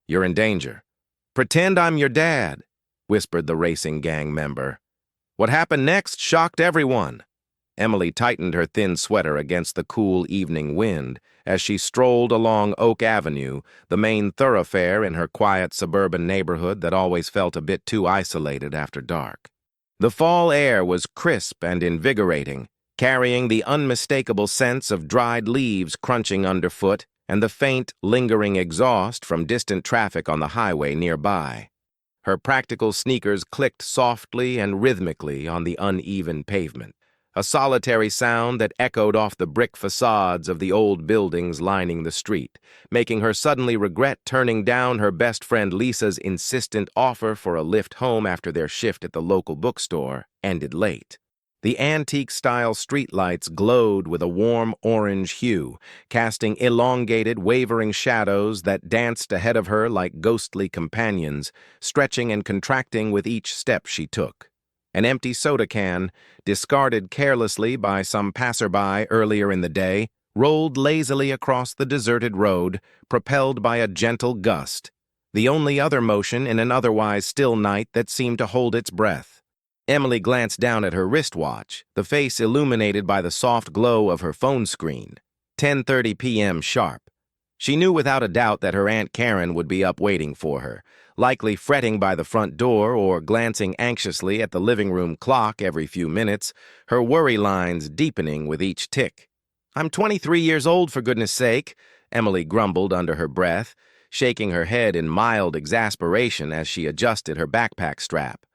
You're in danger. Pretend I'm your dad, whispered the racing gang member. What happened next shocked everyone. Emily tightened her thin sweater against the cool evening wind as she strolled along Oak Avenue, the main thoroughfare in her quiet suburban neighborhood that always felt a bit too isolated after dark. The fall air was crisp and invigorating, carrying the unmistakable sense of dried leaves crunching underfoot and the faint, lingering exhaust from distant traffic on the highway nearby. Her practical sneakers clicked softly and rhythmically on the uneven pavement, a solitary sound that echoed off the brick facades of the old buildings lining the street, making her suddenly regret turning down her best friend Lisa's insistent offer for a lift home after their shift at the local bookstore ended late. The antique-style streetlights glowed with a warm orange hue, casting elongated, wavering shadows that danced ahead of her like ghostly companions, stretching and contracting with each step she took. An empty soda can, discarded carelessly by some passerby earlier in the day, rolled lazily across the deserted road, propelled by a gentle gust, the only other motion in an otherwise still night that seemed to hold its breath. Emily glanced down at her wristwatch, the face illuminated by the soft glow of her phone screen. 10:30 p.m. sharp. She knew without a doubt that her Aunt Karen would be up waiting for her, likely fretting by the front door or glancing anxiously at the living room clock every few minutes, her worry lines deepening with each tick. "I'm 23 years old, for goodness sake," Emily grumbled under her breath, shaking her head in mild exasperation as she adjusted her backpack strap.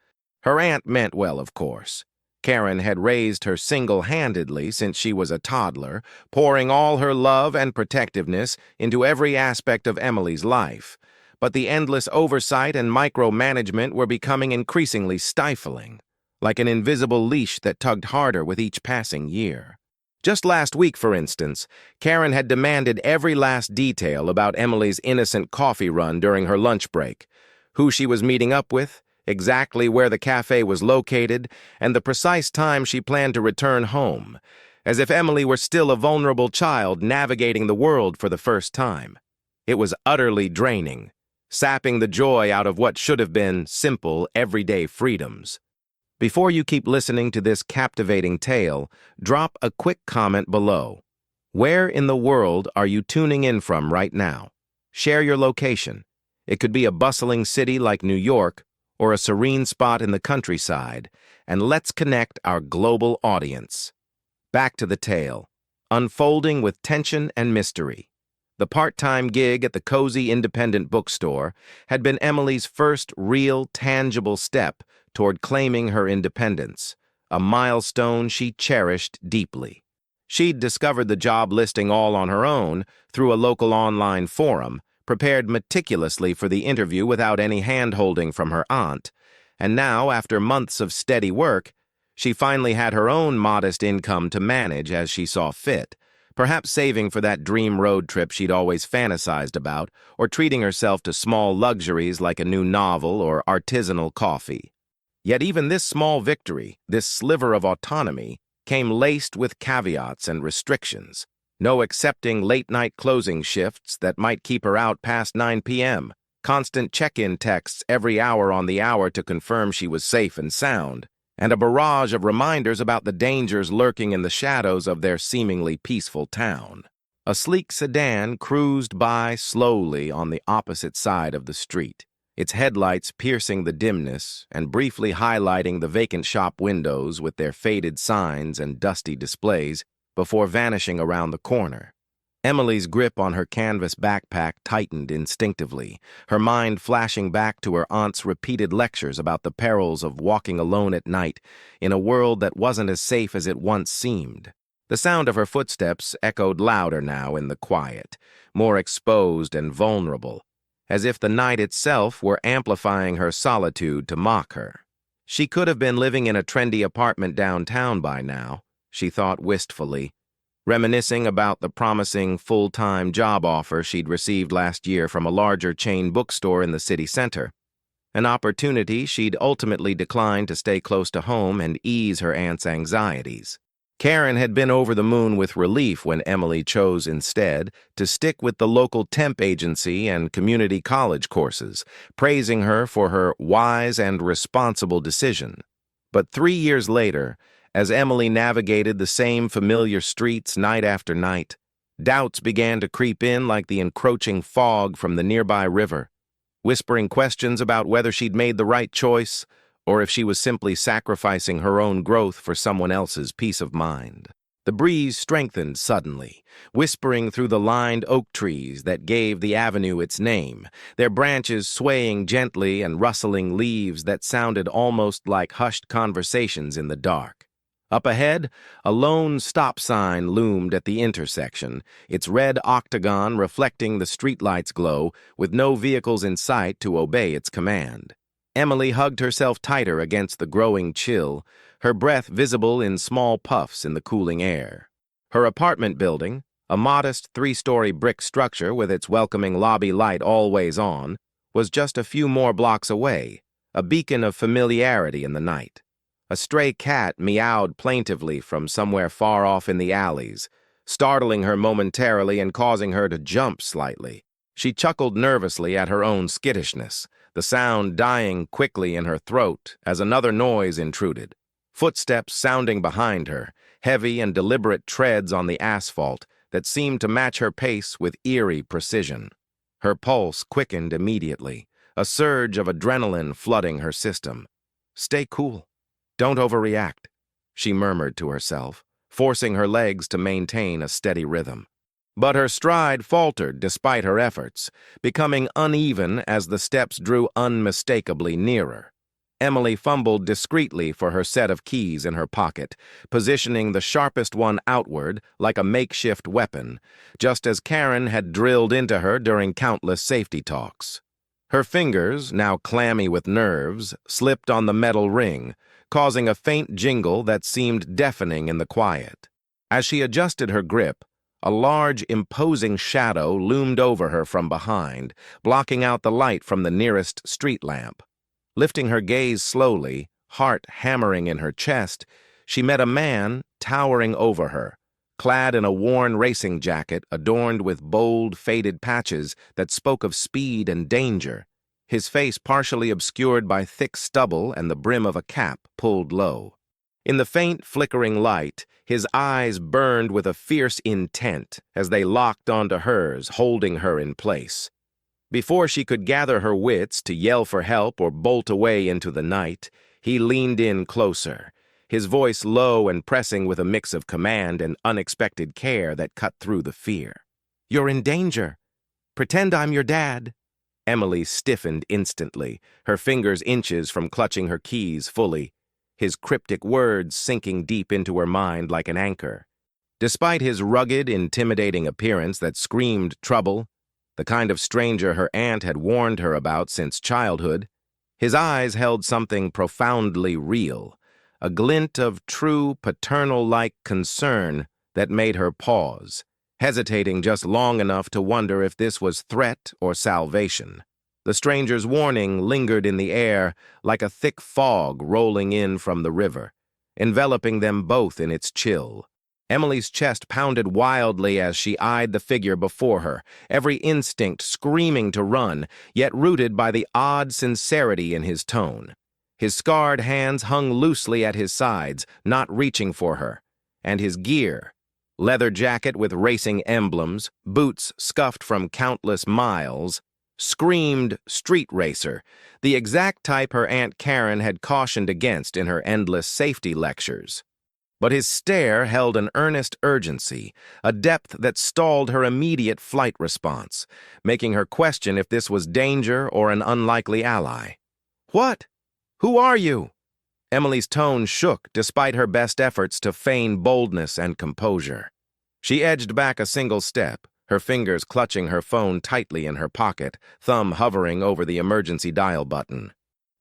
Her aunt meant well, of course. Karen had raised her single-handedly since she was a toddler, pouring all her love and protectiveness into every aspect of Emily's life. But the endless oversight and micromanagement were becoming increasingly stifling, like an invisible leash that tugged harder with each passing year. Just last week, for instance, Karen had demanded every last detail about Emily's innocent coffee run during her lunch break, who she was meeting up with, exactly where the cafe was located, and the precise time she planned to return home, as if Emily were still a vulnerable child navigating the world for the first time. It was utterly draining, sapping the joy out of what should have been simple, everyday freedoms. Before you keep listening to this captivating tale, drop a quick comment below. Where in the world are you tuning in from right now? Share your location. It could be a bustling city like New York, or a serene spot in the countryside, and let's connect our global audience. Back to the tale, unfolding with tension and mystery. The part-time gig at the cozy independent bookstore had been Emily's first real, tangible step toward claiming her independence, a milestone she cherished deeply. She'd discovered the job listing all on her own through a local online forum, prepared meticulously for the interview without any hand-holding from her aunt, and now, after months of steady work, she finally had her own modest income to manage as she saw fit, perhaps saving for that dream road trip she'd always fantasized about, or treating herself to small luxuries like a new novel or artisanal coffee. Yet even this small victory, this sliver of autonomy, came laced with caveats and restrictions. No accepting late-night closing shifts that might keep her out past 9 p.m., constant check-in texts every hour on the hour to confirm she was safe and sound, and a barrage of reminders about the dangers lurking in the shadows of their seemingly peaceful town. A sleek sedan cruised by slowly on the opposite side of the street, its headlights piercing the dimness and briefly highlighting the vacant shop windows with their faded signs and dusty displays, before vanishing around the corner. Emily's grip on her canvas backpack tightened instinctively, her mind flashing back to her aunt's repeated lectures about the perils of walking alone at night in a world that wasn't as safe as it once seemed. The sound of her footsteps echoed louder now in the quiet, more exposed and vulnerable, as if the night itself were amplifying her solitude to mock her. She could have been living in a trendy apartment downtown by now, she thought wistfully, reminiscing about the promising full-time job offer she'd received last year from a larger chain bookstore in the city center, an opportunity she'd ultimately declined to stay close to home and ease her aunt's anxieties. Karen had been over the moon with relief when Emily chose instead to stick with the local temp agency and community college courses, praising her for her wise and responsible decision. But 3 years later, as Emily navigated the same familiar streets night after night, doubts began to creep in like the encroaching fog from the nearby river, whispering questions about whether she'd made the right choice or if she was simply sacrificing her own growth for someone else's peace of mind. The breeze strengthened suddenly, whispering through the lined oak trees that gave the avenue its name, their branches swaying gently and rustling leaves that sounded almost like hushed conversations in the dark. Up ahead, a lone stop sign loomed at the intersection, its red octagon reflecting the streetlight's glow, with no vehicles in sight to obey its command. Emily hugged herself tighter against the growing chill, her breath visible in small puffs in the cooling air. Her apartment building, a modest 3-story brick structure with its welcoming lobby light always on, was just a few more blocks away, a beacon of familiarity in the night. A stray cat meowed plaintively from somewhere far off in the alleys, startling her momentarily and causing her to jump slightly. She chuckled nervously at her own skittishness, the sound dying quickly in her throat as another noise intruded. Footsteps sounding behind her, heavy and deliberate treads on the asphalt that seemed to match her pace with eerie precision. Her pulse quickened immediately, a surge of adrenaline flooding her system. "Stay cool. Don't overreact," she murmured to herself, forcing her legs to maintain a steady rhythm. But her stride faltered despite her efforts, becoming uneven as the steps drew unmistakably nearer. Emily fumbled discreetly for her set of keys in her pocket, positioning the sharpest one outward like a makeshift weapon, just as Karen had drilled into her during countless safety talks. Her fingers, now clammy with nerves, slipped on the metal ring, causing a faint jingle that seemed deafening in the quiet. As she adjusted her grip, a large, imposing shadow loomed over her from behind, blocking out the light from the nearest street lamp. Lifting her gaze slowly, heart hammering in her chest, she met a man towering over her, clad in a worn racing jacket adorned with bold, faded patches that spoke of speed and danger, his face partially obscured by thick stubble and the brim of a cap pulled low. In the faint, flickering light, his eyes burned with a fierce intent as they locked onto hers, holding her in place. Before she could gather her wits to yell for help or bolt away into the night, he leaned in closer, his voice low and pressing with a mix of command and unexpected care that cut through the fear. "You're in danger. Pretend I'm your dad." Emily stiffened instantly, her fingers inches from clutching her keys fully, his cryptic words sinking deep into her mind like an anchor. Despite his rugged, intimidating appearance that screamed trouble, the kind of stranger her aunt had warned her about since childhood, his eyes held something profoundly real, a glint of true paternal-like concern that made her pause, hesitating just long enough to wonder if this was threat or salvation. The stranger's warning lingered in the air like a thick fog rolling in from the river, enveloping them both in its chill. Emily's chest pounded wildly as she eyed the figure before her, every instinct screaming to run, yet rooted by the odd sincerity in his tone. His scarred hands hung loosely at his sides, not reaching for her, and his gear, leather jacket with racing emblems, boots scuffed from countless miles, screamed street racer, the exact type her Aunt Karen had cautioned against in her endless safety lectures. But his stare held an earnest urgency, a depth that stalled her immediate flight response, making her question if this was danger or an unlikely ally. "What? Who are you?" Emily's tone shook despite her best efforts to feign boldness and composure. She edged back a single step, her fingers clutching her phone tightly in her pocket, thumb hovering over the emergency dial button.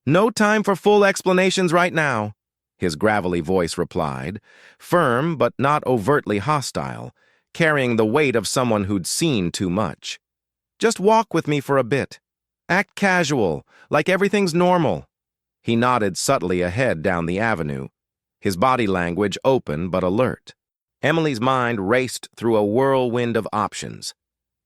"No time for full explanations right now," his gravelly voice replied, firm but not overtly hostile, carrying the weight of someone who'd seen too much. "Just walk with me for a bit. Act casual, like everything's normal." He nodded subtly ahead down the avenue, his body language open but alert. Emily's mind raced through a whirlwind of options.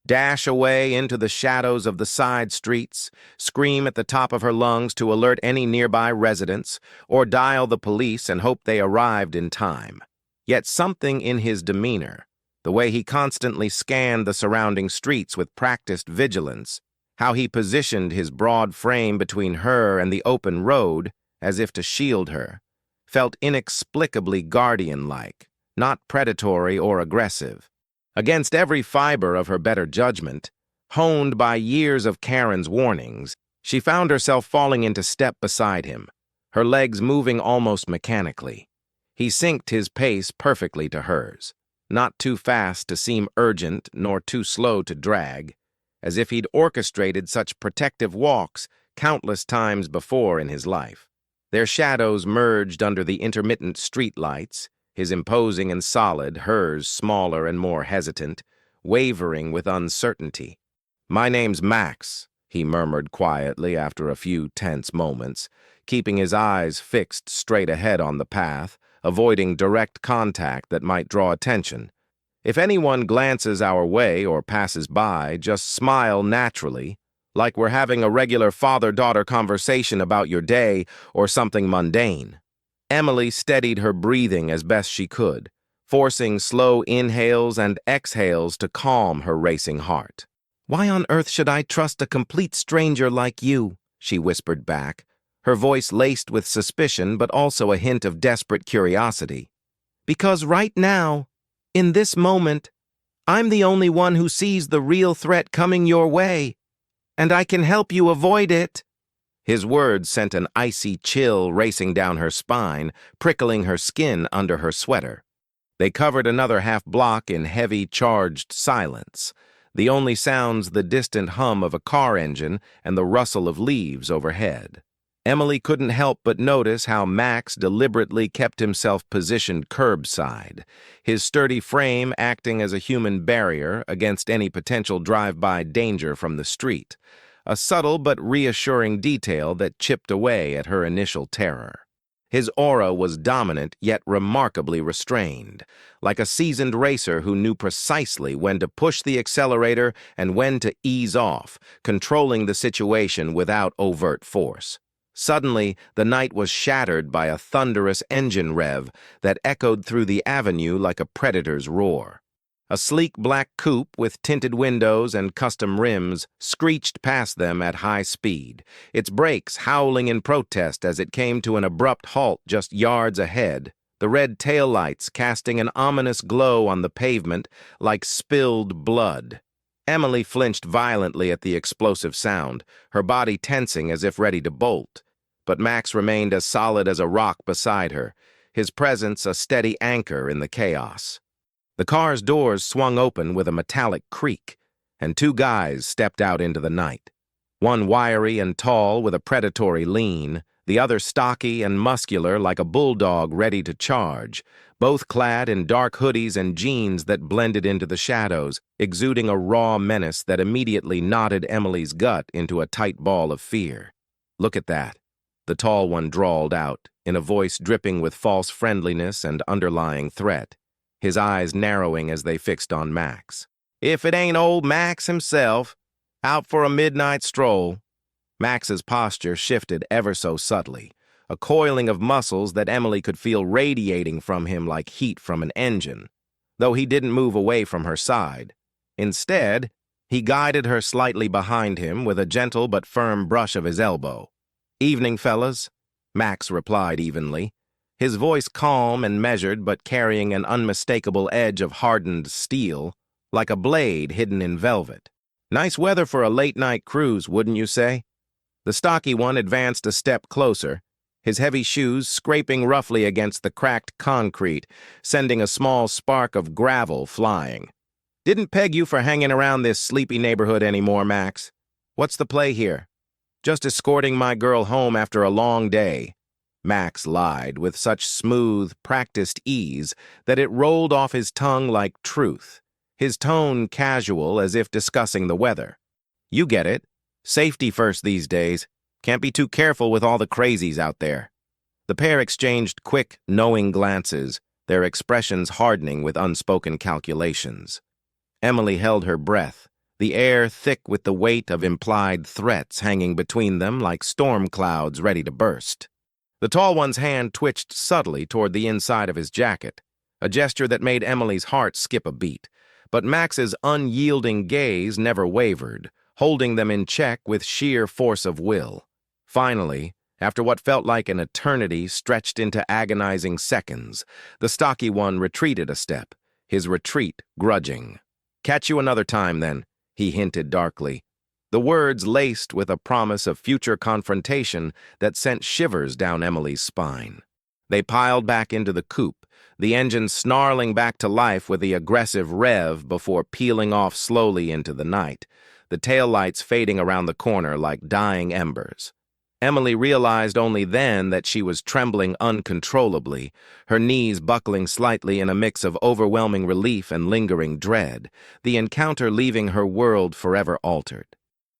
Dash away into the shadows of the side streets, scream at the top of her lungs to alert any nearby residents, or dial the police and hope they arrived in time. Yet something in his demeanor, the way he constantly scanned the surrounding streets with practiced vigilance, how he positioned his broad frame between her and the open road as if to shield her, felt inexplicably guardian-like, not predatory or aggressive. Against every fiber of her better judgment, honed by years of Karen's warnings, she found herself falling into step beside him, her legs moving almost mechanically. He synced his pace perfectly to hers, not too fast to seem urgent nor too slow to drag, as if he'd orchestrated such protective walks countless times before in his life. Their shadows merged under the intermittent streetlights, his imposing and solid, hers smaller and more hesitant, wavering with uncertainty. "My name's Max," he murmured quietly after a few tense moments, keeping his eyes fixed straight ahead on the path, avoiding direct contact that might draw attention. "If anyone glances our way or passes by, just smile naturally, like we're having a regular father-daughter conversation about your day or something mundane." Emily steadied her breathing as best she could, forcing slow inhales and exhales to calm her racing heart. "Why on earth should I trust a complete stranger like you?" she whispered back, her voice laced with suspicion but also a hint of desperate curiosity. "Because right now, in this moment, I'm the only one who sees the real threat coming your way, and I can help you avoid it." His words sent an icy chill racing down her spine, prickling her skin under her sweater. They covered another half-block in heavy, charged silence, the only sounds the distant hum of a car engine and the rustle of leaves overhead. Emily couldn't help but notice how Max deliberately kept himself positioned curbside, his sturdy frame acting as a human barrier against any potential drive-by danger from the street, a subtle but reassuring detail that chipped away at her initial terror. His aura was dominant yet remarkably restrained, like a seasoned racer who knew precisely when to push the accelerator and when to ease off, controlling the situation without overt force. Suddenly, the night was shattered by a thunderous engine rev that echoed through the avenue like a predator's roar. A sleek black coupe with tinted windows and custom rims screeched past them at high speed, its brakes howling in protest as it came to an abrupt halt just yards ahead, the red taillights casting an ominous glow on the pavement like spilled blood. Emily flinched violently at the explosive sound, her body tensing as if ready to bolt, but Max remained as solid as a rock beside her, his presence a steady anchor in the chaos. The car's doors swung open with a metallic creak, and two guys stepped out into the night. One wiry and tall with a predatory lean, the other stocky and muscular like a bulldog ready to charge, both clad in dark hoodies and jeans that blended into the shadows, exuding a raw menace that immediately knotted Emily's gut into a tight ball of fear. "Look at that," the tall one drawled out, in a voice dripping with false friendliness and underlying threat, his eyes narrowing as they fixed on Max. "If it ain't old Max himself, out for a midnight stroll." Max's posture shifted ever so subtly, a coiling of muscles that Emily could feel radiating from him like heat from an engine, though he didn't move away from her side. Instead, he guided her slightly behind him with a gentle but firm brush of his elbow. "Evening, fellas," Max replied evenly, his voice calm and measured but carrying an unmistakable edge of hardened steel, like a blade hidden in velvet. "Nice weather for a late-night cruise, wouldn't you say?" The stocky one advanced a step closer, his heavy shoes scraping roughly against the cracked concrete, sending a small spark of gravel flying. "Didn't peg you for hanging around this sleepy neighborhood anymore, Max. What's the play here?" "Just escorting my girl home after a long day," Max lied with such smooth, practiced ease that it rolled off his tongue like truth, his tone casual as if discussing the weather. "You get it. Safety first these days. Can't be too careful with all the crazies out there." The pair exchanged quick, knowing glances, their expressions hardening with unspoken calculations. Emily held her breath, the air thick with the weight of implied threats hanging between them like storm clouds ready to burst. The tall one's hand twitched subtly toward the inside of his jacket, a gesture that made Emily's heart skip a beat. But Max's unyielding gaze never wavered, holding them in check with sheer force of will. Finally, after what felt like an eternity stretched into agonizing seconds, the stocky one retreated a step, his retreat grudging. "Catch you another time, then," he hinted darkly, the words laced with a promise of future confrontation that sent shivers down Emily's spine. They piled back into the coupe, the engine snarling back to life with the aggressive rev before peeling off slowly into the night, the taillights fading around the corner like dying embers. Emily realized only then that she was trembling uncontrollably, her knees buckling slightly in a mix of overwhelming relief and lingering dread, the encounter leaving her world forever altered.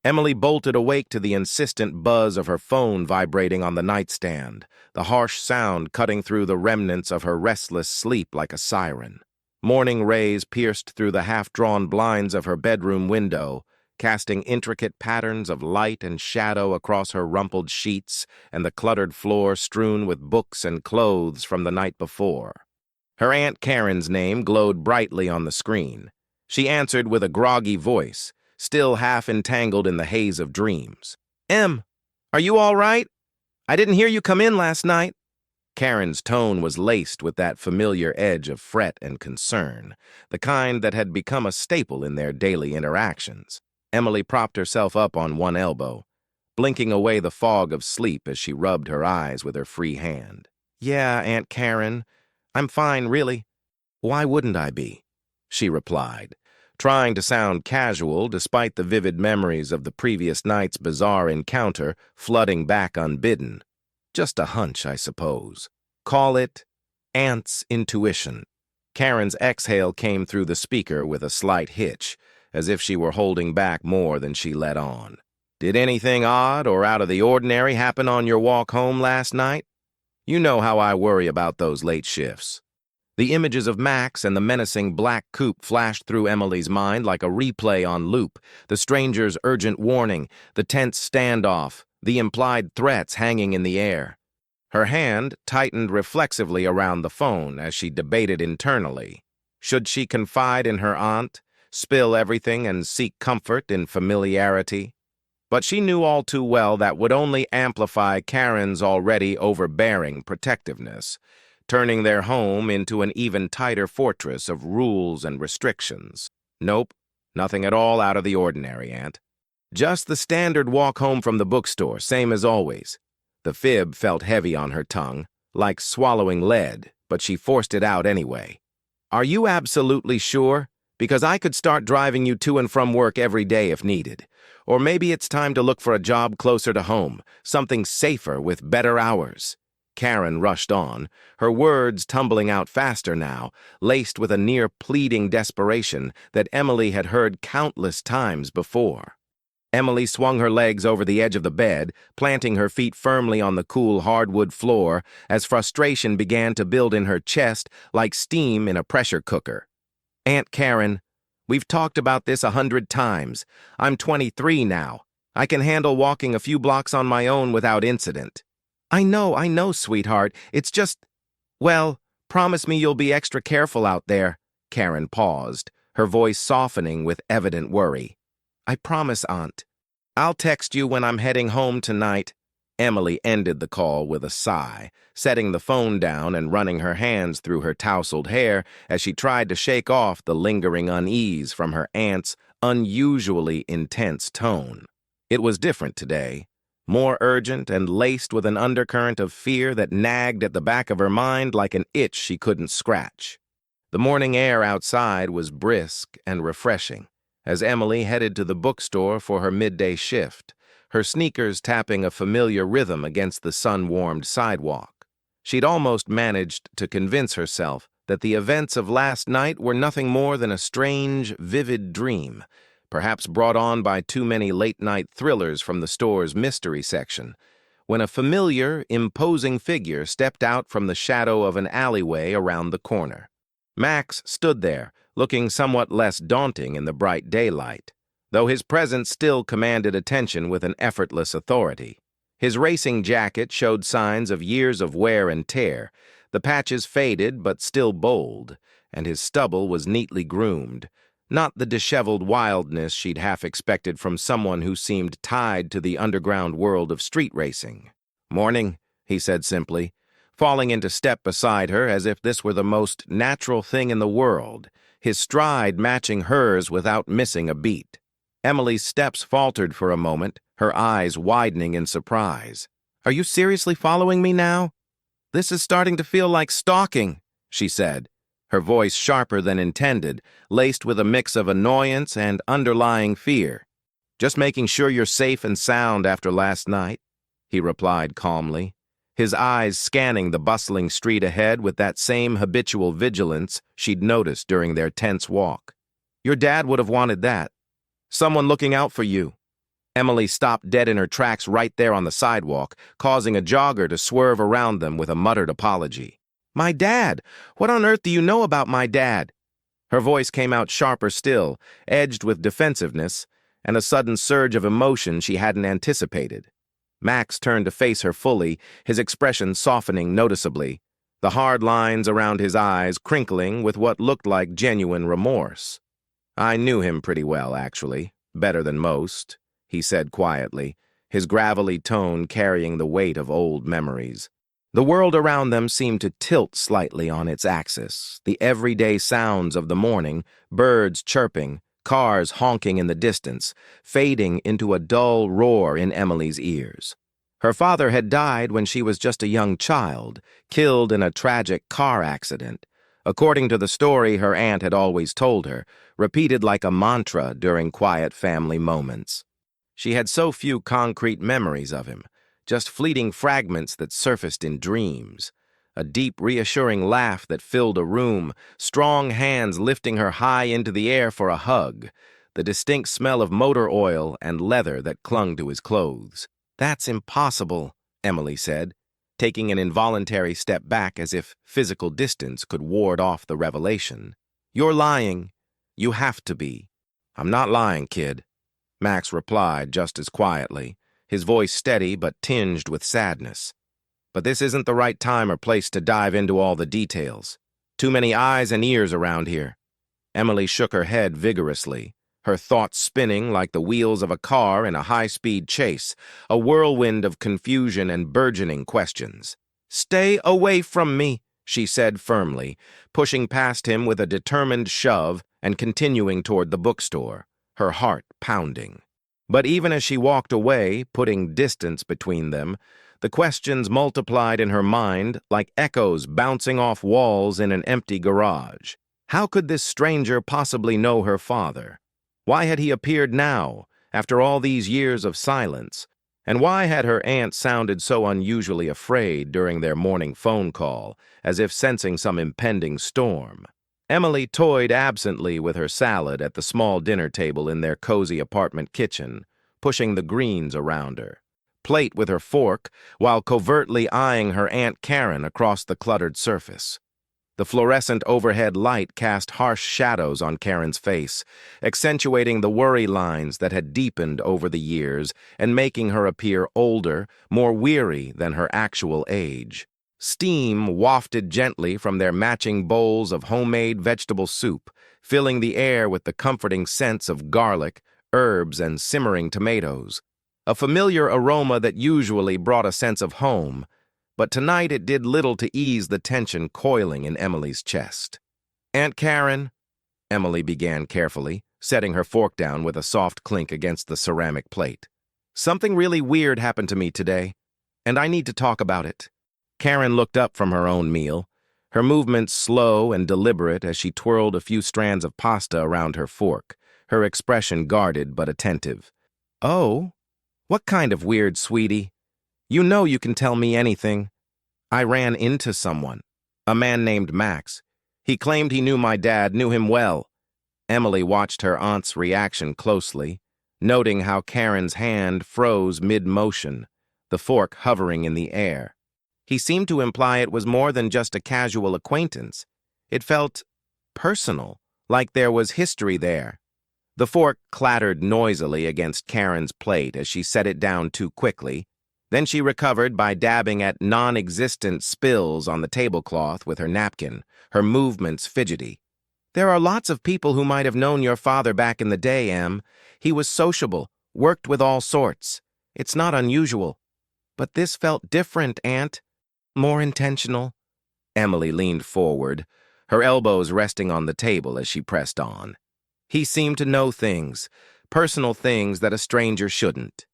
Emily bolted awake to the insistent buzz of her phone vibrating on the nightstand, the harsh sound cutting through the remnants of her restless sleep like a siren. Morning rays pierced through the half-drawn blinds of her bedroom window, casting intricate patterns of light and shadow across her rumpled sheets and the cluttered floor strewn with books and clothes from the night before. Her Aunt Karen's name glowed brightly on the screen. She answered with a groggy voice, still half entangled in the haze of dreams. "Em, are you all right? I didn't hear you come in last night." Karen's tone was laced with that familiar edge of fret and concern, the kind that had become a staple in their daily interactions. Emily propped herself up on one elbow, blinking away the fog of sleep as she rubbed her eyes with her free hand. "Yeah, Aunt Karen, I'm fine, really. Why wouldn't I be?" she replied, trying to sound casual despite the vivid memories of the previous night's bizarre encounter flooding back unbidden. "Just a hunch, I suppose. Call it Aunt's intuition." Karen's exhale came through the speaker with a slight hitch, as if she were holding back more than she let on. "Did anything odd or out of the ordinary happen on your walk home last night? You know how I worry about those late shifts." The images of Max and the menacing black coupe flashed through Emily's mind like a replay on loop, the stranger's urgent warning, the tense standoff, the implied threats hanging in the air. Her hand tightened reflexively around the phone as she debated internally. Should she confide in her aunt, spill everything and seek comfort in familiarity? But she knew all too well that would only amplify Karen's already overbearing protectiveness, turning their home into an even tighter fortress of rules and restrictions. "Nope, nothing at all out of the ordinary, Aunt. Just the standard walk home from the bookstore, same as always." The fib felt heavy on her tongue, like swallowing lead, but she forced it out anyway. "Are you absolutely sure? Because I could start driving you to and from work every day if needed. Or maybe it's time to look for a job closer to home, something safer with better hours." Karen rushed on, her words tumbling out faster now, laced with a near-pleading desperation that Emily had heard countless times before. Emily swung her legs over the edge of the bed, planting her feet firmly on the cool hardwood floor as frustration began to build in her chest like steam in a pressure cooker. "Aunt Karen, we've talked about this 100 times. I'm 23 now. I can handle walking a few blocks on my own without incident." I know, sweetheart. It's just... Well, promise me you'll be extra careful out there." Karen paused, her voice softening with evident worry. "I promise, Aunt. I'll text you when I'm heading home tonight." Emily ended the call with a sigh, setting the phone down and running her hands through her tousled hair as she tried to shake off the lingering unease from her aunt's unusually intense tone. It was different today, more urgent and laced with an undercurrent of fear that nagged at the back of her mind like an itch she couldn't scratch. The morning air outside was brisk and refreshing as Emily headed to the bookstore for her midday shift, her sneakers tapping a familiar rhythm against the sun-warmed sidewalk. She'd almost managed to convince herself that the events of last night were nothing more than a strange, vivid dream, perhaps brought on by too many late-night thrillers from the store's mystery section, when a familiar, imposing figure stepped out from the shadow of an alleyway around the corner. Max stood there, looking somewhat less daunting in the bright daylight, though his presence still commanded attention with an effortless authority. His racing jacket showed signs of years of wear and tear, the patches faded but still bold, and his stubble was neatly groomed, not the disheveled wildness she'd half expected from someone who seemed tied to the underground world of street racing. "Morning," he said simply, falling into step beside her as if this were the most natural thing in the world, his stride matching hers without missing a beat. Emily's steps faltered for a moment, her eyes widening in surprise. "Are you seriously following me now? This is starting to feel like stalking," she said, her voice sharper than intended, laced with a mix of annoyance and underlying fear. "Just making sure you're safe and sound after last night," he replied calmly, his eyes scanning the bustling street ahead with that same habitual vigilance she'd noticed during their tense walk. "Your dad would have wanted that. Someone looking out for you." Emily stopped dead in her tracks right there on the sidewalk, causing a jogger to swerve around them with a muttered apology. "My dad! What on earth do you know about my dad?" Her voice came out sharper still, edged with defensiveness, and a sudden surge of emotion she hadn't anticipated. Max turned to face her fully, his expression softening noticeably, the hard lines around his eyes crinkling with what looked like genuine remorse. "I knew him pretty well, actually, better than most," he said quietly, his gravelly tone carrying the weight of old memories. The world around them seemed to tilt slightly on its axis, the everyday sounds of the morning, birds chirping, cars honking in the distance, fading into a dull roar in Emily's ears. Her father had died when she was just a young child, killed in a tragic car accident, according to the story her aunt had always told her, repeated like a mantra during quiet family moments. She had so few concrete memories of him, just fleeting fragments that surfaced in dreams. A deep, reassuring laugh that filled a room, strong hands lifting her high into the air for a hug, the distinct smell of motor oil and leather that clung to his clothes. "That's impossible," Emily said, taking an involuntary step back as if physical distance could ward off the revelation. "You're lying. You have to be." "I'm not lying, kid," Max replied just as quietly, his voice steady but tinged with sadness. "But this isn't the right time or place to dive into all the details. Too many eyes and ears around here." Emily shook her head vigorously, her thoughts spinning like the wheels of a car in a high-speed chase, a whirlwind of confusion and burgeoning questions. "Stay away from me," she said firmly, pushing past him with a determined shove and continuing toward the bookstore, her heart pounding. But even as she walked away, putting distance between them, the questions multiplied in her mind like echoes bouncing off walls in an empty garage. How could this stranger possibly know her father? Why had he appeared now, after all these years of silence? And why had her aunt sounded so unusually afraid during their morning phone call, as if sensing some impending storm? Emily toyed absently with her salad at the small dinner table in their cozy apartment kitchen, pushing the greens around her, plate with her fork, while covertly eyeing her Aunt Karen across the cluttered surface. The fluorescent overhead light cast harsh shadows on Karen's face, accentuating the worry lines that had deepened over the years and making her appear older, more weary than her actual age. Steam wafted gently from their matching bowls of homemade vegetable soup, filling the air with the comforting scents of garlic, herbs, and simmering tomatoes. A familiar aroma that usually brought a sense of home, but tonight it did little to ease the tension coiling in Emily's chest. "Aunt Karen," Emily began carefully, setting her fork down with a soft clink against the ceramic plate. "Something really weird happened to me today, and I need to talk about it." Karen looked up from her own meal, her movements slow and deliberate as she twirled a few strands of pasta around her fork, her expression guarded but attentive. "Oh? What kind of weird, sweetie? You know you can tell me anything." "I ran into someone. A man named Max. He claimed he knew my dad, knew him well." Emily watched her aunt's reaction closely, noting how Karen's hand froze mid-motion, the fork hovering in the air. He seemed to imply it was more than just a casual acquaintance. It felt personal, like there was history there. The fork clattered noisily against Karen's plate as she set it down too quickly. Then she recovered by dabbing at non-existent spills on the tablecloth with her napkin, her movements fidgety. "There are lots of people who might have known your father back in the day, Em. He was sociable, worked with all sorts. It's not unusual. But this felt different, Aunt. More intentional." Emily leaned forward, her elbows resting on the table as she pressed on. He seemed to know things, personal things that a stranger shouldn't.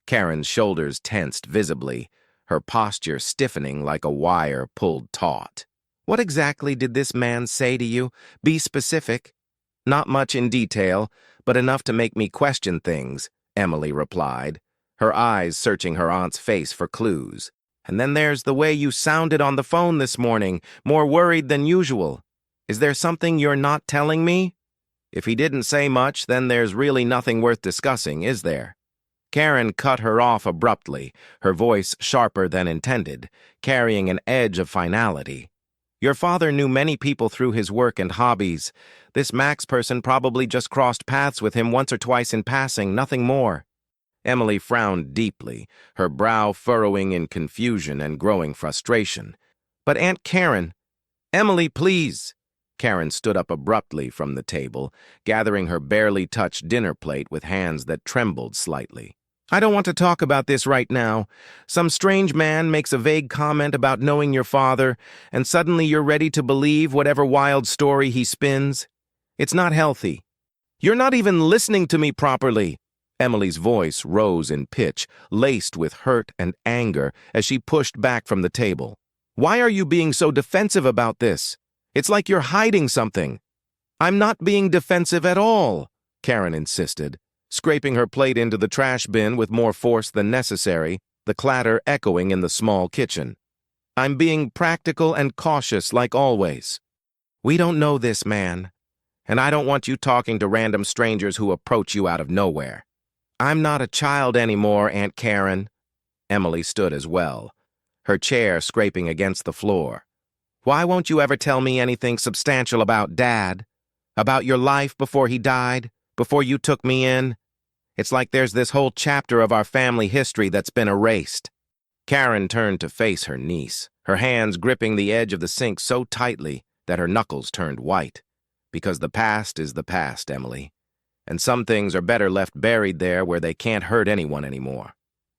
Karen's shoulders tensed visibly, her posture stiffening like a wire pulled taut. "What exactly did this man say to you? Be specific." "Not much in detail, but enough to make me question things," Emily replied, her eyes searching her aunt's face for clues. "And then there's the way you sounded on the phone this morning, more worried than usual. Is there something you're not telling me?" "If he didn't say much, then there's really nothing worth discussing, is there?" Karen cut her off abruptly, her voice sharper than intended, carrying an edge of finality. "Your father knew many people through his work and hobbies. This Max person probably just crossed paths with him once or twice in passing, nothing more." Emily frowned deeply, her brow furrowing in confusion and growing frustration. "But Aunt Karen—" "Emily, please!" Karen stood up abruptly from the table, gathering her barely touched dinner plate with hands that trembled slightly. "I don't want to talk about this right now. Some strange man makes a vague comment about knowing your father, and suddenly you're ready to believe whatever wild story he spins. It's not healthy." "You're not even listening to me properly." Emily's voice rose in pitch, laced with hurt and anger as she pushed back from the table. "Why are you being so defensive about this? It's like you're hiding something." "I'm not being defensive at all," Karen insisted, scraping her plate into the trash bin with more force than necessary, the clatter echoing in the small kitchen. "I'm being practical and cautious like always. We don't know this man, and I don't want you talking to random strangers who approach you out of nowhere." "I'm not a child anymore, Aunt Karen." Emily stood as well, her chair scraping against the floor. "Why won't you ever tell me anything substantial about Dad? About your life before he died, before you took me in? It's like there's this whole chapter of our family history that's been erased." Karen turned to face her niece, her hands gripping the edge of the sink so tightly that her knuckles turned white. "Because the past is the past, Emily. And some things are better left buried there where they can't hurt anyone anymore."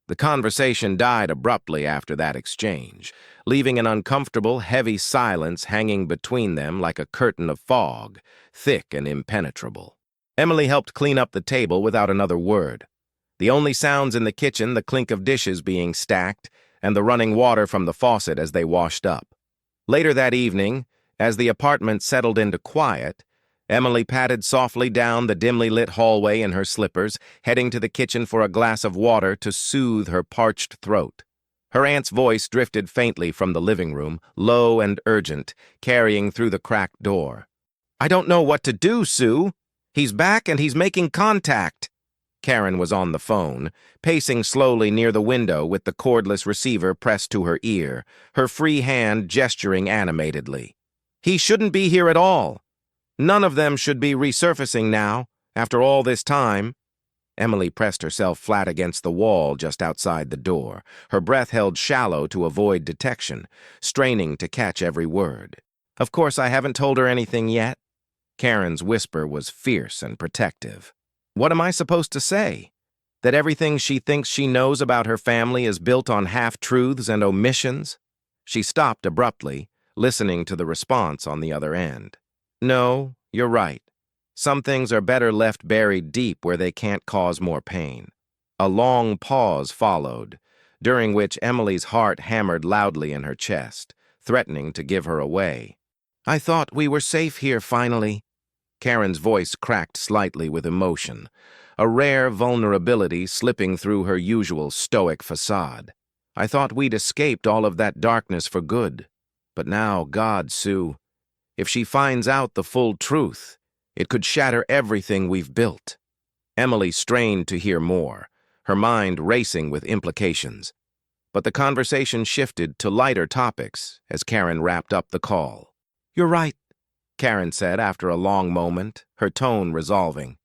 The conversation died abruptly after that exchange, leaving an uncomfortable, heavy silence hanging between them like a curtain of fog, thick and impenetrable. Emily helped clean up the table without another word. The only sounds in the kitchen, the clink of dishes being stacked, and the running water from the faucet as they washed up. Later that evening, as the apartment settled into quiet, Emily padded softly down the dimly lit hallway in her slippers, heading to the kitchen for a glass of water to soothe her parched throat. Her aunt's voice drifted faintly from the living room, low and urgent, carrying through the cracked door. "I don't know what to do, Sue. He's back and he's making contact." Karen was on the phone, pacing slowly near the window with the cordless receiver pressed to her ear, her free hand gesturing animatedly. "He shouldn't be here at all. None of them should be resurfacing now, after all this time." Emily pressed herself flat against the wall just outside the door, her breath held shallow to avoid detection, straining to catch every word. "Of course I haven't told her anything yet." Karen's whisper was fierce and protective. "What am I supposed to say? That everything she thinks she knows about her family is built on half-truths and omissions?" She stopped abruptly, listening to the response on the other end. "No, you're right. Some things are better left buried deep where they can't cause more pain." A long pause followed, during which Emily's heart hammered loudly in her chest, threatening to give her away. "I thought we were safe here finally." Karen's voice cracked slightly with emotion, a rare vulnerability slipping through her usual stoic facade. "I thought we'd escaped all of that darkness for good. But now, God, Sue, if she finds out the full truth, it could shatter everything we've built." Emily strained to hear more, her mind racing with implications. But the conversation shifted to lighter topics as Karen wrapped up the call. "You're right," Karen said after a long moment, her tone resolving.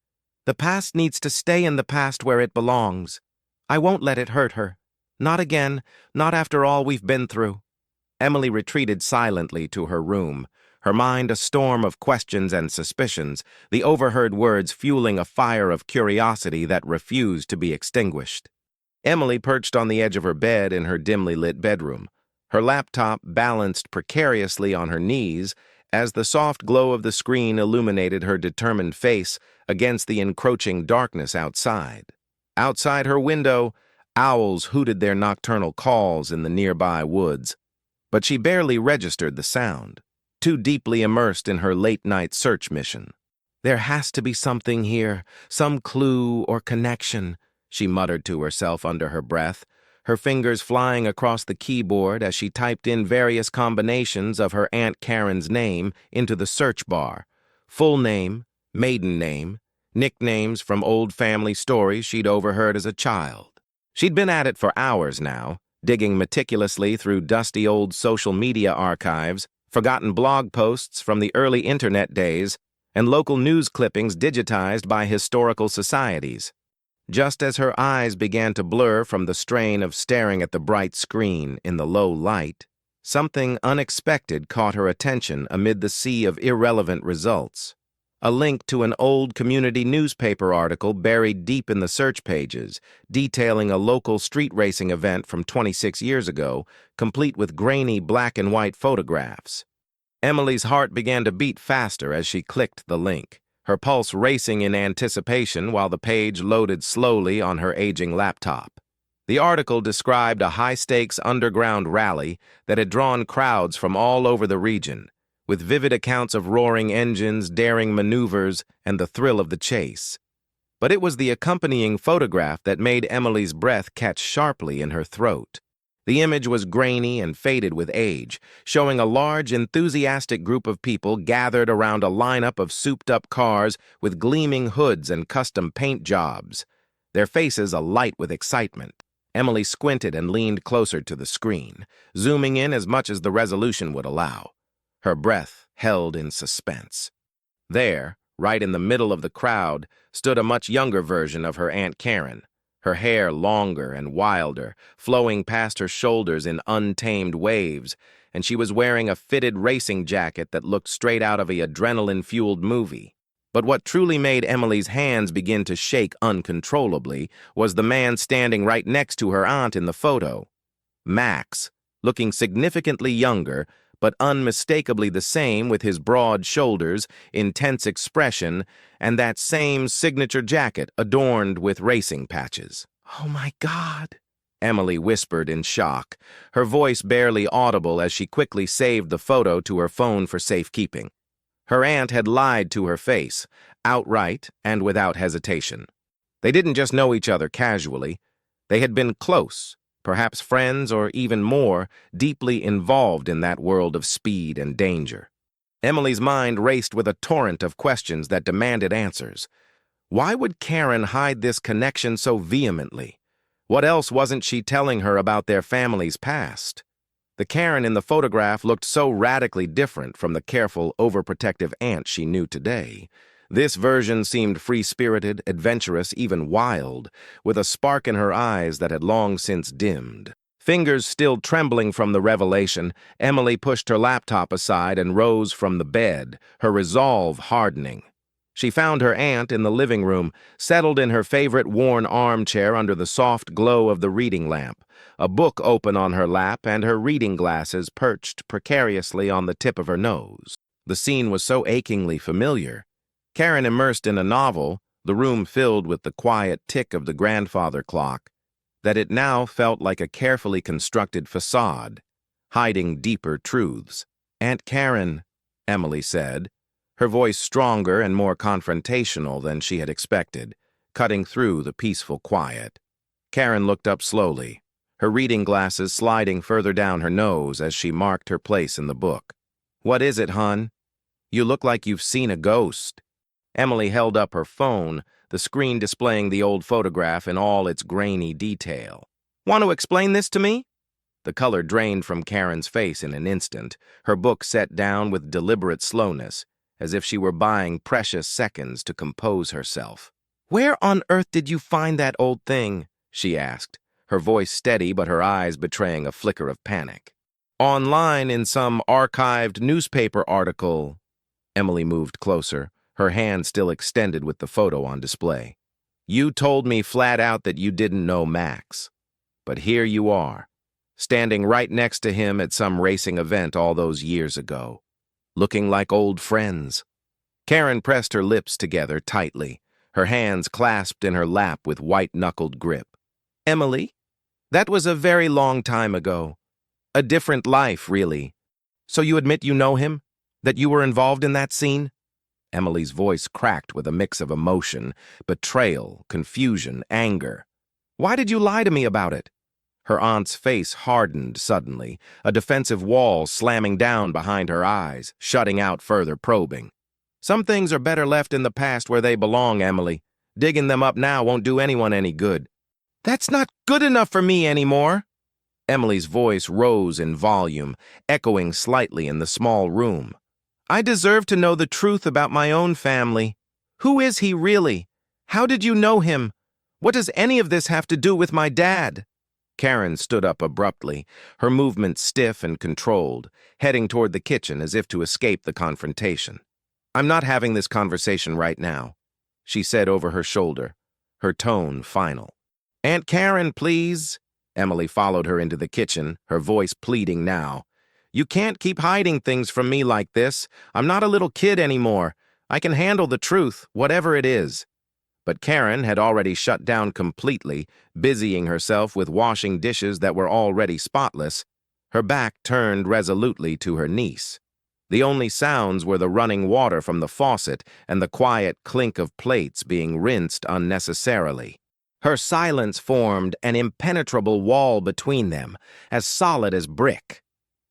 "The past needs to stay in the past where it belongs. I won't let it hurt her. Not again, not after all we've been through." Emily retreated silently to her room, her mind a storm of questions and suspicions, the overheard words fueling a fire of curiosity that refused to be extinguished. Emily perched on the edge of her bed in her dimly lit bedroom, her laptop balanced precariously on her knees as the soft glow of the screen illuminated her determined face against the encroaching darkness outside. Outside her window, owls hooted their nocturnal calls in the nearby woods, but she barely registered the sound, too deeply immersed in her late-night search mission. "There has to be something here, some clue or connection," she muttered to herself under her breath, her fingers flying across the keyboard as she typed in various combinations of her Aunt Karen's name into the search bar. Full name, maiden name, nicknames from old family stories she'd overheard as a child. She'd been at it for hours now, digging meticulously through dusty old social media archives, forgotten blog posts from the early internet days, and local news clippings digitized by historical societies. Just as her eyes began to blur from the strain of staring at the bright screen in the low light, something unexpected caught her attention amid the sea of irrelevant results. A link to an old community newspaper article buried deep in the search pages, detailing a local street racing event from 26 years ago, complete with grainy black and white photographs. Emily's heart began to beat faster as she clicked the link, her pulse racing in anticipation while the page loaded slowly on her aging laptop. The article described a high-stakes underground rally that had drawn crowds from all over the region, with vivid accounts of roaring engines, daring maneuvers, and the thrill of the chase. But it was the accompanying photograph that made Emily's breath catch sharply in her throat. The image was grainy and faded with age, showing a large, enthusiastic group of people gathered around a lineup of souped-up cars with gleaming hoods and custom paint jobs, their faces alight with excitement. Emily squinted and leaned closer to the screen, zooming in as much as the resolution would allow, her breath held in suspense. There, right in the middle of the crowd, stood a much younger version of her Aunt Karen, her hair longer and wilder, flowing past her shoulders in untamed waves, and she was wearing a fitted racing jacket that looked straight out of an adrenaline-fueled movie. But what truly made Emily's hands begin to shake uncontrollably was the man standing right next to her aunt in the photo. Max, looking significantly younger, but unmistakably the same with his broad shoulders, intense expression, and that same signature jacket adorned with racing patches. "Oh my God," Emily whispered in shock, her voice barely audible as she quickly saved the photo to her phone for safekeeping. Her aunt had lied to her face, outright and without hesitation. They didn't just know each other casually. They had been close, perhaps friends or even more, deeply involved in that world of speed and danger. Emily's mind raced with a torrent of questions that demanded answers. Why would Karen hide this connection so vehemently? What else wasn't she telling her about their family's past? The Karen in the photograph looked so radically different from the careful, overprotective aunt she knew today. This version seemed free-spirited, adventurous, even wild, with a spark in her eyes that had long since dimmed. Fingers still trembling from the revelation, Emily pushed her laptop aside and rose from the bed, her resolve hardening. She found her aunt in the living room, settled in her favorite worn armchair under the soft glow of the reading lamp, a book open on her lap and her reading glasses perched precariously on the tip of her nose. The scene was so achingly familiar. Karen immersed in a novel, the room filled with the quiet tick of the grandfather clock, that it now felt like a carefully constructed facade, hiding deeper truths. "Aunt Karen," Emily said, her voice stronger and more confrontational than she had expected, cutting through the peaceful quiet. Karen looked up slowly, her reading glasses sliding further down her nose as she marked her place in the book. "What is it, hon? You look like you've seen a ghost." Emily held up her phone, the screen displaying the old photograph in all its grainy detail. "Want to explain this to me?" The color drained from Karen's face in an instant, her book set down with deliberate slowness, as if she were buying precious seconds to compose herself. "Where on earth did you find that old thing?" she asked, her voice steady but her eyes betraying a flicker of panic. "Online in some archived newspaper article." Emily moved closer, her hand still extended with the photo on display. "You told me flat out that you didn't know Max. But here you are, standing right next to him at some racing event all those years ago, looking like old friends." Karen pressed her lips together tightly, her hands clasped in her lap with white-knuckled grip. "Emily, that was a very long time ago. A different life, really. So you admit you know him? That you were involved in that scene?" Emily's voice cracked with a mix of emotion, betrayal, confusion, anger. "Why did you lie to me about it?" Her aunt's face hardened suddenly, a defensive wall slamming down behind her eyes, shutting out further probing. "Some things are better left in the past where they belong, Emily. Digging them up now won't do anyone any good." "That's not good enough for me anymore." Emily's voice rose in volume, echoing slightly in the small room. "I deserve to know the truth about my own family. Who is he really? How did you know him? What does any of this have to do with my dad?" Karen stood up abruptly, her movement stiff and controlled, heading toward the kitchen as if to escape the confrontation. "I'm not having this conversation right now," she said over her shoulder, her tone final. "Aunt Karen, please." Emily followed her into the kitchen, her voice pleading now. "You can't keep hiding things from me like this. I'm not a little kid anymore. I can handle the truth, whatever it is." But Karen had already shut down completely, busying herself with washing dishes that were already spotless, her back turned resolutely to her niece. The only sounds were the running water from the faucet and the quiet clink of plates being rinsed unnecessarily. Her silence formed an impenetrable wall between them, as solid as brick.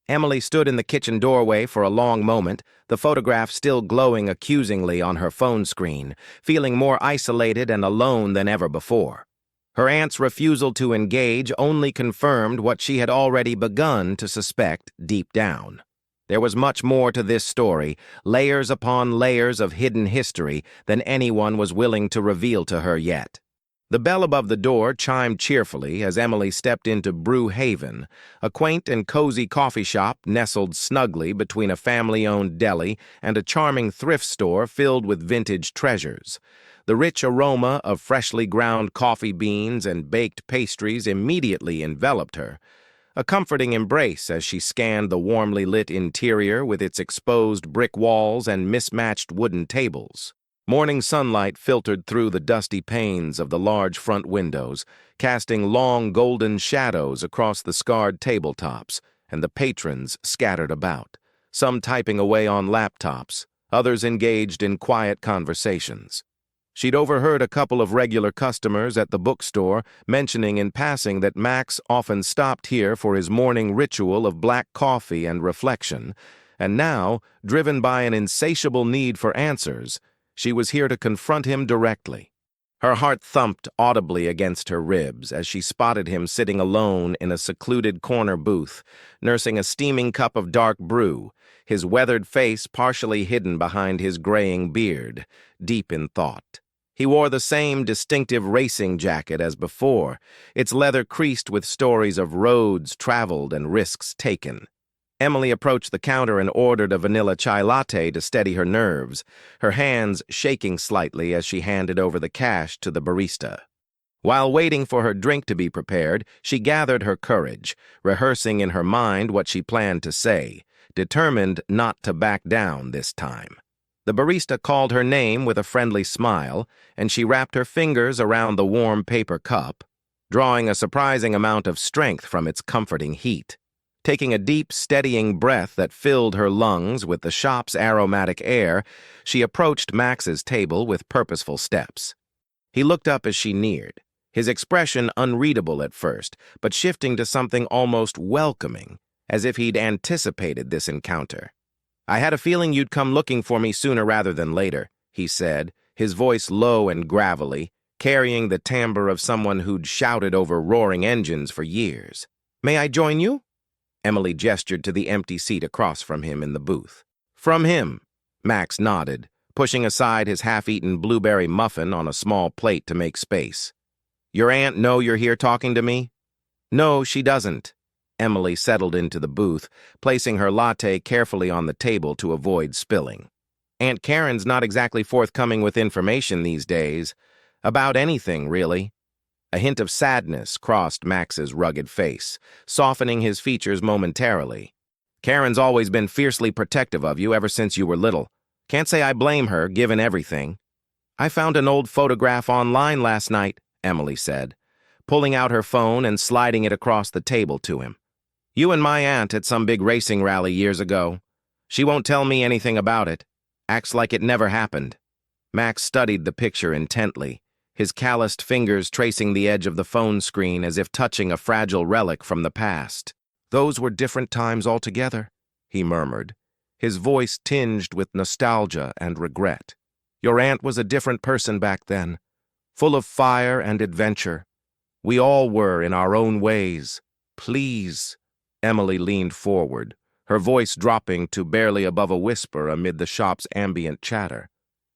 Emily stood in the kitchen doorway for a long moment, the photograph still glowing accusingly on her phone screen, feeling more isolated and alone than ever before. Her aunt's refusal to engage only confirmed what she had already begun to suspect deep down. There was much more to this story, layers upon layers of hidden history than anyone was willing to reveal to her yet. The bell above the door chimed cheerfully as Emily stepped into Brew Haven, a quaint and cozy coffee shop nestled snugly between a family-owned deli and a charming thrift store filled with vintage treasures. The rich aroma of freshly ground coffee beans and baked pastries immediately enveloped her, a comforting embrace as she scanned the warmly lit interior with its exposed brick walls and mismatched wooden tables. Morning sunlight filtered through the dusty panes of the large front windows, casting long golden shadows across the scarred tabletops and the patrons scattered about, some typing away on laptops, others engaged in quiet conversations. She'd overheard a couple of regular customers at the bookstore mentioning in passing that Max often stopped here for his morning ritual of black coffee and reflection, and now, driven by an insatiable need for answers, she was here to confront him directly. Her heart thumped audibly against her ribs as she spotted him sitting alone in a secluded corner booth, nursing a steaming cup of dark brew, his weathered face partially hidden behind his graying beard, deep in thought. He wore the same distinctive racing jacket as before, its leather creased with stories of roads traveled and risks taken. Emily approached the counter and ordered a vanilla chai latte to steady her nerves, her hands shaking slightly as she handed over the cash to the barista. While waiting for her drink to be prepared, she gathered her courage, rehearsing in her mind what she planned to say, determined not to back down this time. The barista called her name with a friendly smile, and she wrapped her fingers around the warm paper cup, drawing a surprising amount of strength from its comforting heat. Taking a deep, steadying breath that filled her lungs with the shop's aromatic air, she approached Max's table with purposeful steps. He looked up as she neared, his expression unreadable at first, but shifting to something almost welcoming, as if he'd anticipated this encounter. "I had a feeling you'd come looking for me sooner rather than later," he said, his voice low and gravelly, carrying the timbre of someone who'd shouted over roaring engines for years. "May I join you?" Emily gestured to the empty seat across from him in the booth. From him, Max nodded, pushing aside his half-eaten blueberry muffin on a small plate to make space. Your aunt know you're here talking to me? No, she doesn't. Emily settled into the booth, placing her latte carefully on the table to avoid spilling. Aunt Karen's not exactly forthcoming with information these days. About anything, really. A hint of sadness crossed Max's rugged face, softening his features momentarily. Karen's always been fiercely protective of you ever since you were little. Can't say I blame her, given everything. I found an old photograph online last night, Emily said, pulling out her phone and sliding it across the table to him. You and my aunt at some big racing rally years ago. She won't tell me anything about it. Acts like it never happened. Max studied the picture intently, his calloused fingers tracing the edge of the phone screen as if touching a fragile relic from the past. Those were different times altogether, he murmured, his voice tinged with nostalgia and regret. Your aunt was a different person back then, full of fire and adventure. We all were in our own ways. Please. Emily leaned forward, her voice dropping to barely above a whisper amid the shop's ambient chatter.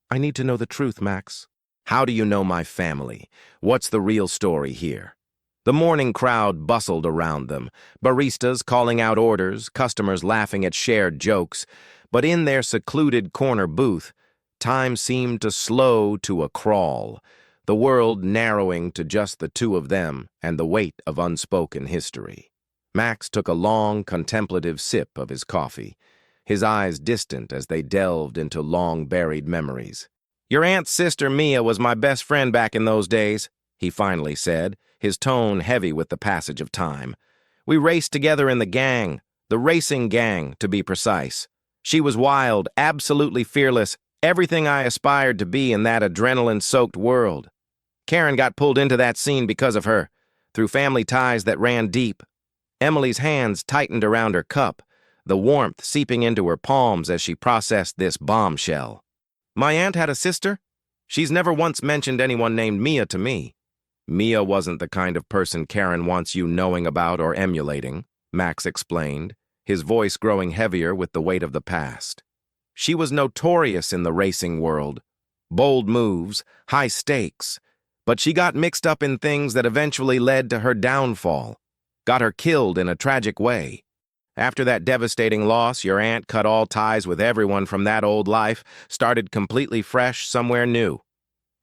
I need to know the truth, Max. How do you know my family? What's the real story here? The morning crowd bustled around them, baristas calling out orders, customers laughing at shared jokes, but in their secluded corner booth, time seemed to slow to a crawl, the world narrowing to just the two of them and the weight of unspoken history. Max took a long, contemplative sip of his coffee, his eyes distant as they delved into long-buried memories. Your aunt's sister Mia was my best friend back in those days, he finally said, his tone heavy with the passage of time. We raced together in the gang, the racing gang, to be precise. She was wild, absolutely fearless, everything I aspired to be in that adrenaline-soaked world. Karen got pulled into that scene because of her, through family ties that ran deep. Emily's hands tightened around her cup, the warmth seeping into her palms as she processed this bombshell. My aunt had a sister? She's never once mentioned anyone named Mia to me. Mia wasn't the kind of person Karen wants you knowing about or emulating, Max explained, his voice growing heavier with the weight of the past. She was notorious in the racing world. Bold moves, high stakes. But she got mixed up in things that eventually led to her downfall. Got her killed in a tragic way. After that devastating loss, your aunt cut all ties with everyone from that old life, started completely fresh somewhere new.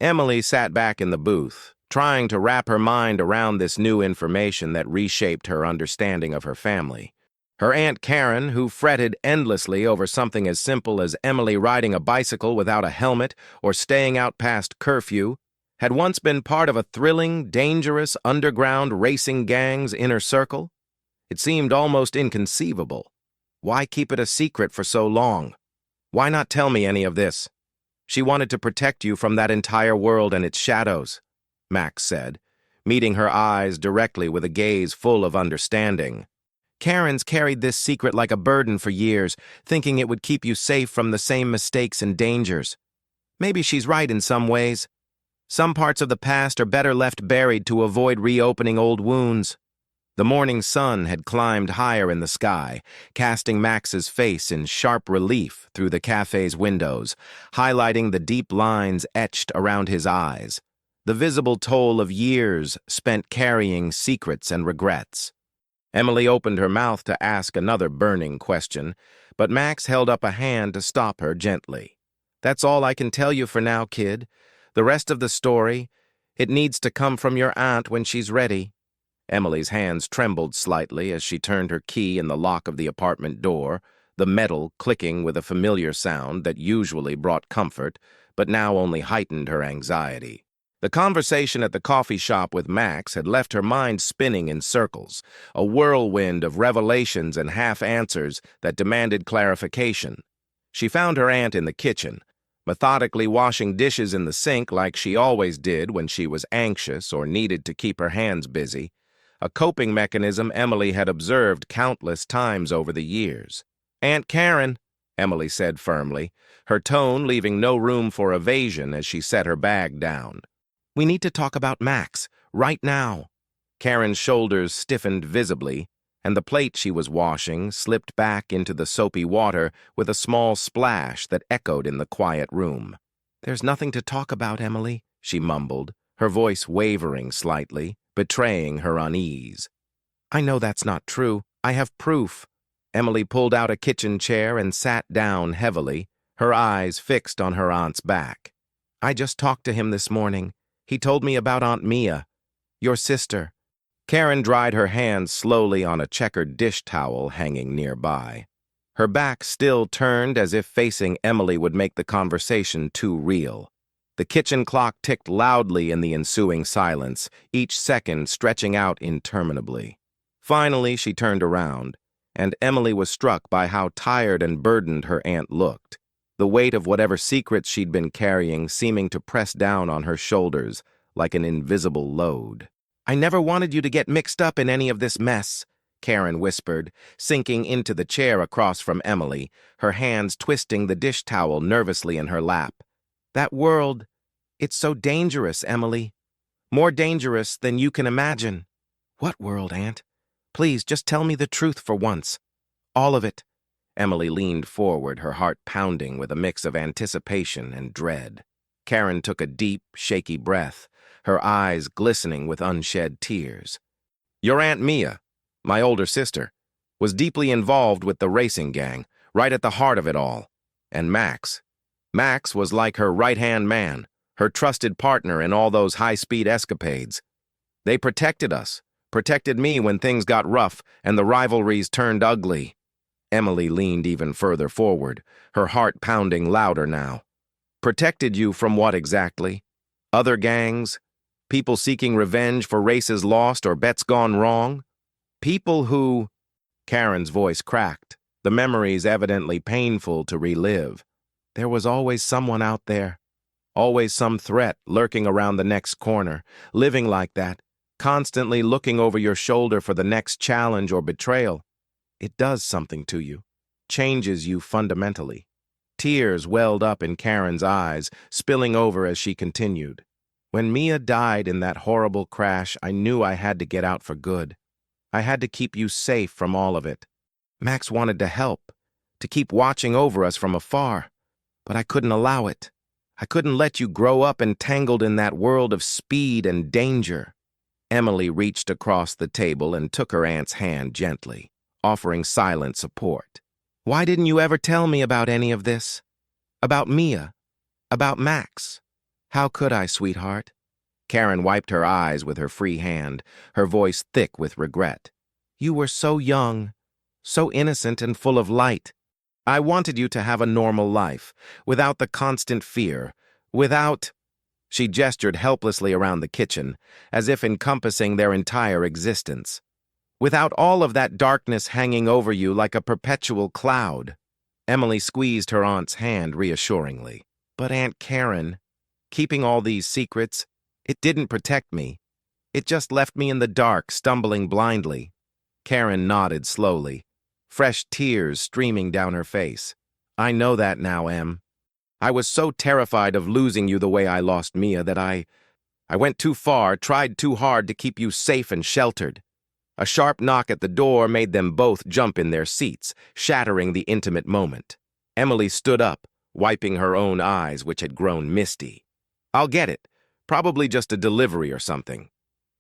Emily sat back in the booth, trying to wrap her mind around this new information that reshaped her understanding of her family. Her Aunt Karen, who fretted endlessly over something as simple as Emily riding a bicycle without a helmet or staying out past curfew, had once been part of a thrilling, dangerous, underground racing gang's inner circle. It seemed almost inconceivable. Why keep it a secret for so long? Why not tell me any of this? She wanted to protect you from that entire world and its shadows, Max said, meeting her eyes directly with a gaze full of understanding. Karen's carried this secret like a burden for years, thinking it would keep you safe from the same mistakes and dangers. Maybe she's right in some ways. Some parts of the past are better left buried to avoid reopening old wounds. The morning sun had climbed higher in the sky, casting Max's face in sharp relief through the cafe's windows, highlighting the deep lines etched around his eyes, the visible toll of years spent carrying secrets and regrets. Emily opened her mouth to ask another burning question, but Max held up a hand to stop her gently. That's all I can tell you for now, kid. The rest of the story, it needs to come from your aunt when she's ready. Emily's hands trembled slightly as she turned her key in the lock of the apartment door, the metal clicking with a familiar sound that usually brought comfort, but now only heightened her anxiety. The conversation at the coffee shop with Max had left her mind spinning in circles, a whirlwind of revelations and half-answers that demanded clarification. She found her aunt in the kitchen, methodically washing dishes in the sink like she always did when she was anxious or needed to keep her hands busy, a coping mechanism Emily had observed countless times over the years. Aunt Karen, Emily said firmly, her tone leaving no room for evasion as she set her bag down. We need to talk about Max, right now. Karen's shoulders stiffened visibly, and the plate she was washing slipped back into the soapy water with a small splash that echoed in the quiet room. "There's nothing to talk about, Emily," she mumbled, her voice wavering slightly, betraying her unease. "I know that's not true. I have proof." Emily pulled out a kitchen chair and sat down heavily, her eyes fixed on her aunt's back. "I just talked to him this morning. He told me about Aunt Mia, your sister." Karen dried her hands slowly on a checkered dish towel hanging nearby. Her back still turned as if facing Emily would make the conversation too real. The kitchen clock ticked loudly in the ensuing silence, each second stretching out interminably. Finally, she turned around, and Emily was struck by how tired and burdened her aunt looked, the weight of whatever secrets she'd been carrying seeming to press down on her shoulders like an invisible load. "I never wanted you to get mixed up in any of this mess," Karen whispered, sinking into the chair across from Emily, her hands twisting the dish towel nervously in her lap. "That world, it's so dangerous, Emily. More dangerous than you can imagine." "What world, Aunt? Please, just tell me the truth for once. All of it." Emily leaned forward, her heart pounding with a mix of anticipation and dread. Karen took a deep, shaky breath, her eyes glistening with unshed tears. "Your Aunt Mia, my older sister, was deeply involved with the racing gang, right at the heart of it all. And Max was like her right-hand man, her trusted partner in all those high-speed escapades. They protected us, protected me when things got rough and the rivalries turned ugly." Emily leaned even further forward, her heart pounding louder now. "Protected you from what exactly? Other gangs? People seeking revenge for races lost or bets gone wrong? People who—" Karen's voice cracked, the memories evidently painful to relive. "There was always someone out there. Always some threat lurking around the next corner, living like that, constantly looking over your shoulder for the next challenge or betrayal. It does something to you, changes you fundamentally." Tears welled up in Karen's eyes, spilling over as she continued. "When Mia died in that horrible crash, I knew I had to get out for good. I had to keep you safe from all of it. Max wanted to help, to keep watching over us from afar, but I couldn't allow it. I couldn't let you grow up entangled in that world of speed and danger." Emily reached across the table and took her aunt's hand gently, offering silent support. "Why didn't you ever tell me about any of this? About Mia? About Max? How could I, sweetheart?" Karen wiped her eyes with her free hand, her voice thick with regret. "You were so young, so innocent and full of light. I wanted you to have a normal life, without the constant fear, without—" She gestured helplessly around the kitchen, as if encompassing their entire existence. "Without all of that darkness hanging over you like a perpetual cloud." Emily squeezed her aunt's hand reassuringly. "But Aunt Karen, keeping all these secrets, it didn't protect me. It just left me in the dark, stumbling blindly." Karen nodded slowly, fresh tears streaming down her face. "I know that now, Em. I was so terrified of losing you the way I lost Mia that I went too far, tried too hard to keep you safe and sheltered." A sharp knock at the door made them both jump in their seats, shattering the intimate moment. Emily stood up, wiping her own eyes, which had grown misty. "I'll get it. Probably just a delivery or something."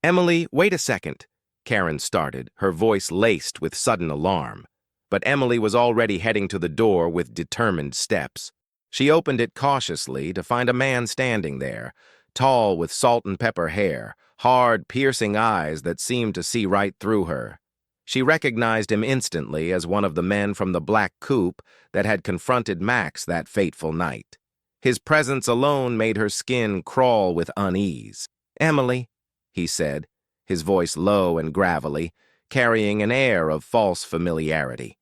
"Emily, wait a second," Karen started, her voice laced with sudden alarm. But Emily was already heading to the door with determined steps. She opened it cautiously to find a man standing there, tall with salt and pepper hair, hard, piercing eyes that seemed to see right through her. She recognized him instantly as one of the men from the black coupe that had confronted Max that fateful night. His presence alone made her skin crawl with unease. "Emily," he said, his voice low and gravelly, carrying an air of false familiarity.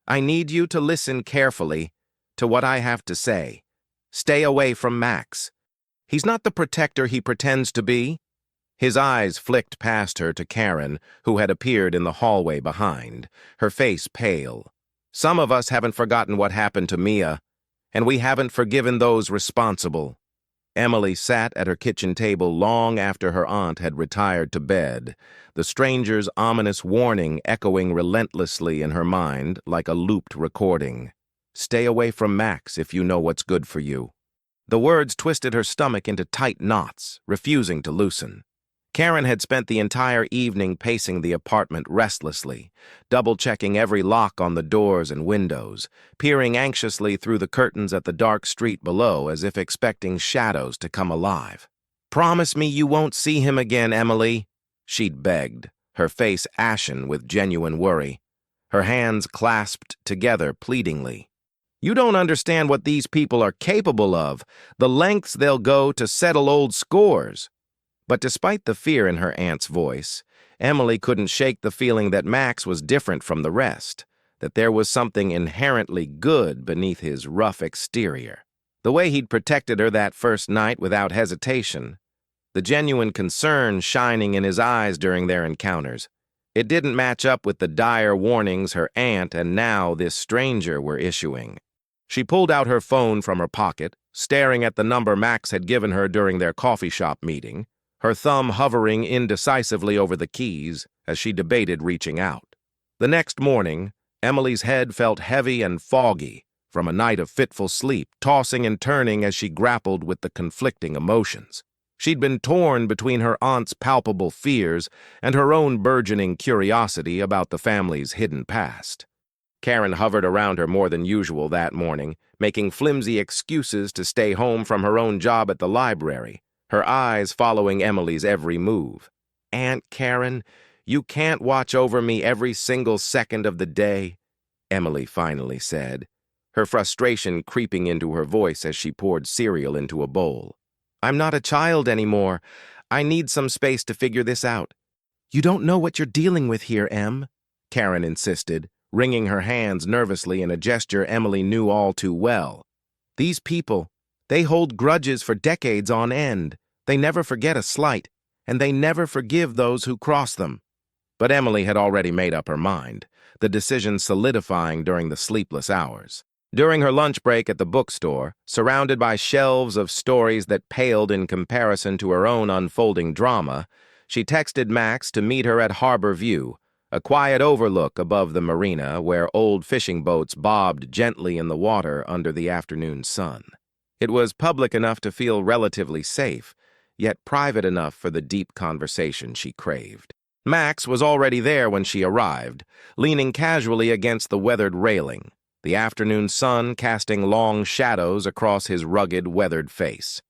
"I need you to listen carefully to what I have to say. Stay away from Max. He's not the protector he pretends to be." His eyes flicked past her to Karen, who had appeared in the hallway behind, her face pale. "Some of us haven't forgotten what happened to Mia, and we haven't forgiven those responsible." Emily sat at her kitchen table long after her aunt had retired to bed, the stranger's ominous warning echoing relentlessly in her mind like a looped recording. "Stay away from Max if you know what's good for you." The words twisted her stomach into tight knots, refusing to loosen. Karen had spent the entire evening pacing the apartment restlessly, double-checking every lock on the doors and windows, peering anxiously through the curtains at the dark street below as if expecting shadows to come alive. "Promise me you won't see him again, Emily," she'd begged, her face ashen with genuine worry, her hands clasped together pleadingly. "You don't understand what these people are capable of, the lengths they'll go to settle old scores." But despite the fear in her aunt's voice, Emily couldn't shake the feeling that Max was different from the rest, that there was something inherently good beneath his rough exterior. The way he'd protected her that first night without hesitation, the genuine concern shining in his eyes during their encounters, it didn't match up with the dire warnings her aunt and now this stranger were issuing. She pulled out her phone from her pocket, staring at the number Max had given her during their coffee shop meeting, her thumb hovering indecisively over the keys as she debated reaching out. The next morning, Emily's head felt heavy and foggy from a night of fitful sleep, tossing and turning as she grappled with the conflicting emotions. She'd been torn between her aunt's palpable fears and her own burgeoning curiosity about the family's hidden past. Karen hovered around her more than usual that morning, making flimsy excuses to stay home from her own job at the library, her eyes following Emily's every move. "Aunt Karen, you can't watch over me every single second of the day," Emily finally said, her frustration creeping into her voice as she poured cereal into a bowl. "I'm not a child anymore. I need some space to figure this out." "You don't know what you're dealing with here, Em," Karen insisted, wringing her hands nervously in a gesture Emily knew all too well. "These people, they hold grudges for decades on end. They never forget a slight, and they never forgive those who cross them." But Emily had already made up her mind, the decision solidifying during the sleepless hours. During her lunch break at the bookstore, surrounded by shelves of stories that paled in comparison to her own unfolding drama, she texted Max to meet her at Harbor View, a quiet overlook above the marina where old fishing boats bobbed gently in the water under the afternoon sun. It was public enough to feel relatively safe, yet private enough for the deep conversation she craved. Max was already there when she arrived, leaning casually against the weathered railing, the afternoon sun casting long shadows across his rugged, weathered face.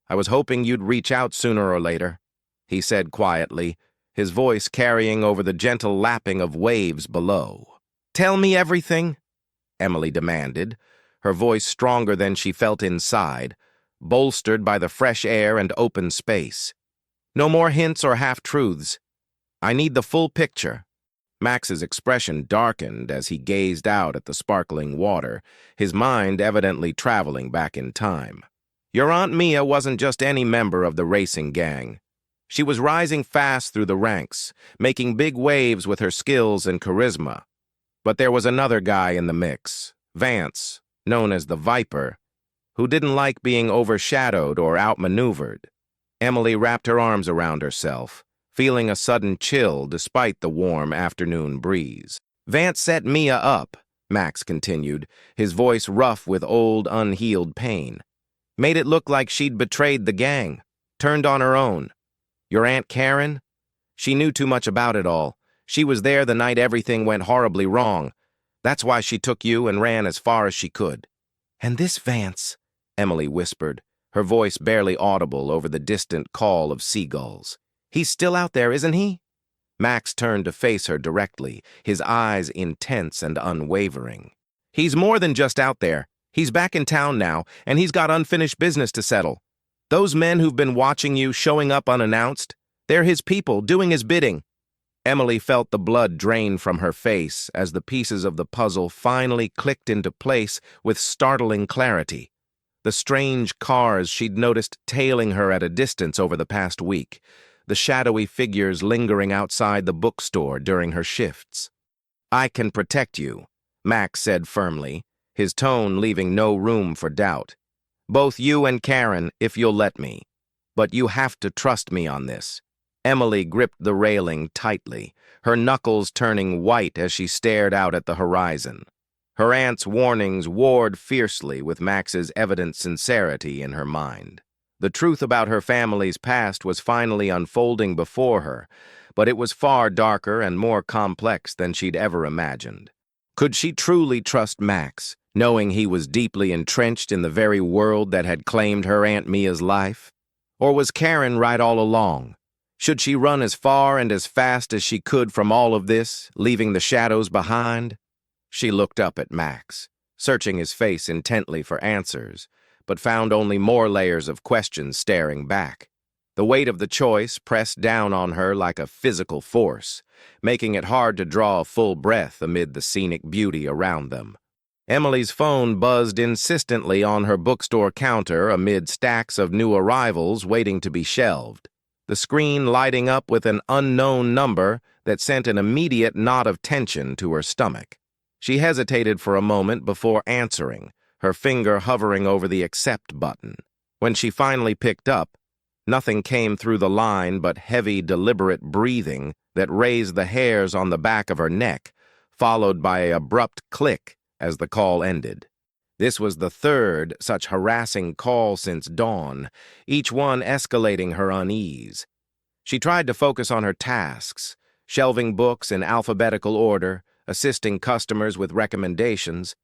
"I was hoping you'd reach out sooner or later," he said quietly, his voice carrying over the gentle lapping of waves below. "Tell me everything," Emily demanded, her voice stronger than she felt inside, bolstered by the fresh air and open space. "No more hints or half-truths. I need the full picture." Max's expression darkened as he gazed out at the sparkling water, his mind evidently traveling back in time. "Your Aunt Mia wasn't just any member of the racing gang. She was rising fast through the ranks, making big waves with her skills and charisma. But there was another guy in the mix, Vance, known as the Viper, who didn't like being overshadowed or outmaneuvered." Emily wrapped her arms around herself, feeling a sudden chill despite the warm afternoon breeze. "Vance set Mia up," Max continued, his voice rough with old, unhealed pain. "Made it look like she'd betrayed the gang, turned on her own. Your Aunt Karen? She knew too much about it all. She was there the night everything went horribly wrong. That's why she took you and ran as far as she could." "And this Vance," Emily whispered, her voice barely audible over the distant call of seagulls. "He's still out there, isn't he?" Max turned to face her directly, his eyes intense and unwavering. "He's more than just out there. He's back in town now, and he's got unfinished business to settle. Those men who've been watching you showing up unannounced, they're his people, doing his bidding." Emily felt the blood drain from her face as the pieces of the puzzle finally clicked into place with startling clarity. The strange cars she'd noticed tailing her at a distance over the past week, the shadowy figures lingering outside the bookstore during her shifts. "I can protect you," Max said firmly, his tone leaving no room for doubt. Both you and Karen, if you'll let me. But you have to trust me on this. Emily gripped the railing tightly, her knuckles turning white as she stared out at the horizon. Her aunt's warnings warred fiercely with Max's evident sincerity in her mind. The truth about her family's past was finally unfolding before her, but it was far darker and more complex than she'd ever imagined. Could she truly trust Max, knowing he was deeply entrenched in the very world that had claimed her Aunt Mia's life? Or was Karen right all along? Should she run as far and as fast as she could from all of this, leaving the shadows behind? She looked up at Max, searching his face intently for answers, but found only more layers of questions staring back. The weight of the choice pressed down on her like a physical force, making it hard to draw a full breath amid the scenic beauty around them. Emily's phone buzzed insistently on her bookstore counter amid stacks of new arrivals waiting to be shelved, the screen lighting up with an unknown number that sent an immediate knot of tension to her stomach. She hesitated for a moment before answering, her finger hovering over the accept button. When she finally picked up, nothing came through the line but heavy, deliberate breathing that raised the hairs on the back of her neck, followed by an abrupt click as the call ended. This was the third such harassing call since dawn, each one escalating her unease. She tried to focus on her tasks, shelving books in alphabetical order, assisting customers with recommendations,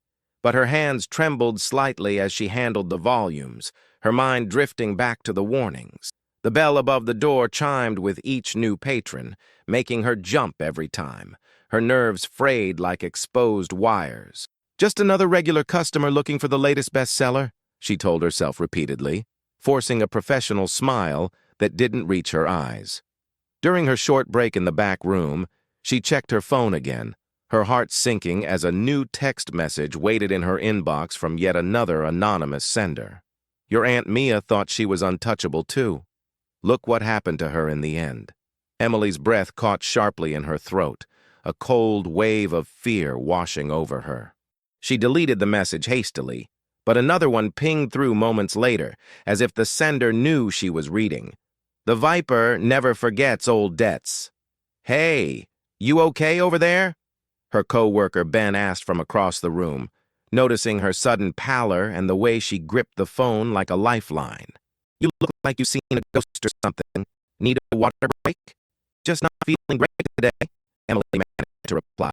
but her hands trembled slightly as she handled the volumes, her mind drifting back to the warnings. The bell above the door chimed with each new patron, making her jump every time, her nerves frayed like exposed wires. "Just another regular customer looking for the latest bestseller," she told herself repeatedly, forcing a professional smile that didn't reach her eyes. During her short break in the back room, she checked her phone again, her heart sinking as a new text message waited in her inbox from yet another anonymous sender. "Your Aunt Mia thought she was untouchable, too. Look what happened to her in the end." Emily's breath caught sharply in her throat, a cold wave of fear washing over her. She deleted the message hastily, but another one pinged through moments later, as if the sender knew she was reading. "The Viper never forgets old debts." "Hey, you okay over there?" her co-worker Ben asked from across the room, noticing her sudden pallor and the way she gripped the phone like a lifeline. "You look like you've seen a ghost or something. Need a water break?" "Just not feeling great today," Emily managed to reply,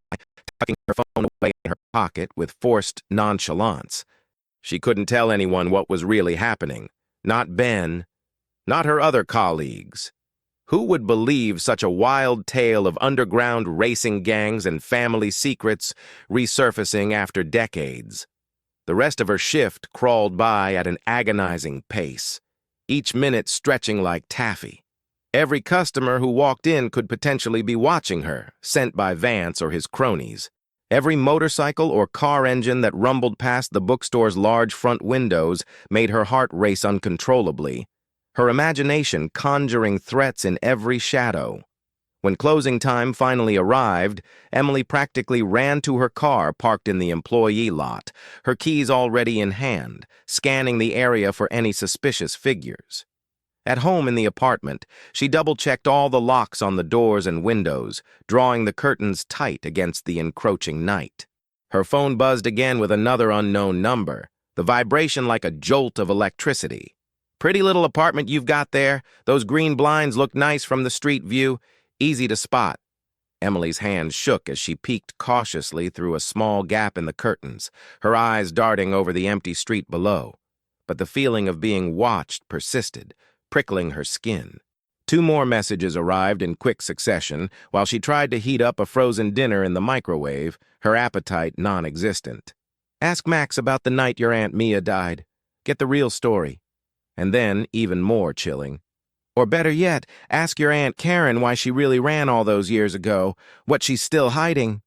tucking her phone away in her pocket with forced nonchalance. She couldn't tell anyone what was really happening. Not Ben, not her other colleagues. Who would believe such a wild tale of underground racing gangs and family secrets resurfacing after decades? The rest of her shift crawled by at an agonizing pace, each minute stretching like taffy. Every customer who walked in could potentially be watching her, sent by Vance or his cronies. Every motorcycle or car engine that rumbled past the bookstore's large front windows made her heart race uncontrollably, her imagination conjuring threats in every shadow. When closing time finally arrived, Emily practically ran to her car parked in the employee lot, her keys already in hand, scanning the area for any suspicious figures. At home in the apartment, she double-checked all the locks on the doors and windows, drawing the curtains tight against the encroaching night. Her phone buzzed again with another unknown number, the vibration like a jolt of electricity. "Pretty little apartment you've got there. Those green blinds look nice from the street view. Easy to spot." Emily's hand shook as she peeked cautiously through a small gap in the curtains, her eyes darting over the empty street below. But the feeling of being watched persisted, prickling her skin. 2 more messages arrived in quick succession while she tried to heat up a frozen dinner in the microwave, her appetite non-existent. "Ask Max about the night your Aunt Mia died. Get the real story." And then, even more chilling. "Or better yet, ask your Aunt Karen why she really ran all those years ago, what she's still hiding."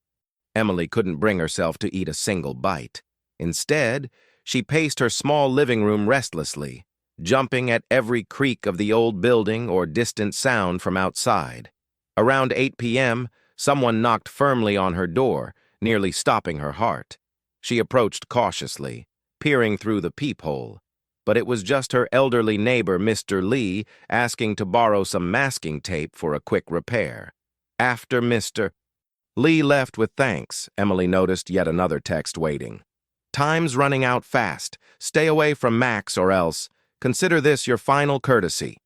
Emily couldn't bring herself to eat a single bite. Instead, she paced her small living room restlessly, jumping at every creak of the old building or distant sound from outside. Around 8 p.m., someone knocked firmly on her door, nearly stopping her heart. She approached cautiously, peering through the peephole. but it was just her elderly neighbor, Mr. Lee, asking to borrow some masking tape for a quick repair. After Mr. Lee left with thanks, Emily noticed yet another text waiting. "Time's running out fast. Stay away from Max or else. Consider this your final courtesy."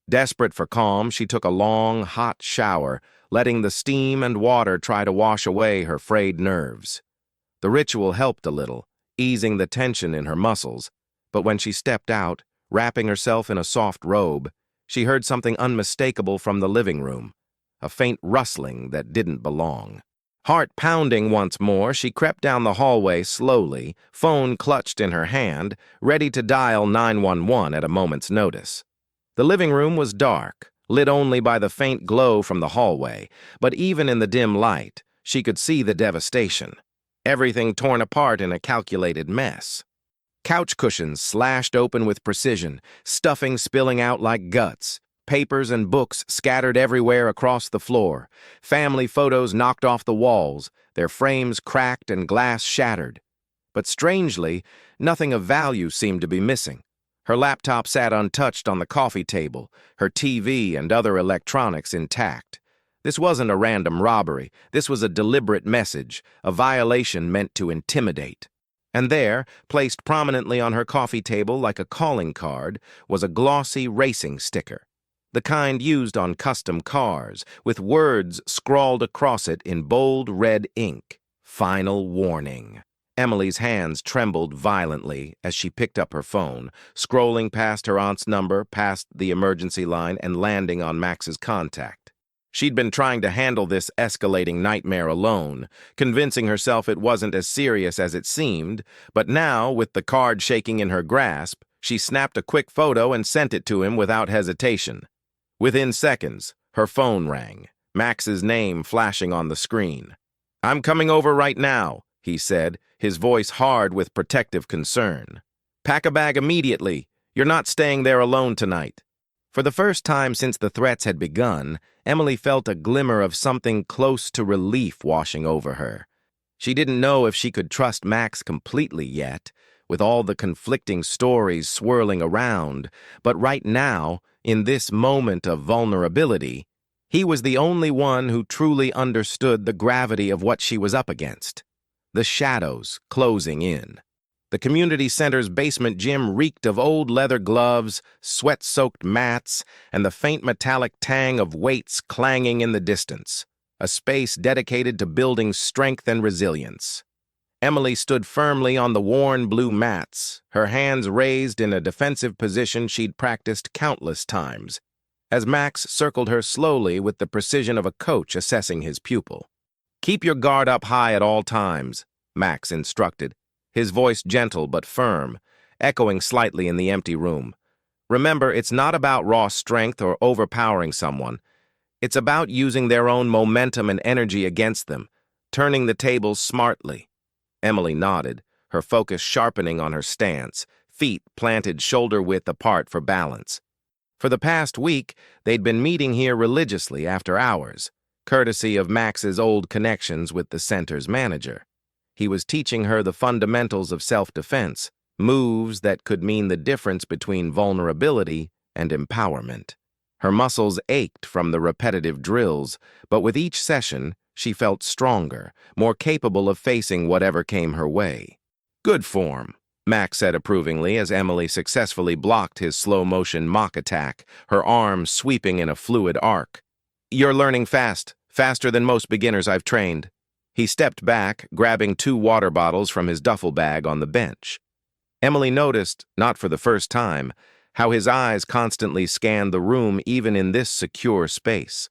Desperate for calm, she took a long, hot shower, letting the steam and water try to wash away her frayed nerves. The ritual helped a little, easing the tension in her muscles, but when she stepped out, wrapping herself in a soft robe, she heard something unmistakable from the living room, a faint rustling that didn't belong. Heart pounding once more, she crept down the hallway slowly, phone clutched in her hand, ready to dial 911 at a moment's notice. The living room was dark, lit only by the faint glow from the hallway, but even in the dim light, she could see the devastation. Everything torn apart in a calculated mess. Couch cushions slashed open with precision, stuffing spilling out like guts, papers and books scattered everywhere across the floor, family photos knocked off the walls, their frames cracked and glass shattered. But strangely, nothing of value seemed to be missing. Her laptop sat untouched on the coffee table, her TV and other electronics intact. This wasn't a random robbery. This was a deliberate message, a violation meant to intimidate. And there, placed prominently on her coffee table like a calling card, was a glossy racing sticker, the kind used on custom cars, with words scrawled across it in bold red ink. Final warning. Emily's hands trembled violently as she picked up her phone, scrolling past her aunt's number, past the emergency line, and landing on Max's contact. She'd been trying to handle this escalating nightmare alone, convincing herself it wasn't as serious as it seemed, but now, with the card shaking in her grasp, she snapped a quick photo and sent it to him without hesitation. Within seconds, her phone rang, Max's name flashing on the screen. "I'm coming over right now," he said, his voice hard with protective concern. "Pack a bag immediately. You're not staying there alone tonight." For the first time since the threats had begun, Emily felt a glimmer of something close to relief washing over her. She didn't know if she could trust Max completely yet, with all the conflicting stories swirling around, but right now, in this moment of vulnerability, he was the only one who truly understood the gravity of what she was up against. The shadows closing in. The community center's basement gym reeked of old leather gloves, sweat-soaked mats, and the faint metallic tang of weights clanging in the distance, a space dedicated to building strength and resilience. Emily stood firmly on the worn blue mats, her hands raised in a defensive position she'd practiced countless times, as Max circled her slowly with the precision of a coach assessing his pupil. "Keep your guard up high at all times," Max instructed, his voice gentle but firm, echoing slightly in the empty room. "Remember, it's not about raw strength or overpowering someone. It's about using their own momentum and energy against them, turning the tables smartly." Emily nodded, her focus sharpening on her stance, feet planted shoulder-width apart for balance. For the past week, they'd been meeting here religiously after hours, courtesy of Max's old connections with the center's manager. He was teaching her the fundamentals of self-defense, moves that could mean the difference between vulnerability and empowerment. Her muscles ached from the repetitive drills, but with each session, she felt stronger, more capable of facing whatever came her way. "Good form," Max said approvingly as Emily successfully blocked his slow-motion mock attack, her arms sweeping in a fluid arc. "You're learning fast, faster than most beginners I've trained." He stepped back, grabbing 2 water bottles from his duffel bag on the bench. Emily noticed, not for the first time, how his eyes constantly scanned the room even in this secure space,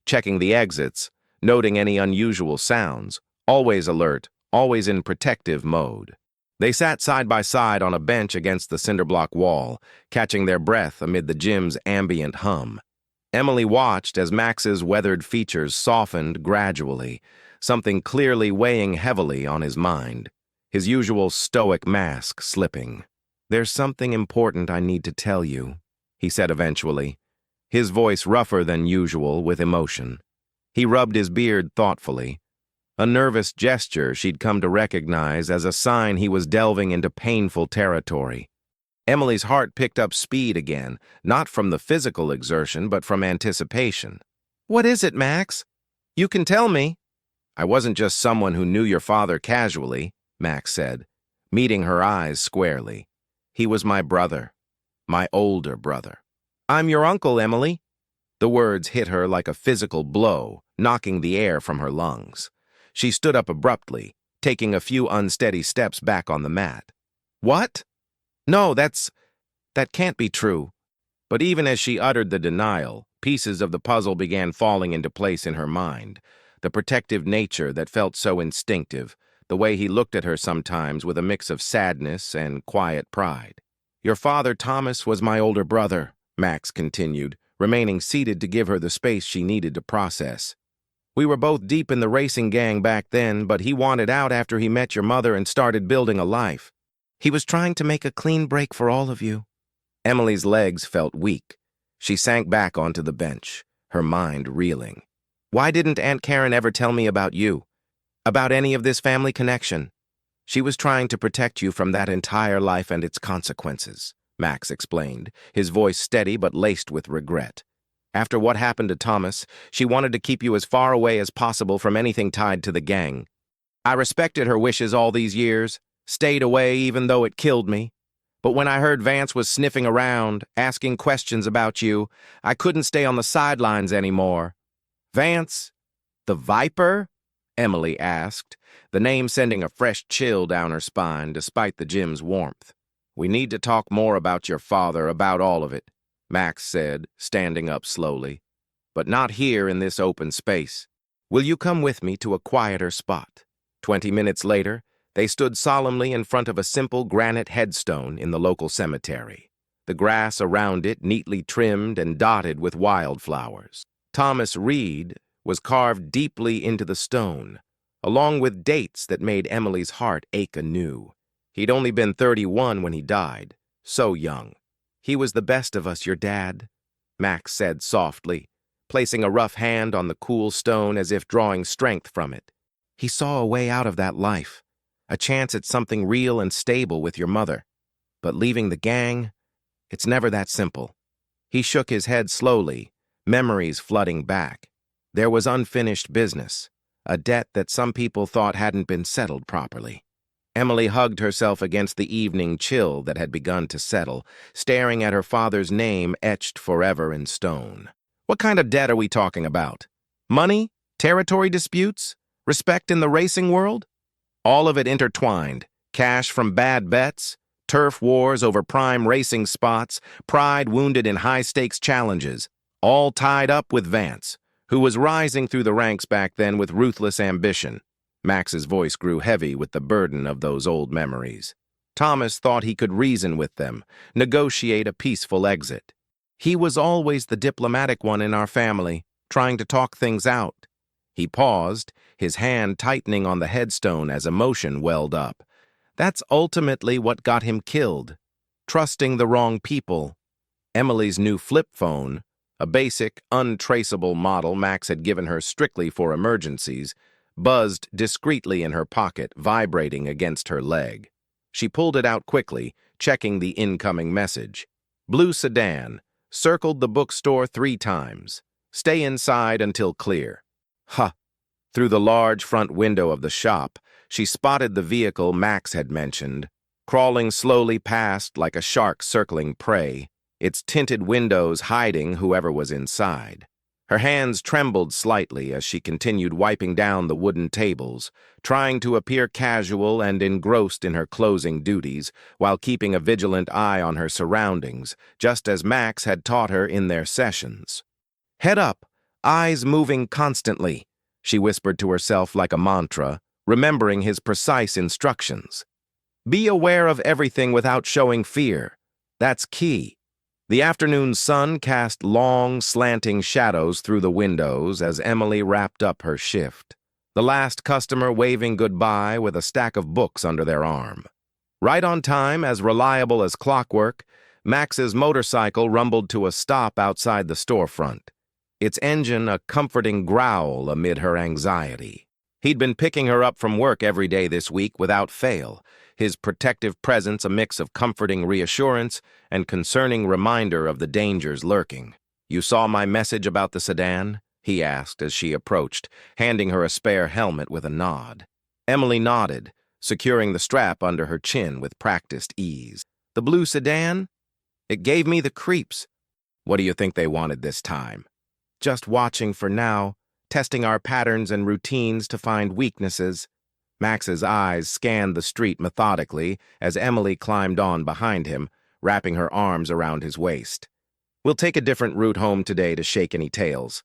checking the exits, noting any unusual sounds, always alert, always in protective mode. They sat side by side on a bench against the cinderblock wall, catching their breath amid the gym's ambient hum. Emily watched as Max's weathered features softened gradually, something clearly weighing heavily on his mind, his usual stoic mask slipping. "There's something important I need to tell you," he said eventually, his voice rougher than usual with emotion. He rubbed his beard thoughtfully, a nervous gesture she'd come to recognize as a sign he was delving into painful territory. Emily's heart picked up speed again, not from the physical exertion, but from anticipation. "What is it, Max? You can tell me." "I wasn't just someone who knew your father casually," Max said, meeting her eyes squarely. "He was my brother, my older brother." "I'm your uncle, Emily." The words hit her like a physical blow, knocking the air from her lungs. She stood up abruptly, taking a few unsteady steps back on the mat. "What? No, that can't be true." But even as she uttered the denial, pieces of the puzzle began falling into place in her mind. The protective nature that felt so instinctive, the way he looked at her sometimes with a mix of sadness and quiet pride. "Your father, Thomas, was my older brother," Max continued, remaining seated to give her the space she needed to process. "We were both deep in the racing gang back then, but he wanted out after he met your mother and started building a life. He was trying to make a clean break for all of you." Emily's legs felt weak. She sank back onto the bench, her mind reeling. "Why didn't Aunt Karen ever tell me about you? About any of this family connection?" "She was trying to protect you from that entire life and its consequences," Max explained, his voice steady but laced with regret. "After what happened to Thomas, she wanted to keep you as far away as possible from anything tied to the gang. I respected her wishes all these years, stayed away even though it killed me. But when I heard Vance was sniffing around, asking questions about you, I couldn't stay on the sidelines anymore." "Vance? The Viper?" Emily asked, the name sending a fresh chill down her spine despite the gym's warmth. "We need to talk more about your father, about all of it," Max said, standing up slowly. "But not here in this open space. Will you come with me to a quieter spot?" 20 minutes later, they stood solemnly in front of a simple granite headstone in the local cemetery, the grass around it neatly trimmed and dotted with wildflowers. Thomas Reed was carved deeply into the stone, along with dates that made Emily's heart ache anew. He'd only been 31 when he died, so young. "He was the best of us, your dad," Max said softly, placing a rough hand on the cool stone as if drawing strength from it. "He saw a way out of that life, a chance at something real and stable with your mother. But leaving the gang, it's never that simple." He shook his head slowly, memories flooding back. There was unfinished business, a debt that some people thought hadn't been settled properly. Emily hugged herself against the evening chill that had begun to settle, staring at her father's name etched forever in stone. "What kind of debt are we talking about? Money? Territory disputes? Respect in the racing world?" "All of it intertwined. Cash from bad bets, turf wars over prime racing spots, pride wounded in high-stakes challenges, all tied up with Vance, who was rising through the ranks back then with ruthless ambition." Max's voice grew heavy with the burden of those old memories. Thomas thought he could reason with them, negotiate a peaceful exit. "He was always the diplomatic one in our family, trying to talk things out." He paused, his hand tightening on the headstone as emotion welled up. "That's ultimately what got him killed. Trusting the wrong people." Emily's new flip phone, a basic, untraceable model Max had given her strictly for emergencies, buzzed discreetly in her pocket, vibrating against her leg. She pulled it out quickly, checking the incoming message. "Blue sedan. Circled the bookstore 3 times. Stay inside until clear." Huh. Through the large front window of the shop, she spotted the vehicle Max had mentioned, crawling slowly past like a shark circling prey, its tinted windows hiding whoever was inside. Her hands trembled slightly as she continued wiping down the wooden tables, trying to appear casual and engrossed in her closing duties, while keeping a vigilant eye on her surroundings, just as Max had taught her in their sessions. "Head up, eyes moving constantly," she whispered to herself like a mantra, remembering his precise instructions. "Be aware of everything without showing fear. That's key." The afternoon sun cast long, slanting shadows through the windows as Emily wrapped up her shift, the last customer waving goodbye with a stack of books under their arm. Right on time, as reliable as clockwork, Max's motorcycle rumbled to a stop outside the storefront, its engine a comforting growl amid her anxiety. He'd been picking her up from work every day this week without fail, his protective presence a mix of comforting reassurance and concerning reminder of the dangers lurking. "You saw my message about the sedan?" he asked as she approached, handing her a spare helmet with a nod. Emily nodded, securing the strap under her chin with practiced ease. "The blue sedan? It gave me the creeps." "What do you think they wanted this time?" "Just watching for now, testing our patterns and routines to find weaknesses." Max's eyes scanned the street methodically as Emily climbed on behind him, wrapping her arms around his waist. "We'll take a different route home today to shake any tails."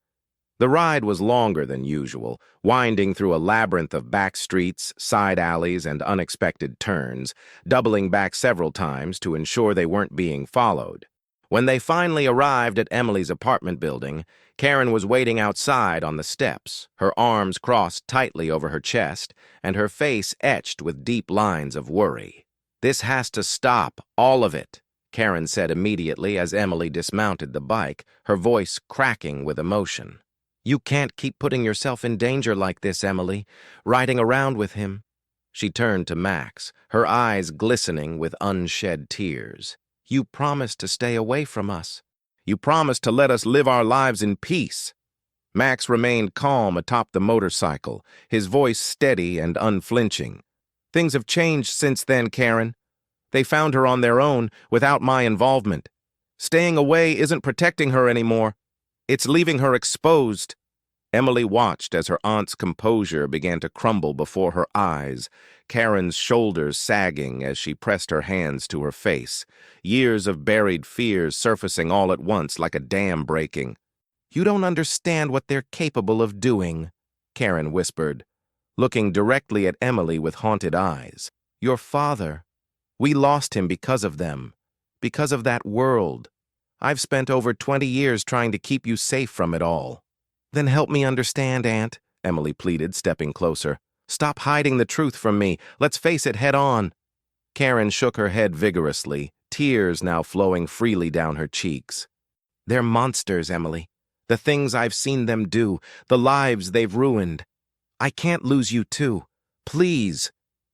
The ride was longer than usual, winding through a labyrinth of back streets, side alleys, and unexpected turns, doubling back several times to ensure they weren't being followed. When they finally arrived at Emily's apartment building, Karen was waiting outside on the steps, her arms crossed tightly over her chest, and her face etched with deep lines of worry. "This has to stop, all of it," Karen said immediately as Emily dismounted the bike, her voice cracking with emotion. "You can't keep putting yourself in danger like this, Emily, riding around with him." She turned to Max, her eyes glistening with unshed tears. "You promised to stay away from us. You promised to let us live our lives in peace." Max remained calm atop the motorcycle, his voice steady and unflinching. "Things have changed since then, Karen. They found her on their own, without my involvement. Staying away isn't protecting her anymore. It's leaving her exposed." Emily watched as her aunt's composure began to crumble before her eyes, Karen's shoulders sagging as she pressed her hands to her face, years of buried fears surfacing all at once like a dam breaking. "You don't understand what they're capable of doing," Karen whispered, looking directly at Emily with haunted eyes. "Your father. We lost him because of them, because of that world. I've spent over 20 years trying to keep you safe from it all." "Then help me understand, Aunt," Emily pleaded, stepping closer. "Stop hiding the truth from me. Let's face it head on." Karen shook her head vigorously, tears now flowing freely down her cheeks. "They're monsters, Emily. The things I've seen them do, the lives they've ruined. I can't lose you too. Please."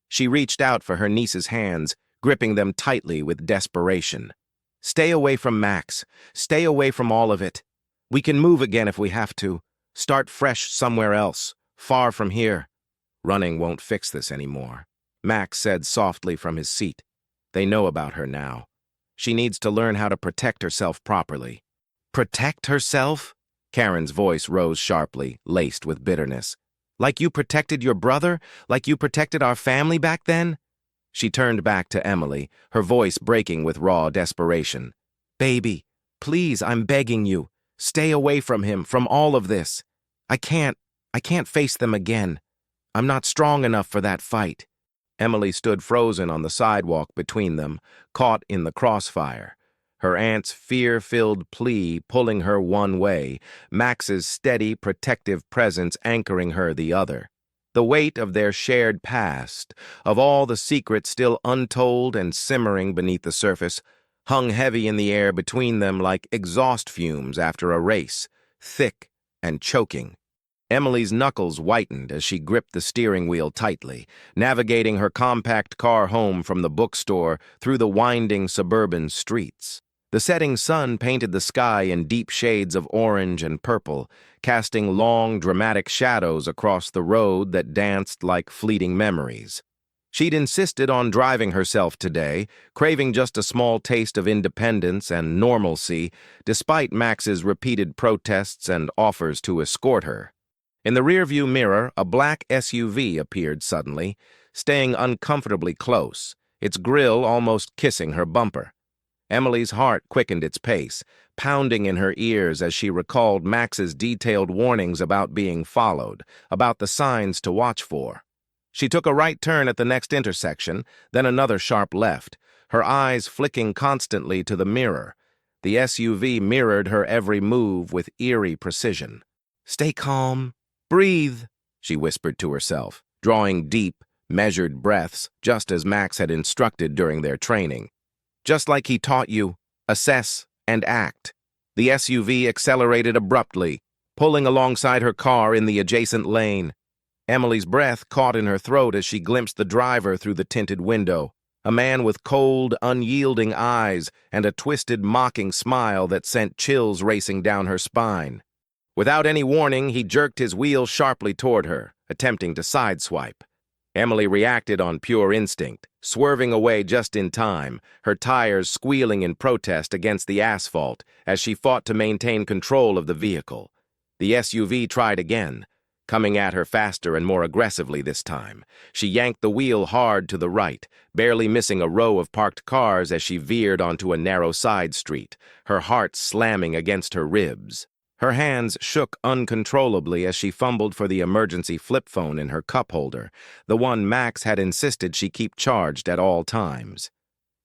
She reached out for her niece's hands, gripping them tightly with desperation. "Stay away from Max. Stay away from all of it. We can move again if we have to. Start fresh somewhere else, far from here." "Running won't fix this anymore," Max said softly from his seat. "They know about her now. She needs to learn how to protect herself properly." "Protect herself?" Karen's voice rose sharply, laced with bitterness. "Like you protected your brother? Like you protected our family back then?" She turned back to Emily, her voice breaking with raw desperation. "Baby, please, I'm begging you. Stay away from him, from all of this. I can't face them again. I'm not strong enough for that fight." Emily stood frozen on the sidewalk between them, caught in the crossfire, her aunt's fear-filled plea pulling her one way, Max's steady, protective presence anchoring her the other. The weight of their shared past, of all the secrets still untold and simmering beneath the surface, hung heavy in the air between them like exhaust fumes after a race, thick and choking. Emily's knuckles whitened as she gripped the steering wheel tightly, navigating her compact car home from the bookstore through the winding suburban streets. The setting sun painted the sky in deep shades of orange and purple, casting long, dramatic shadows across the road that danced like fleeting memories. She'd insisted on driving herself today, craving just a small taste of independence and normalcy, despite Max's repeated protests and offers to escort her. In the rearview mirror, a black SUV appeared suddenly, staying uncomfortably close, its grille almost kissing her bumper. Emily's heart quickened its pace, pounding in her ears as she recalled Max's detailed warnings about being followed, about the signs to watch for. She took a right turn at the next intersection, then another sharp left, her eyes flicking constantly to the mirror. The SUV mirrored her every move with eerie precision. "Stay calm. Breathe," she whispered to herself, drawing deep, measured breaths, just as Max had instructed during their training. Just like he taught you, assess and act. The SUV accelerated abruptly, pulling alongside her car in the adjacent lane. Emily's breath caught in her throat as she glimpsed the driver through the tinted window, a man with cold, unyielding eyes and a twisted, mocking smile that sent chills racing down her spine. Without any warning, he jerked his wheel sharply toward her, attempting to sideswipe. Emily reacted on pure instinct, swerving away just in time, her tires squealing in protest against the asphalt as she fought to maintain control of the vehicle. The SUV tried again, coming at her faster and more aggressively this time. She yanked the wheel hard to the right, barely missing a row of parked cars as she veered onto a narrow side street, her heart slamming against her ribs. Her hands shook uncontrollably as she fumbled for the emergency flip phone in her cup holder, the one Max had insisted she keep charged at all times.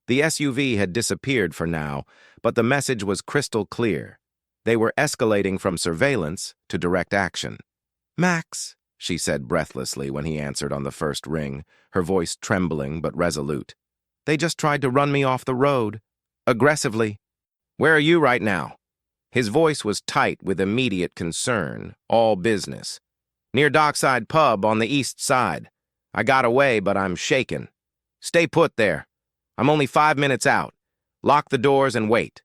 The SUV had disappeared for now, but the message was crystal clear. They were escalating from surveillance to direct action. "Max," she said breathlessly when he answered on the first ring, her voice trembling but resolute. "They just tried to run me off the road. Aggressively." "Where are you right now?" His voice was tight with immediate concern, all business. "Near Dockside Pub on the east side. I got away, but I'm shaken. Stay put there. I'm only 5 minutes out. Lock the doors and wait."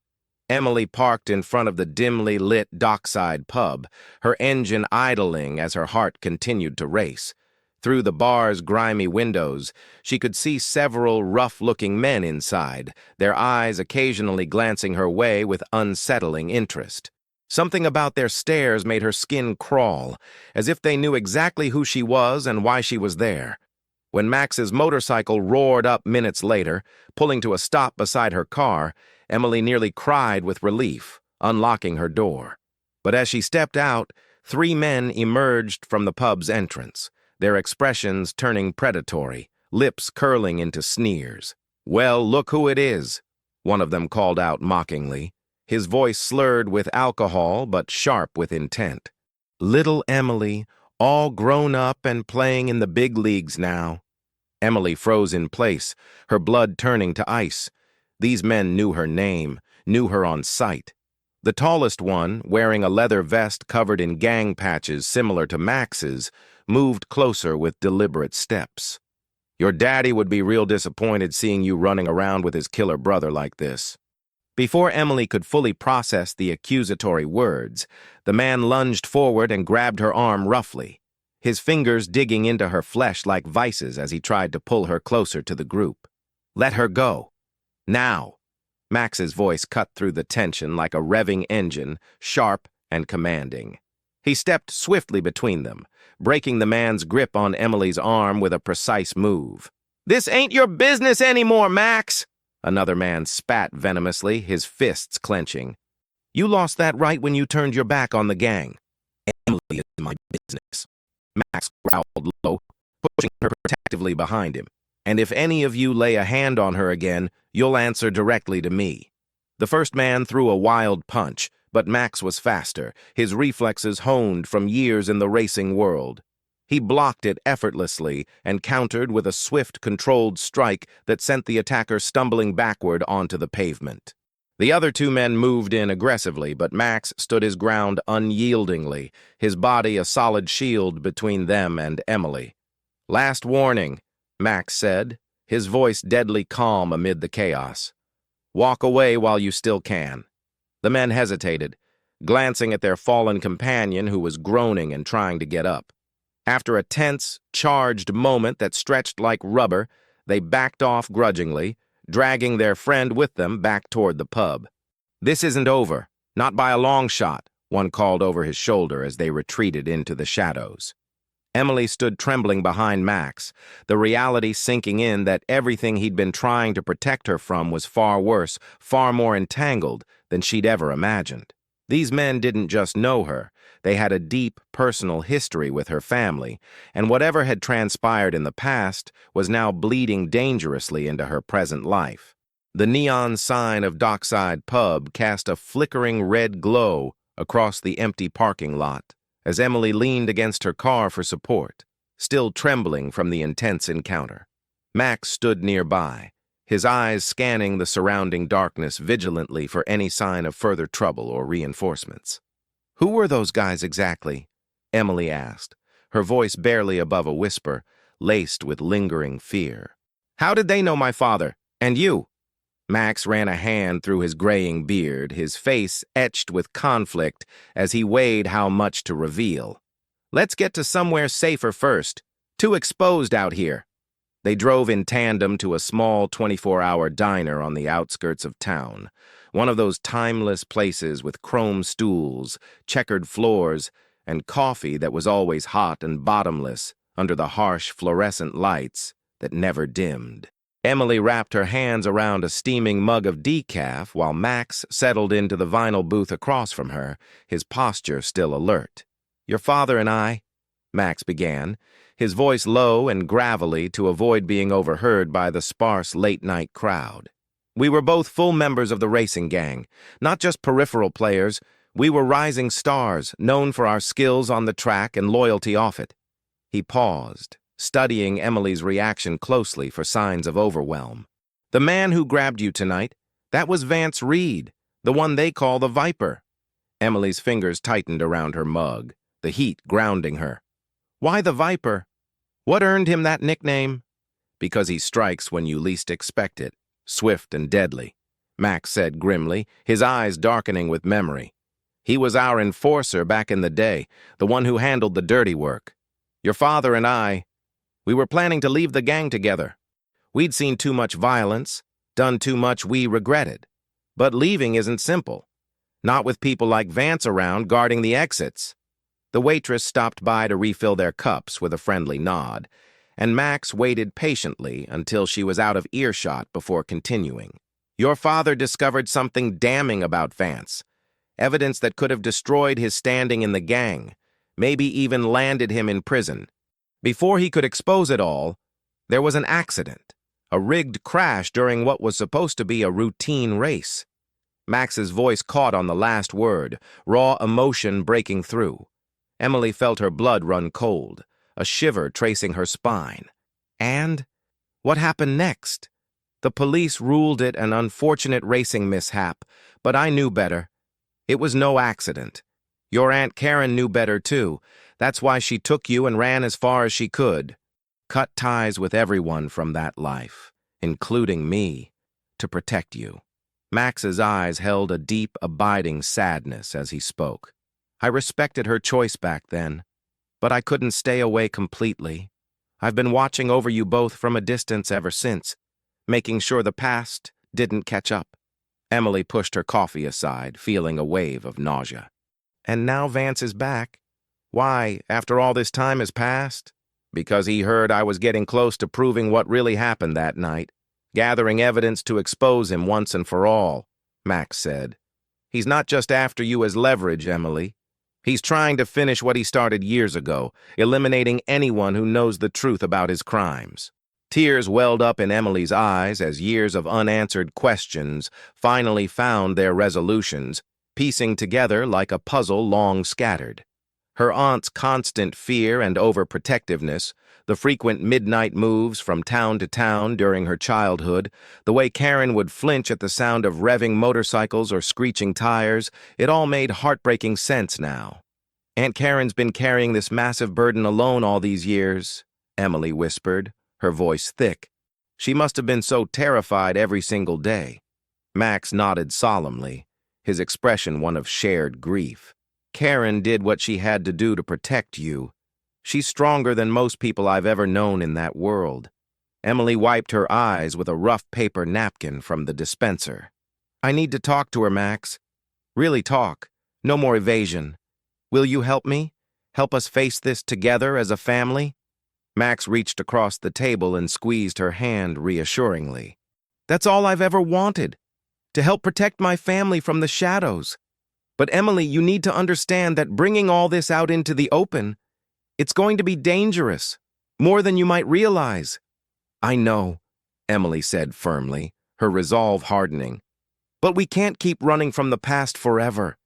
Emily parked in front of the dimly lit Dockside Pub, her engine idling as her heart continued to race. Through the bar's grimy windows, she could see several rough-looking men inside, their eyes occasionally glancing her way with unsettling interest. Something about their stares made her skin crawl, as if they knew exactly who she was and why she was there. When Max's motorcycle roared up minutes later, pulling to a stop beside her car, Emily nearly cried with relief, unlocking her door. But as she stepped out, 3 men emerged from the pub's entrance, their expressions turning predatory, lips curling into sneers. "Well, look who it is," one of them called out mockingly, his voice slurred with alcohol but sharp with intent. Little Emily, all grown up and playing in the big leagues now. Emily froze in place, her blood turning to ice. These men knew her name, knew her on sight. The tallest one, wearing a leather vest covered in gang patches similar to Max's, moved closer with deliberate steps. "Your daddy would be real disappointed seeing you running around with his killer brother like this." Before Emily could fully process the accusatory words, the man lunged forward and grabbed her arm roughly, his fingers digging into her flesh like vices as he tried to pull her closer to the group. "Let her go. Now." Max's voice cut through the tension like a revving engine, sharp and commanding. He stepped swiftly between them, breaking the man's grip on Emily's arm with a precise move. "This ain't your business anymore, Max!" Another man spat venomously, his fists clenching. "You lost that right when you turned your back on the gang." "Emily is my business," Max growled low, pushing her protectively behind him. "And if any of you lay a hand on her again, you'll answer directly to me." The first man threw a wild punch, but Max was faster, his reflexes honed from years in the racing world. He blocked it effortlessly and countered with a swift, controlled strike that sent the attacker stumbling backward onto the pavement. The other 2 men moved in aggressively, but Max stood his ground unyieldingly, his body a solid shield between them and Emily. "Last warning," Max said, his voice deadly calm amid the chaos. "Walk away while you still can." The men hesitated, glancing at their fallen companion who was groaning and trying to get up. After a tense, charged moment that stretched like rubber, they backed off grudgingly, dragging their friend with them back toward the pub. "This isn't over, not by a long shot," one called over his shoulder as they retreated into the shadows. Emily stood trembling behind Max, the reality sinking in that everything he'd been trying to protect her from was far worse, far more entangled than she'd ever imagined. These men didn't just know her, they had a deep personal history with her family, and whatever had transpired in the past was now bleeding dangerously into her present life. The neon sign of Dockside Pub cast a flickering red glow across the empty parking lot as Emily leaned against her car for support, still trembling from the intense encounter. Max stood nearby, his eyes scanning the surrounding darkness vigilantly for any sign of further trouble or reinforcements. "Who were those guys exactly?" Emily asked, her voice barely above a whisper, laced with lingering fear. "How did they know my father? And you?" Max ran a hand through his graying beard, his face etched with conflict as he weighed how much to reveal. "Let's get to somewhere safer first. Too exposed out here." They drove in tandem to a small 24-hour diner on the outskirts of town, one of those timeless places with chrome stools, checkered floors, and coffee that was always hot and bottomless under the harsh fluorescent lights that never dimmed. Emily wrapped her hands around a steaming mug of decaf while Max settled into the vinyl booth across from her, his posture still alert. "Your father and I," Max began, his voice low and gravelly to avoid being overheard by the sparse late-night crowd. "We were both full members of the racing gang, not just peripheral players. We were rising stars, known for our skills on the track and loyalty off it." He paused, studying Emily's reaction closely for signs of overwhelm. "The man who grabbed you tonight, that was Vance Reed, the one they call the Viper." Emily's fingers tightened around her mug, the heat grounding her. "Why the Viper? What earned him that nickname?" "Because he strikes when you least expect it, swift and deadly," Max said grimly, his eyes darkening with memory. "He was our enforcer back in the day, the one who handled the dirty work. Your father and I, we were planning to leave the gang together. We'd seen too much violence, done too much we regretted. But leaving isn't simple. Not with people like Vance around guarding the exits." The waitress stopped by to refill their cups with a friendly nod, and Max waited patiently until she was out of earshot before continuing. "Your father discovered something damning about Vance, evidence that could have destroyed his standing in the gang, maybe even landed him in prison. Before he could expose it all, there was an accident, a rigged crash during what was supposed to be a routine race." Max's voice caught on the last word, raw emotion breaking through. Emily felt her blood run cold, a shiver tracing her spine. "And what happened next? The police ruled it an unfortunate racing mishap, but I knew better. It was no accident. Your Aunt Karen knew better too. That's why she took you and ran as far as she could. Cut ties with everyone from that life, including me, to protect you." Max's eyes held a deep, abiding sadness as he spoke. "I respected her choice back then, but I couldn't stay away completely. I've been watching over you both from a distance ever since, making sure the past didn't catch up." Emily pushed her coffee aside, feeling a wave of nausea. "And now Vance is back. Why, after all this time has passed?" "Because he heard I was getting close to proving what really happened that night, gathering evidence to expose him once and for all," Max said. "He's not just after you as leverage, Emily. He's trying to finish what he started years ago, eliminating anyone who knows the truth about his crimes." Tears welled up in Emily's eyes as years of unanswered questions finally found their resolutions, piecing together like a puzzle long scattered. Her aunt's constant fear and overprotectiveness, the frequent midnight moves from town to town during her childhood, the way Karen would flinch at the sound of revving motorcycles or screeching tires, it all made heartbreaking sense now. "Aunt Karen's been carrying this massive burden alone all these years," Emily whispered, her voice thick. "She must have been so terrified every single day." Max nodded solemnly, his expression one of shared grief. "Karen did what she had to do to protect you. She's stronger than most people I've ever known in that world." Emily wiped her eyes with a rough paper napkin from the dispenser. "I need to talk to her, Max. Really talk. No more evasion. Will you help me? Help us face this together as a family?" Max reached across the table and squeezed her hand reassuringly. "That's all I've ever wanted, to help protect my family from the shadows. But Emily, you need to understand that bringing all this out into the open, it's going to be dangerous, more than you might realize." "I know," Emily said firmly, her resolve hardening. "But we can't keep running from the past forever.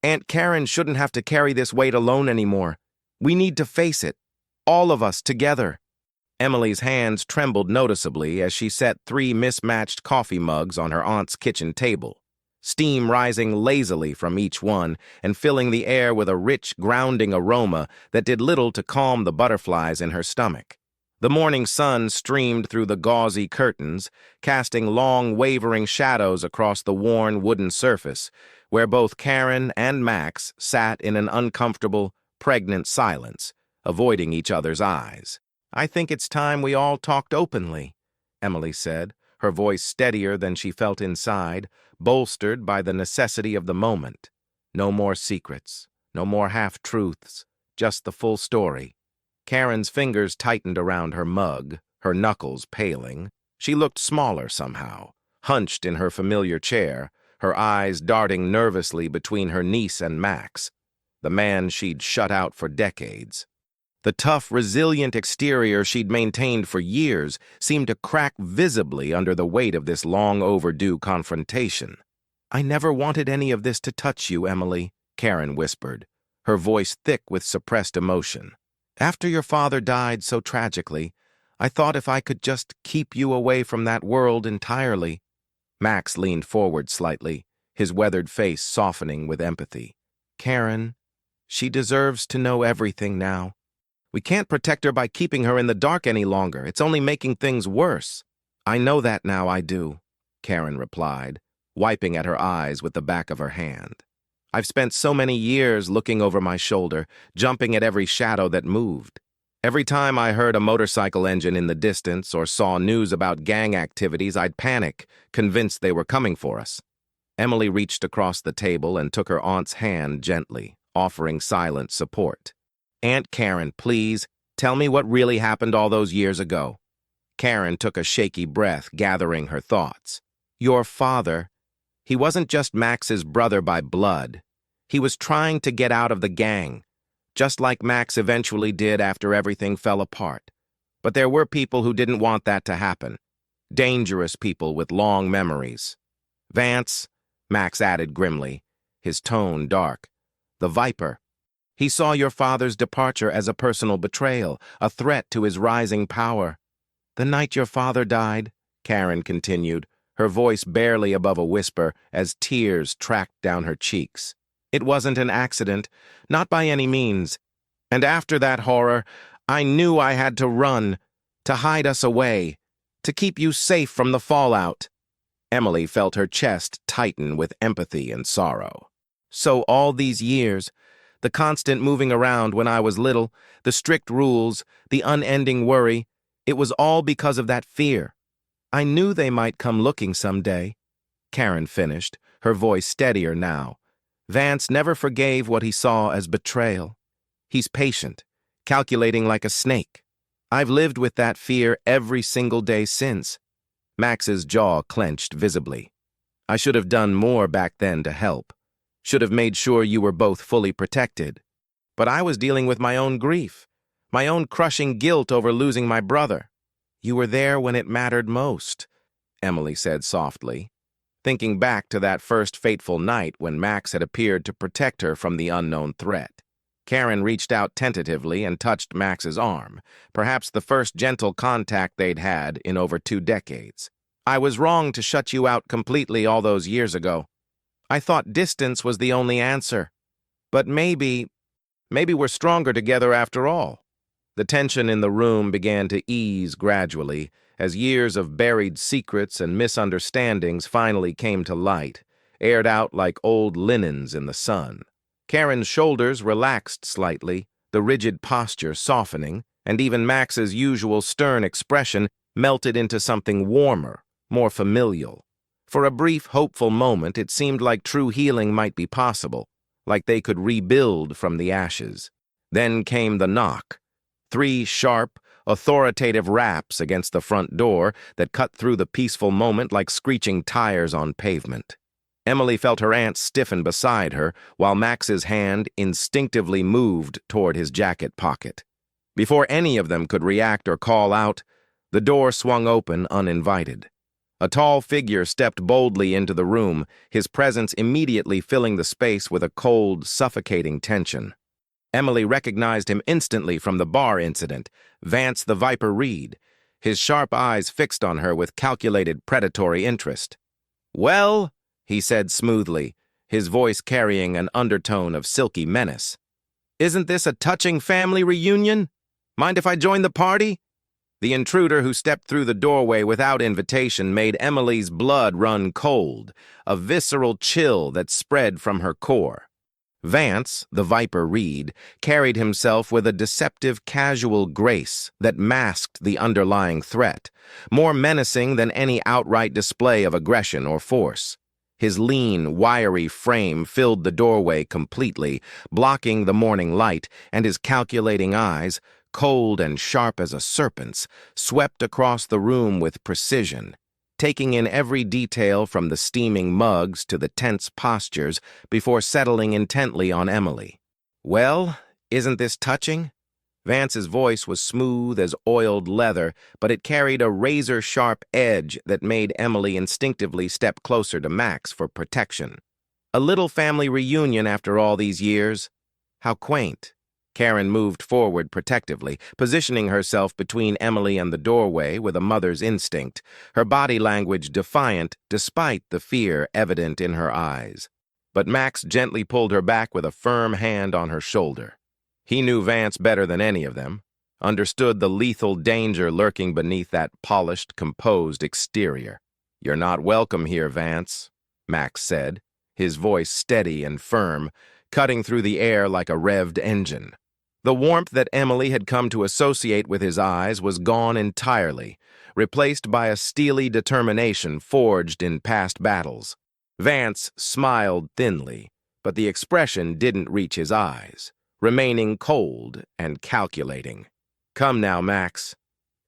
Aunt Karen shouldn't have to carry this weight alone anymore. We need to face it, all of us together." Emily's hands trembled noticeably as she set 3 mismatched coffee mugs on her aunt's kitchen table. steam rising lazily from each one and filling the air with a rich, grounding aroma that did little to calm the butterflies in her stomach. The morning sun streamed through the gauzy curtains, casting long, wavering shadows across the worn wooden surface, where both Karen and Max sat in an uncomfortable, pregnant silence, avoiding each other's eyes. "I think it's time we all talked openly," Emily said, her voice steadier than she felt inside, bolstered by the necessity of the moment. No more secrets, no more half-truths, just the full story. Karen's fingers tightened around her mug, her knuckles paling. She looked smaller somehow, hunched in her familiar chair, her eyes darting nervously between her niece and Max, the man she'd shut out for decades. The tough, resilient exterior she'd maintained for years seemed to crack visibly under the weight of this long-overdue confrontation. "I never wanted any of this to touch you, Emily," Karen whispered, her voice thick with suppressed emotion. "After your father died so tragically, I thought if I could just keep you away from that world entirely." Max leaned forward slightly, his weathered face softening with empathy. "Karen, she deserves to know everything now. We can't protect her by keeping her in the dark any longer. It's only making things worse." "I know that now, I do," Karen replied, wiping at her eyes with the back of her hand. "I've spent so many years looking over my shoulder, jumping at every shadow that moved. Every time I heard a motorcycle engine in the distance or saw news about gang activities, I'd panic, convinced they were coming for us." Emily reached across the table and took her aunt's hand gently, offering silent support. "Aunt Karen, please, tell me what really happened all those years ago." Karen took a shaky breath, gathering her thoughts. "Your father, he wasn't just Max's brother by blood. He was trying to get out of the gang, just like Max eventually did after everything fell apart. But there were people who didn't want that to happen. Dangerous people with long memories. Vance," Max added grimly, his tone dark. "The Viper. He saw your father's departure as a personal betrayal, a threat to his rising power. The night your father died," Karen continued, her voice barely above a whisper as tears tracked down her cheeks. "It wasn't an accident, not by any means. And after that horror, I knew I had to run, to hide us away, to keep you safe from the fallout." Emily felt her chest tighten with empathy and sorrow. "So all these years, the constant moving around when I was little, the strict rules, the unending worry, it was all because of that fear. I knew they might come looking someday," Karen finished, her voice steadier now. "Vance never forgave what he saw as betrayal. He's patient, calculating like a snake. I've lived with that fear every single day since." Max's jaw clenched visibly. "I should have done more back then to help. Should have made sure you were both fully protected. But I was dealing with my own grief, my own crushing guilt over losing my brother." "You were there when it mattered most," Emily said softly, thinking back to that first fateful night when Max had appeared to protect her from the unknown threat. Karen reached out tentatively and touched Max's arm, perhaps the first gentle contact they'd had in over 2 decades. "I was wrong to shut you out completely all those years ago. I thought distance was the only answer. But maybe we're stronger together after all." The tension in the room began to ease gradually as years of buried secrets and misunderstandings finally came to light, aired out like old linens in the sun. Karen's shoulders relaxed slightly, the rigid posture softening, and even Max's usual stern expression melted into something warmer, more familial. For a brief, hopeful moment, it seemed like true healing might be possible, like they could rebuild from the ashes. Then came the knock. 3 sharp, authoritative raps against the front door that cut through the peaceful moment like screeching tires on pavement. Emily felt her aunt stiffen beside her, while Max's hand instinctively moved toward his jacket pocket. Before any of them could react or call out, the door swung open uninvited. A tall figure stepped boldly into the room, his presence immediately filling the space with a cold, suffocating tension. Emily recognized him instantly from the bar incident, Vance the Viper Reed, his sharp eyes fixed on her with calculated predatory interest. "Well," he said smoothly, his voice carrying an undertone of silky menace. "Isn't this a touching family reunion? Mind if I join the party?" The intruder who stepped through the doorway without invitation made Emily's blood run cold, a visceral chill that spread from her core. Vance, the Viper Reed, carried himself with a deceptive casual grace that masked the underlying threat, more menacing than any outright display of aggression or force. His lean, wiry frame filled the doorway completely, blocking the morning light, and his calculating eyes, cold and sharp as a serpent's, swept across the room with precision, taking in every detail from the steaming mugs to the tense postures before settling intently on Emily. "Well, isn't this touching?" Vance's voice was smooth as oiled leather, but it carried a razor-sharp edge that made Emily instinctively step closer to Max for protection. A little family reunion after all these years. How quaint. Karen moved forward protectively, positioning herself between Emily and the doorway with a mother's instinct, her body language defiant despite the fear evident in her eyes. But Max gently pulled her back with a firm hand on her shoulder. He knew Vance better than any of them, understood the lethal danger lurking beneath that polished, composed exterior. "You're not welcome here, Vance," Max said, his voice steady and firm, cutting through the air like a revved engine. The warmth that Emily had come to associate with his eyes was gone entirely, replaced by a steely determination forged in past battles. Vance smiled thinly, but the expression didn't reach his eyes, remaining cold and calculating. "Come now, Max.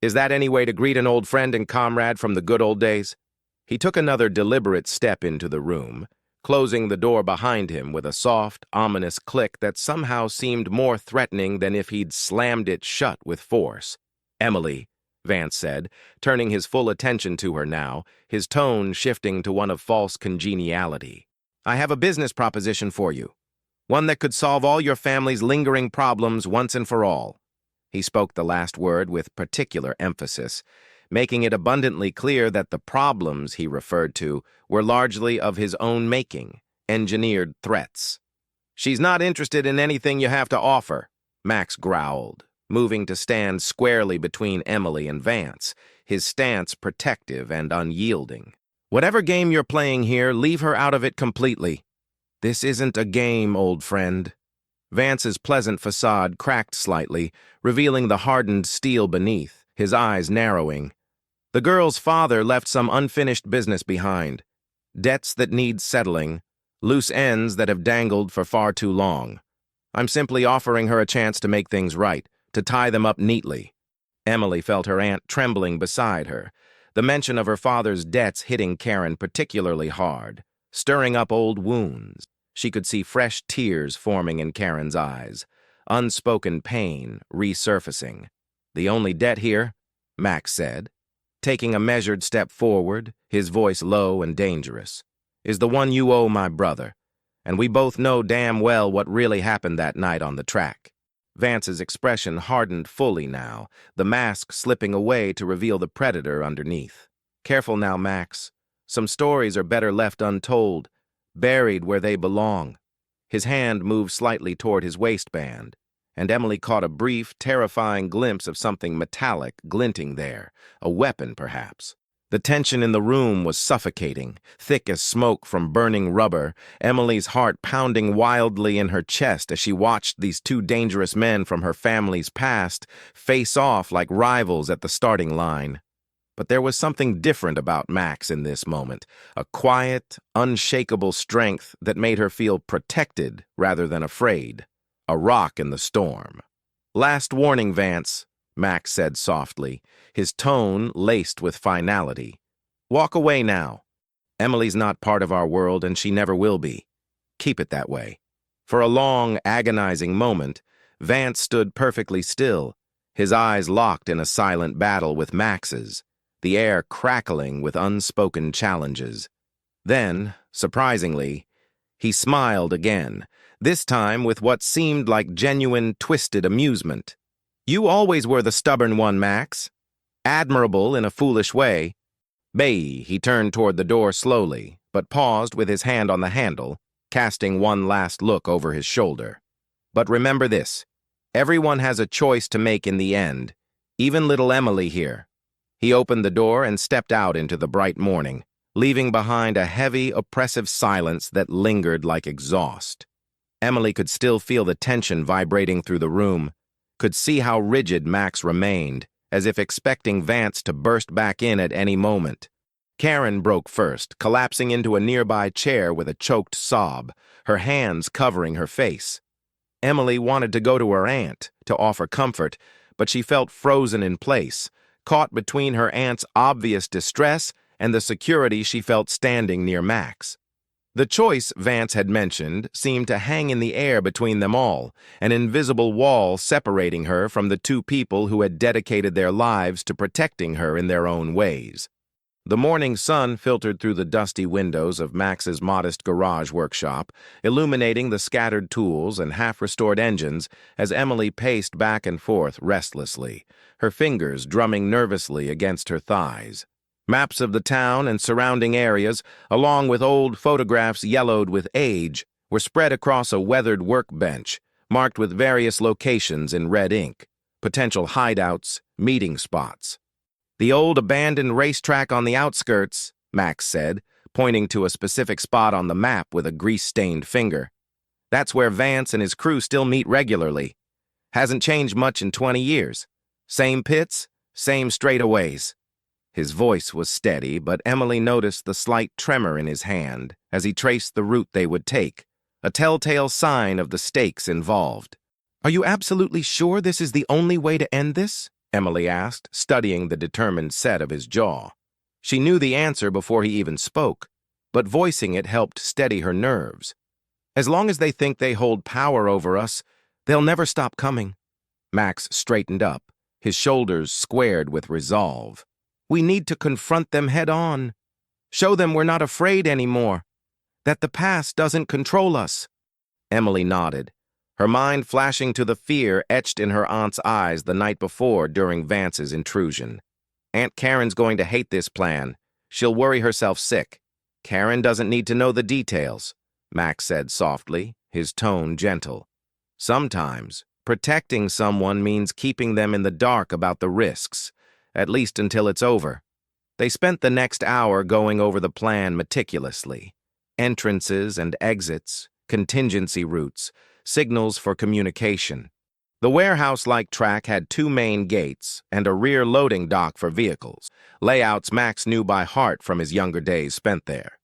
Is that any way to greet an old friend and comrade from the good old days?" He took another deliberate step into the room, closing the door behind him with a soft, ominous click that somehow seemed more threatening than if he'd slammed it shut with force. "Emily," Vance said, turning his full attention to her now, his tone shifting to one of false congeniality. "I have a business proposition for you, one that could solve all your family's lingering problems once and for all." He spoke the last word with particular emphasis, making it abundantly clear that the problems he referred to were largely of his own making, engineered threats. "She's not interested in anything you have to offer," Max growled, moving to stand squarely between Emily and Vance, his stance protective and unyielding. "Whatever game you're playing here, leave her out of it completely. This isn't a game, old friend." Vance's pleasant facade cracked slightly, revealing the hardened steel beneath, his eyes narrowing. "The girl's father left some unfinished business behind. Debts that need settling, loose ends that have dangled for far too long. I'm simply offering her a chance to make things right, to tie them up neatly." Emily felt her aunt trembling beside her, the mention of her father's debts hitting Karen particularly hard, stirring up old wounds. She could see fresh tears forming in Karen's eyes, unspoken pain resurfacing. "The only debt here," Max said, taking a measured step forward, his voice low and dangerous, "is the one you owe my brother, and we both know damn well what really happened that night on the track." Vance's expression hardened fully now, the mask slipping away to reveal the predator underneath. "Careful now, Max. Some stories are better left untold, buried where they belong." His hand moved slightly toward his waistband, and Emily caught a brief, terrifying glimpse of something metallic glinting there, a weapon perhaps. The tension in the room was suffocating, thick as smoke from burning rubber, Emily's heart pounding wildly in her chest as she watched these two dangerous men from her family's past face off like rivals at the starting line. But there was something different about Max in this moment, a quiet, unshakable strength that made her feel protected rather than afraid, a rock in the storm. "Last warning, Vance," Max said softly, his tone laced with finality. "Walk away now. Emily's not part of our world, and she never will be. Keep it that way." For a long, agonizing moment, Vance stood perfectly still, his eyes locked in a silent battle with Max's, the air crackling with unspoken challenges. Then, surprisingly, he smiled again, this time with what seemed like genuine, twisted amusement. "You always were the stubborn one, Max. Admirable in a foolish way." He turned toward the door slowly, but paused with his hand on the handle, casting one last look over his shoulder. But remember this, everyone has a choice to make in the end, even little Emily here. He opened the door and stepped out into the bright morning, leaving behind a heavy, oppressive silence that lingered like exhaust. Emily could still feel the tension vibrating through the room, could see how rigid Max remained, as if expecting Vance to burst back in at any moment. Karen broke first, collapsing into a nearby chair with a choked sob, her hands covering her face. Emily wanted to go to her aunt to offer comfort, but she felt frozen in place, caught between her aunt's obvious distress and the security she felt standing near Max. The choice Vance had mentioned seemed to hang in the air between them all, an invisible wall separating her from the two people who had dedicated their lives to protecting her in their own ways. The morning sun filtered through the dusty windows of Max's modest garage workshop, illuminating the scattered tools and half-restored engines as Emily paced back and forth restlessly, her fingers drumming nervously against her thighs. Maps of the town and surrounding areas, along with old photographs yellowed with age, were spread across a weathered workbench, marked with various locations in red ink, potential hideouts, meeting spots. "The old abandoned racetrack on the outskirts," Max said, pointing to a specific spot on the map with a grease-stained finger. "That's where Vance and his crew still meet regularly. Hasn't changed much in 20 years. Same pits, same straightaways." His voice was steady, but Emily noticed the slight tremor in his hand as he traced the route they would take, a telltale sign of the stakes involved. "Are you absolutely sure this is the only way to end this?" Emily asked, studying the determined set of his jaw. She knew the answer before he even spoke, but voicing it helped steady her nerves. "As long as they think they hold power over us, they'll never stop coming." Max straightened up, his shoulders squared with resolve. "We need to confront them head-on. Show them we're not afraid anymore, that the past doesn't control us." Emily nodded, her mind flashing to the fear etched in her aunt's eyes the night before during Vance's intrusion. "Aunt Karen's going to hate this plan. She'll worry herself sick." "Karen doesn't need to know the details," Max said softly, his tone gentle. "Sometimes, protecting someone means keeping them in the dark about the risks, at least until it's over." They spent the next hour going over the plan meticulously. Entrances and exits, contingency routes, signals for communication. The warehouse-like track had two main gates and a rear loading dock for vehicles, layouts Max knew by heart from his younger days spent there.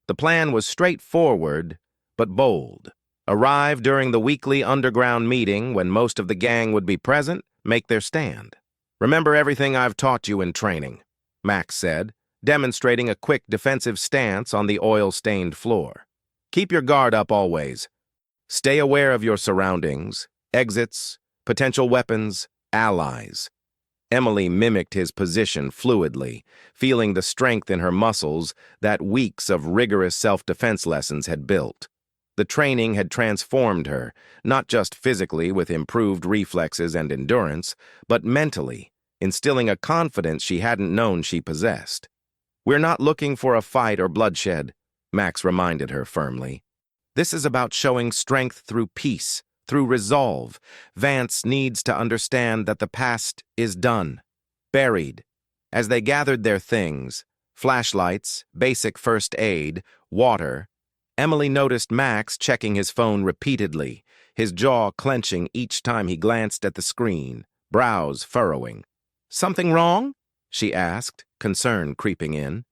The plan was straightforward, but bold. Arrive during the weekly underground meeting when most of the gang would be present, make their stand. "Remember everything I've taught you in training," Max said, demonstrating a quick defensive stance on the oil-stained floor. "Keep your guard up always. Stay aware of your surroundings, exits, potential weapons, allies." Emily mimicked his position fluidly, feeling the strength in her muscles that weeks of rigorous self-defense lessons had built. The training had transformed her, not just physically with improved reflexes and endurance, but mentally, instilling a confidence she hadn't known she possessed. "We're not looking for a fight or bloodshed," Max reminded her firmly. "This is about showing strength through peace, through resolve. Vance needs to understand that the past is done, buried." As they gathered their things, flashlights, basic first aid, water, Emily noticed Max checking his phone repeatedly, his jaw clenching each time he glanced at the screen, brows furrowing. "Something wrong?" she asked, concern creeping in.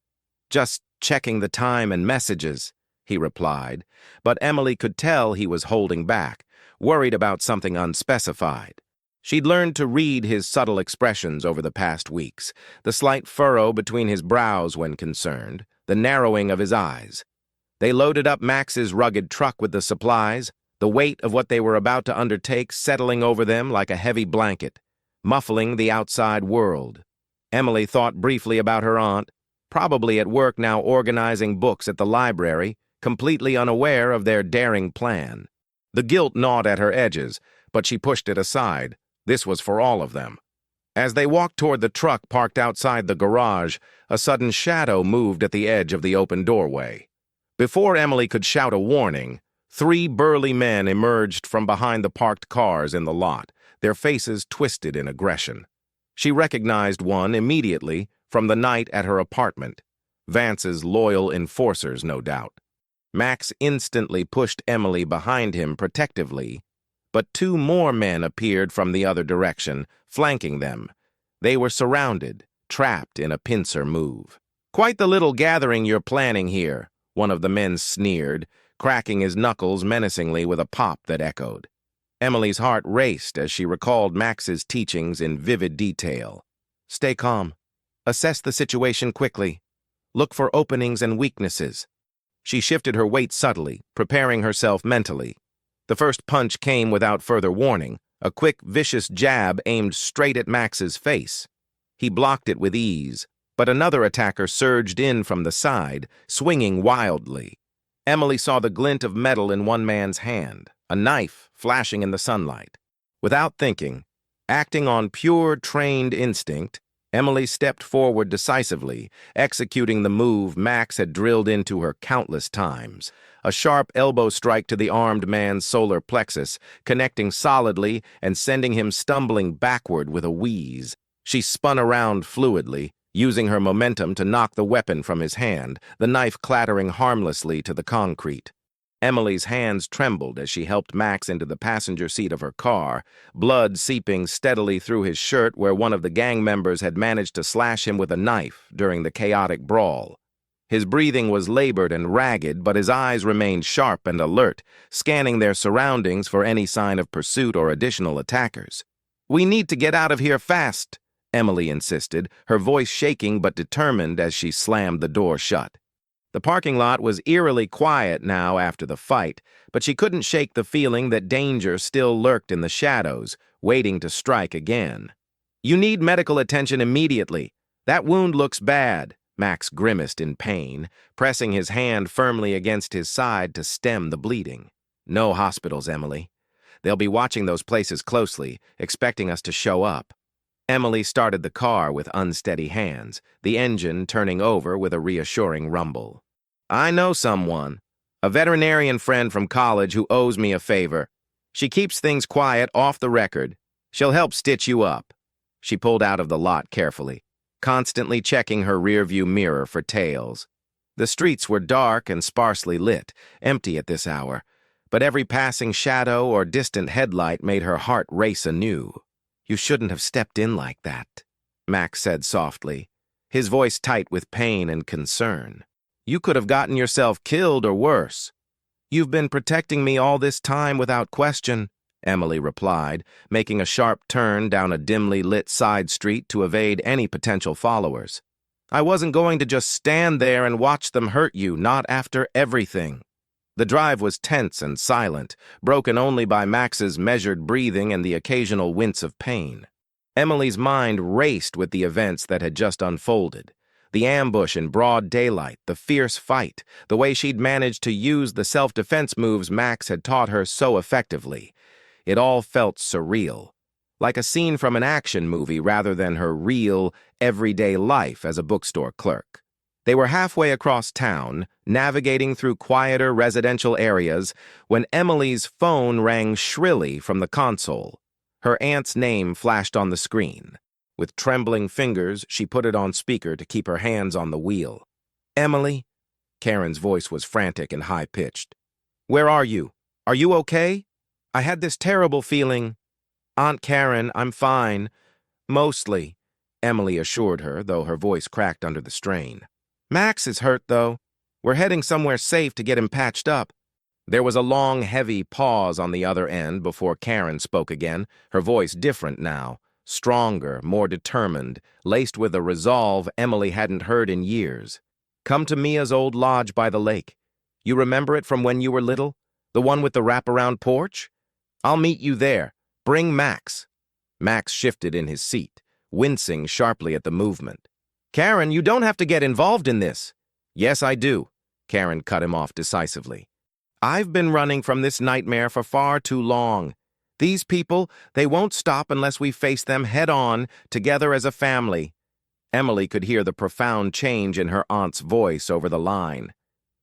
"Just checking the time and messages," he replied, but Emily could tell he was holding back, worried about something unspecified. She'd learned to read his subtle expressions over the past weeks, the slight furrow between his brows when concerned, the narrowing of his eyes. They loaded up Max's rugged truck with the supplies, the weight of what they were about to undertake settling over them like a heavy blanket, muffling the outside world. Emily thought briefly about her aunt, probably at work now organizing books at the library, completely unaware of their daring plan. The guilt gnawed at her edges, but she pushed it aside. This was for all of them. As they walked toward the truck parked outside the garage, a sudden shadow moved at the edge of the open doorway. Before Emily could shout a warning, 3 burly men emerged from behind the parked cars in the lot, their faces twisted in aggression. She recognized one immediately from the night at her apartment. Vance's loyal enforcers, no doubt. Max instantly pushed Emily behind him protectively, but 2 more men appeared from the other direction, flanking them. They were surrounded, trapped in a pincer move. "Quite the little gathering you're planning here," one of the men sneered, cracking his knuckles menacingly with a pop that echoed. Emily's heart raced as she recalled Max's teachings in vivid detail. "Stay calm. Assess the situation quickly. Look for openings and weaknesses." She shifted her weight subtly, preparing herself mentally. The first punch came without further warning, a quick, vicious jab aimed straight at Max's face. He blocked it with ease, but another attacker surged in from the side, swinging wildly. Emily saw the glint of metal in one man's hand, a knife flashing in the sunlight. Without thinking, acting on pure trained instinct, Emily stepped forward decisively, executing the move Max had drilled into her countless times. A sharp elbow strike to the armed man's solar plexus, connecting solidly and sending him stumbling backward with a wheeze. She spun around fluidly, using her momentum to knock the weapon from his hand, the knife clattering harmlessly to the concrete. Emily's hands trembled as she helped Max into the passenger seat of her car, blood seeping steadily through his shirt where one of the gang members had managed to slash him with a knife during the chaotic brawl. His breathing was labored and ragged, but his eyes remained sharp and alert, scanning their surroundings for any sign of pursuit or additional attackers. "We need to get out of here fast," Emily insisted, her voice shaking but determined as she slammed the door shut. The parking lot was eerily quiet now after the fight, but she couldn't shake the feeling that danger still lurked in the shadows, waiting to strike again. "You need medical attention immediately. That wound looks bad," Max grimaced in pain, pressing his hand firmly against his side to stem the bleeding. "No hospitals, Emily. They'll be watching those places closely, expecting us to show up." Emily started the car with unsteady hands, the engine turning over with a reassuring rumble. "I know someone, a veterinarian friend from college who owes me a favor. She keeps things quiet off the record. She'll help stitch you up." She pulled out of the lot carefully, constantly checking her rearview mirror for tails. The streets were dark and sparsely lit, empty at this hour, but every passing shadow or distant headlight made her heart race anew. "You shouldn't have stepped in like that," Max said softly, his voice tight with pain and concern. "You could have gotten yourself killed or worse." "You've been protecting me all this time without question," Emily replied, making a sharp turn down a dimly lit side street to evade any potential followers. "I wasn't going to just stand there and watch them hurt you, not after everything." The drive was tense and silent, broken only by Max's measured breathing and the occasional wince of pain. Emily's mind raced with the events that had just unfolded. The ambush in broad daylight, the fierce fight, the way she'd managed to use the self-defense moves Max had taught her so effectively. It all felt surreal, like a scene from an action movie rather than her real, everyday life as a bookstore clerk. They were halfway across town, navigating through quieter residential areas, when Emily's phone rang shrilly from the console. Her aunt's name flashed on the screen. With trembling fingers, she put it on speaker to keep her hands on the wheel. "Emily?" Karen's voice was frantic and high-pitched. "Where are you? Are you okay? I had this terrible feeling." "Aunt Karen, I'm fine. Mostly," Emily assured her, though her voice cracked under the strain. "Max is hurt, though. We're heading somewhere safe to get him patched up." There was a long, heavy pause on the other end before Karen spoke again, her voice different now, stronger, more determined, laced with a resolve Emily hadn't heard in years. "Come to Mia's old lodge by the lake. You remember it from when you were little? The one with the wraparound porch? I'll meet you there. Bring Max." Max shifted in his seat, wincing sharply at the movement. "Karen, you don't have to get involved in this." "Yes, I do," Karen cut him off decisively. "I've been running from this nightmare for far too long. These people, they won't stop unless we face them head-on, together as a family." Emily could hear the profound change in her aunt's voice over the line.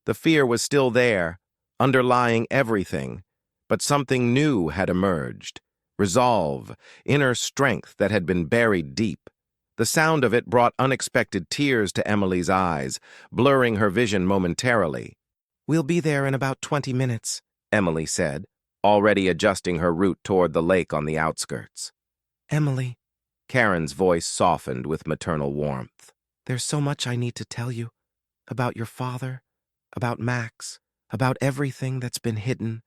The fear was still there, underlying everything, but something new had emerged. Resolve, inner strength that had been buried deep. The sound of it brought unexpected tears to Emily's eyes, blurring her vision momentarily. "We'll be there in about 20 minutes, Emily said, already adjusting her route toward the lake on the outskirts. "Emily," Karen's voice softened with maternal warmth. "There's so much I need to tell you. About your father, about Max, about everything that's been hidden.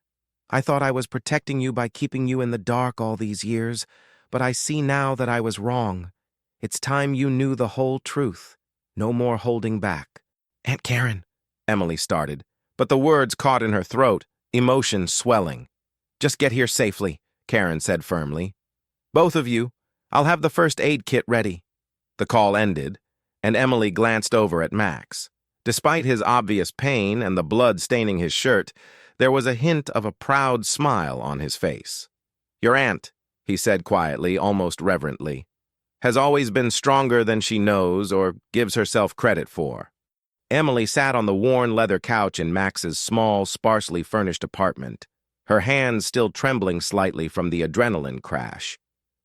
I thought I was protecting you by keeping you in the dark all these years, but I see now that I was wrong. It's time you knew the whole truth. No more holding back." "Aunt Karen," Emily started, but the words caught in her throat, emotion swelling. "Just get here safely," Karen said firmly. "Both of you, I'll have the first aid kit ready." The call ended, and Emily glanced over at Max. Despite his obvious pain and the blood staining his shirt, there was a hint of a proud smile on his face. "Your aunt," he said quietly, almost reverently, "has always been stronger than she knows or gives herself credit for." Emily sat on the worn leather couch in Max's small, sparsely furnished apartment, her hands still trembling slightly from the adrenaline crash.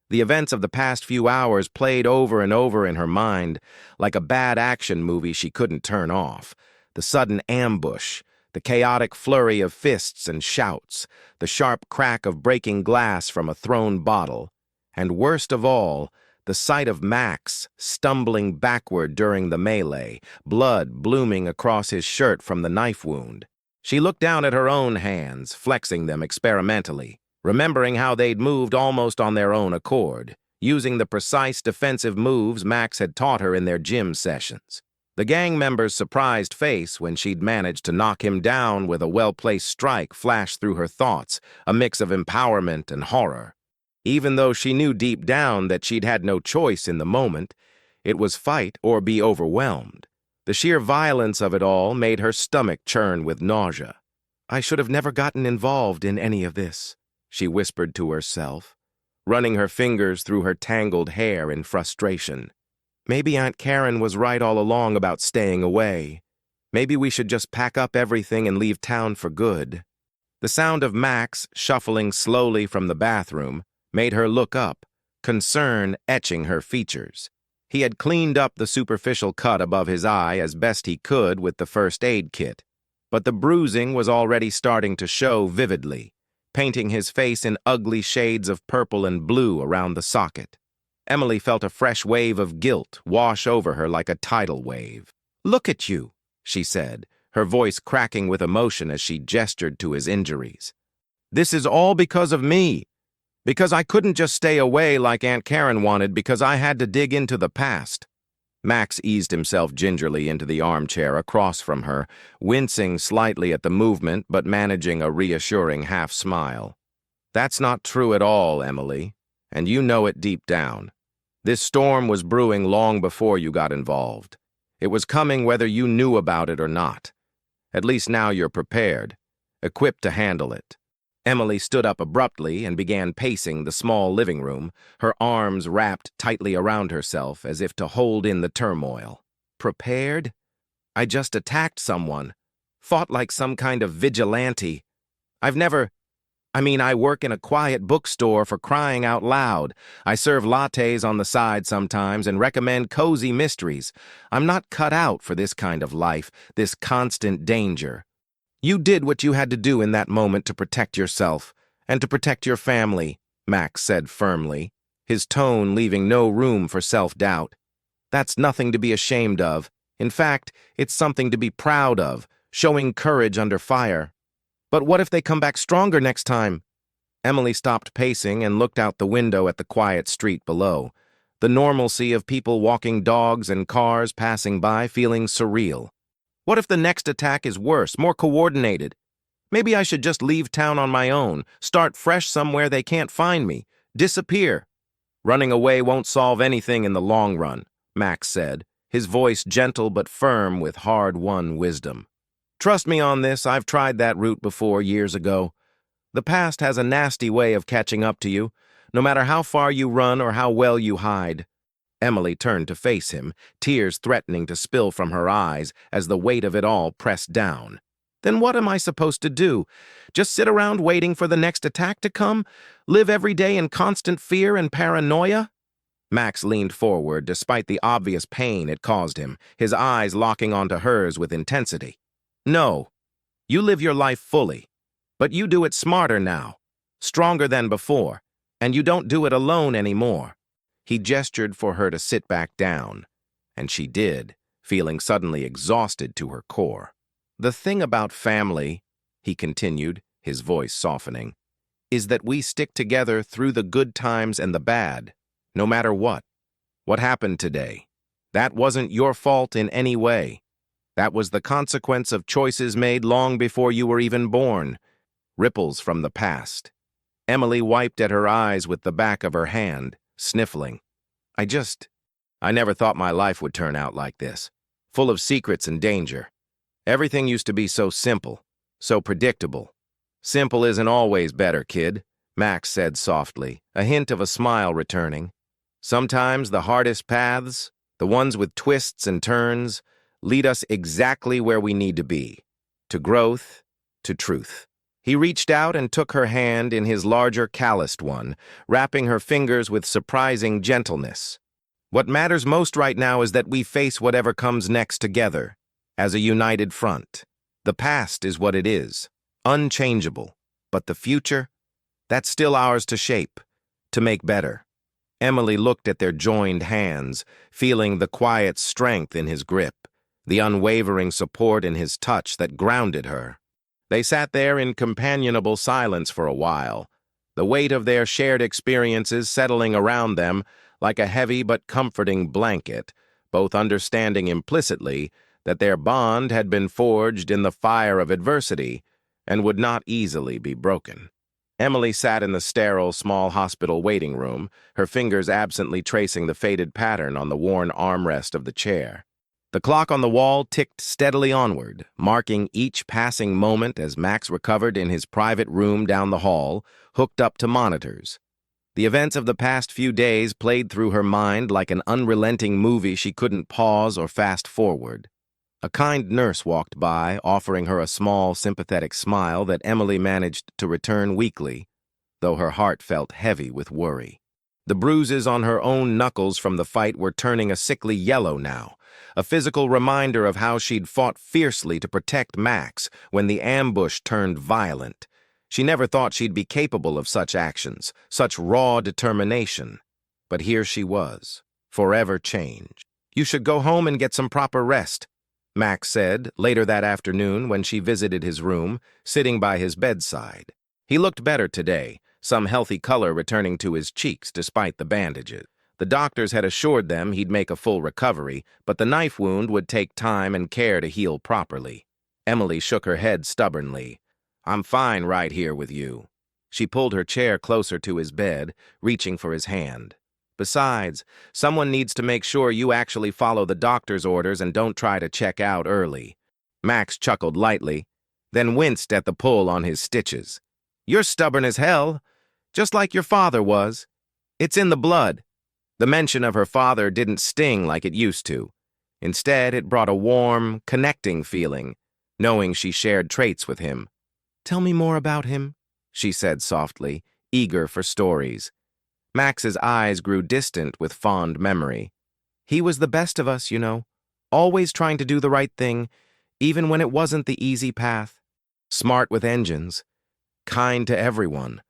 The events of the past few hours played over and over in her mind like a bad action movie she couldn't turn off. The sudden ambush, the chaotic flurry of fists and shouts, the sharp crack of breaking glass from a thrown bottle, and worst of all, the sight of Max stumbling backward during the melee, blood blooming across his shirt from the knife wound. She looked down at her own hands, flexing them experimentally, remembering how they'd moved almost on their own accord, using the precise defensive moves Max had taught her in their gym sessions. The gang member's surprised face when she'd managed to knock him down with a well-placed strike flashed through her thoughts, a mix of empowerment and horror. Even though she knew deep down that she'd had no choice in the moment, it was fight or be overwhelmed. The sheer violence of it all made her stomach churn with nausea. "I should have never gotten involved in any of this," she whispered to herself, running her fingers through her tangled hair in frustration. "Maybe Aunt Karen was right all along about staying away. Maybe we should just pack up everything and leave town for good." The sound of Max shuffling slowly from the bathroom made her look up, concern etching her features. He had cleaned up the superficial cut above his eye as best he could with the first aid kit, but the bruising was already starting to show vividly, painting his face in ugly shades of purple and blue around the socket. Emily felt a fresh wave of guilt wash over her like a tidal wave. "Look at you," she said, her voice cracking with emotion as she gestured to his injuries. "This is all because of me. Because I couldn't just stay away like Aunt Karen wanted because I had to dig into the past." Max eased himself gingerly into the armchair across from her, wincing slightly at the movement but managing a reassuring half-smile. "That's not true at all, Emily, and you know it deep down. This storm was brewing long before you got involved. It was coming whether you knew about it or not. At least now you're prepared, equipped to handle it." Emily stood up abruptly and began pacing the small living room, her arms wrapped tightly around herself as if to hold in the turmoil. "Prepared? I just attacked someone. Fought like some kind of vigilante. I work in a quiet bookstore for crying out loud. I serve lattes on the side sometimes and recommend cozy mysteries. I'm not cut out for this kind of life, this constant danger. You did what you had to do in that moment to protect yourself and to protect your family," Max said firmly, his tone leaving no room for self-doubt. "That's nothing to be ashamed of. In fact, it's something to be proud of, showing courage under fire. But what if they come back stronger next time?" Emily stopped pacing and looked out the window at the quiet street below, the normalcy of people walking dogs and cars passing by feeling surreal. What if the next attack is worse, more coordinated? Maybe I should just leave town on my own, start fresh somewhere they can't find me, disappear. "Running away won't solve anything in the long run," Max said, his voice gentle but firm with hard-won wisdom. "Trust me on this, I've tried that route before years ago. The past has a nasty way of catching up to you, no matter how far you run or how well you hide." Emily turned to face him, tears threatening to spill from her eyes as the weight of it all pressed down. Then what am I supposed to do? Just sit around waiting for the next attack to come? Live every day in constant fear and paranoia? Max leaned forward despite the obvious pain it caused him, his eyes locking onto hers with intensity. No, you live your life fully, but you do it smarter now, stronger than before, and you don't do it alone anymore. He gestured for her to sit back down, and she did, feeling suddenly exhausted to her core. The thing about family, he continued, his voice softening, is that we stick together through the good times and the bad, no matter what. What happened today? That wasn't your fault in any way. That was the consequence of choices made long before you were even born. Ripples from the past. Emily wiped at her eyes with the back of her hand, sniffling. I never thought my life would turn out like this, full of secrets and danger. Everything used to be so simple, so predictable. Simple isn't always better, kid, Max said softly, a hint of a smile returning. Sometimes the hardest paths, the ones with twists and turns, lead us exactly where we need to be, to growth, to truth. He reached out and took her hand in his larger, calloused one, wrapping her fingers with surprising gentleness. What matters most right now is that we face whatever comes next together, as a united front. The past is what it is, unchangeable, but the future, that's still ours to shape, to make better. Emily looked at their joined hands, feeling the quiet strength in his grip, the unwavering support in his touch that grounded her. They sat there in companionable silence for a while, the weight of their shared experiences settling around them like a heavy but comforting blanket, both understanding implicitly that their bond had been forged in the fire of adversity and would not easily be broken. Emily sat in the sterile, small hospital waiting room, her fingers absently tracing the faded pattern on the worn armrest of the chair. The clock on the wall ticked steadily onward, marking each passing moment as Max recovered in his private room down the hall, hooked up to monitors. The events of the past few days played through her mind like an unrelenting movie she couldn't pause or fast forward. A kind nurse walked by, offering her a small, sympathetic smile that Emily managed to return weakly, though her heart felt heavy with worry. The bruises on her own knuckles from the fight were turning a sickly yellow now, a physical reminder of how she'd fought fiercely to protect Max when the ambush turned violent. She never thought she'd be capable of such actions, such raw determination. But here she was, forever changed. "You should go home and get some proper rest," Max said later that afternoon when she visited his room, sitting by his bedside. He looked better today, some healthy color returning to his cheeks despite the bandages. The doctors had assured them he'd make a full recovery, but the knife wound would take time and care to heal properly. Emily shook her head stubbornly. "I'm fine right here with you." She pulled her chair closer to his bed, reaching for his hand. "Besides, someone needs to make sure you actually follow the doctor's orders and don't try to check out early." Max chuckled lightly, then winced at the pull on his stitches. "You're stubborn as hell, just like your father was. It's in the blood." The mention of her father didn't sting like it used to. Instead, it brought a warm, connecting feeling, knowing she shared traits with him. "Tell me more about him," she said softly, eager for stories. Max's eyes grew distant with fond memory. "He was the best of us, you know, always trying to do the right thing, even when it wasn't the easy path. Smart with engines, kind to everyone."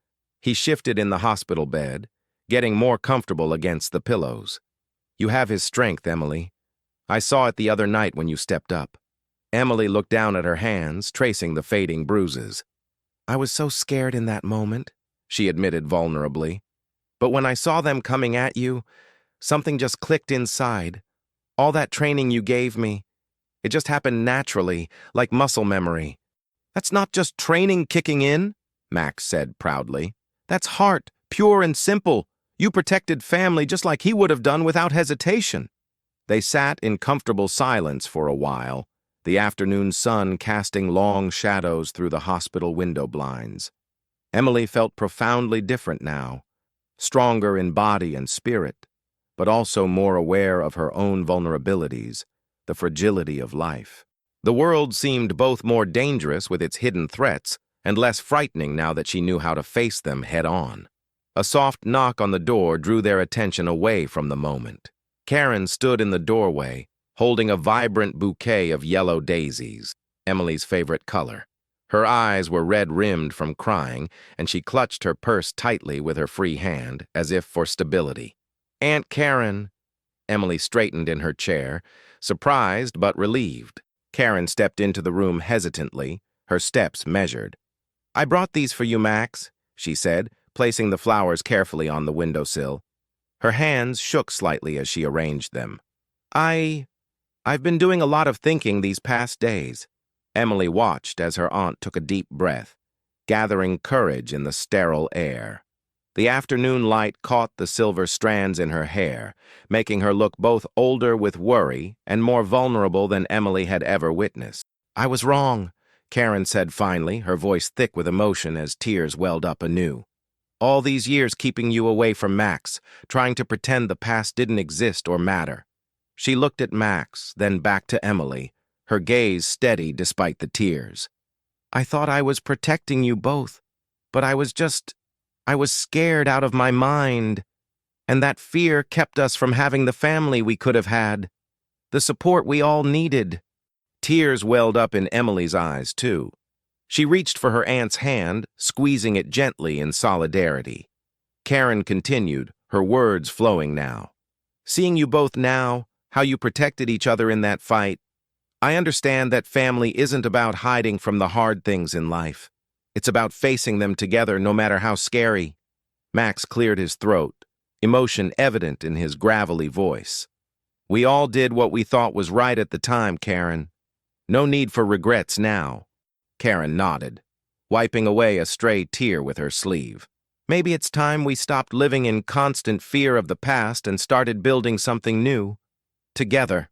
He shifted in the hospital bed, getting more comfortable against the pillows. "You have his strength, Emily. I saw it the other night when you stepped up." Emily looked down at her hands, tracing the fading bruises. "I was so scared in that moment," she admitted vulnerably. "But when I saw them coming at you, something just clicked inside. All that training you gave me, it just happened naturally, like muscle memory." "That's not just training kicking in," Max said proudly. "That's heart, pure and simple. You protected family just like he would have done without hesitation." They sat in comfortable silence for a while, the afternoon sun casting long shadows through the hospital window blinds. Emily felt profoundly different now, stronger in body and spirit, but also more aware of her own vulnerabilities, the fragility of life. The world seemed both more dangerous with its hidden threats and less frightening now that she knew how to face them head-on. A soft knock on the door drew their attention away from the moment. Karen stood in the doorway, holding a vibrant bouquet of yellow daisies, Emily's favorite color. Her eyes were red-rimmed from crying, and she clutched her purse tightly with her free hand, as if for stability. "Aunt Karen." Emily straightened in her chair, surprised but relieved. Karen stepped into the room hesitantly, her steps measured. "I brought these for you, Max," she said, placing the flowers carefully on the windowsill. Her hands shook slightly as she arranged them. I've been doing a lot of thinking these past days." Emily watched as her aunt took a deep breath, gathering courage in the sterile air. The afternoon light caught the silver strands in her hair, making her look both older with worry and more vulnerable than Emily had ever witnessed. "I was wrong," Karen said finally, her voice thick with emotion as tears welled up anew. "All these years keeping you away from Max, trying to pretend the past didn't exist or matter." She looked at Max, then back to Emily, her gaze steady despite the tears. "I thought I was protecting you both, but I was scared out of my mind, and that fear kept us from having the family we could have had, the support we all needed." Tears welled up in Emily's eyes, too. She reached for her aunt's hand, squeezing it gently in solidarity. Karen continued, her words flowing now. "Seeing you both now, how you protected each other in that fight, I understand that family isn't about hiding from the hard things in life. It's about facing them together no matter how scary." Max cleared his throat, emotion evident in his gravelly voice. "We all did what we thought was right at the time, Karen. No need for regrets now." Karen nodded, wiping away a stray tear with her sleeve. "Maybe it's time we stopped living in constant fear of the past and started building something new. Together."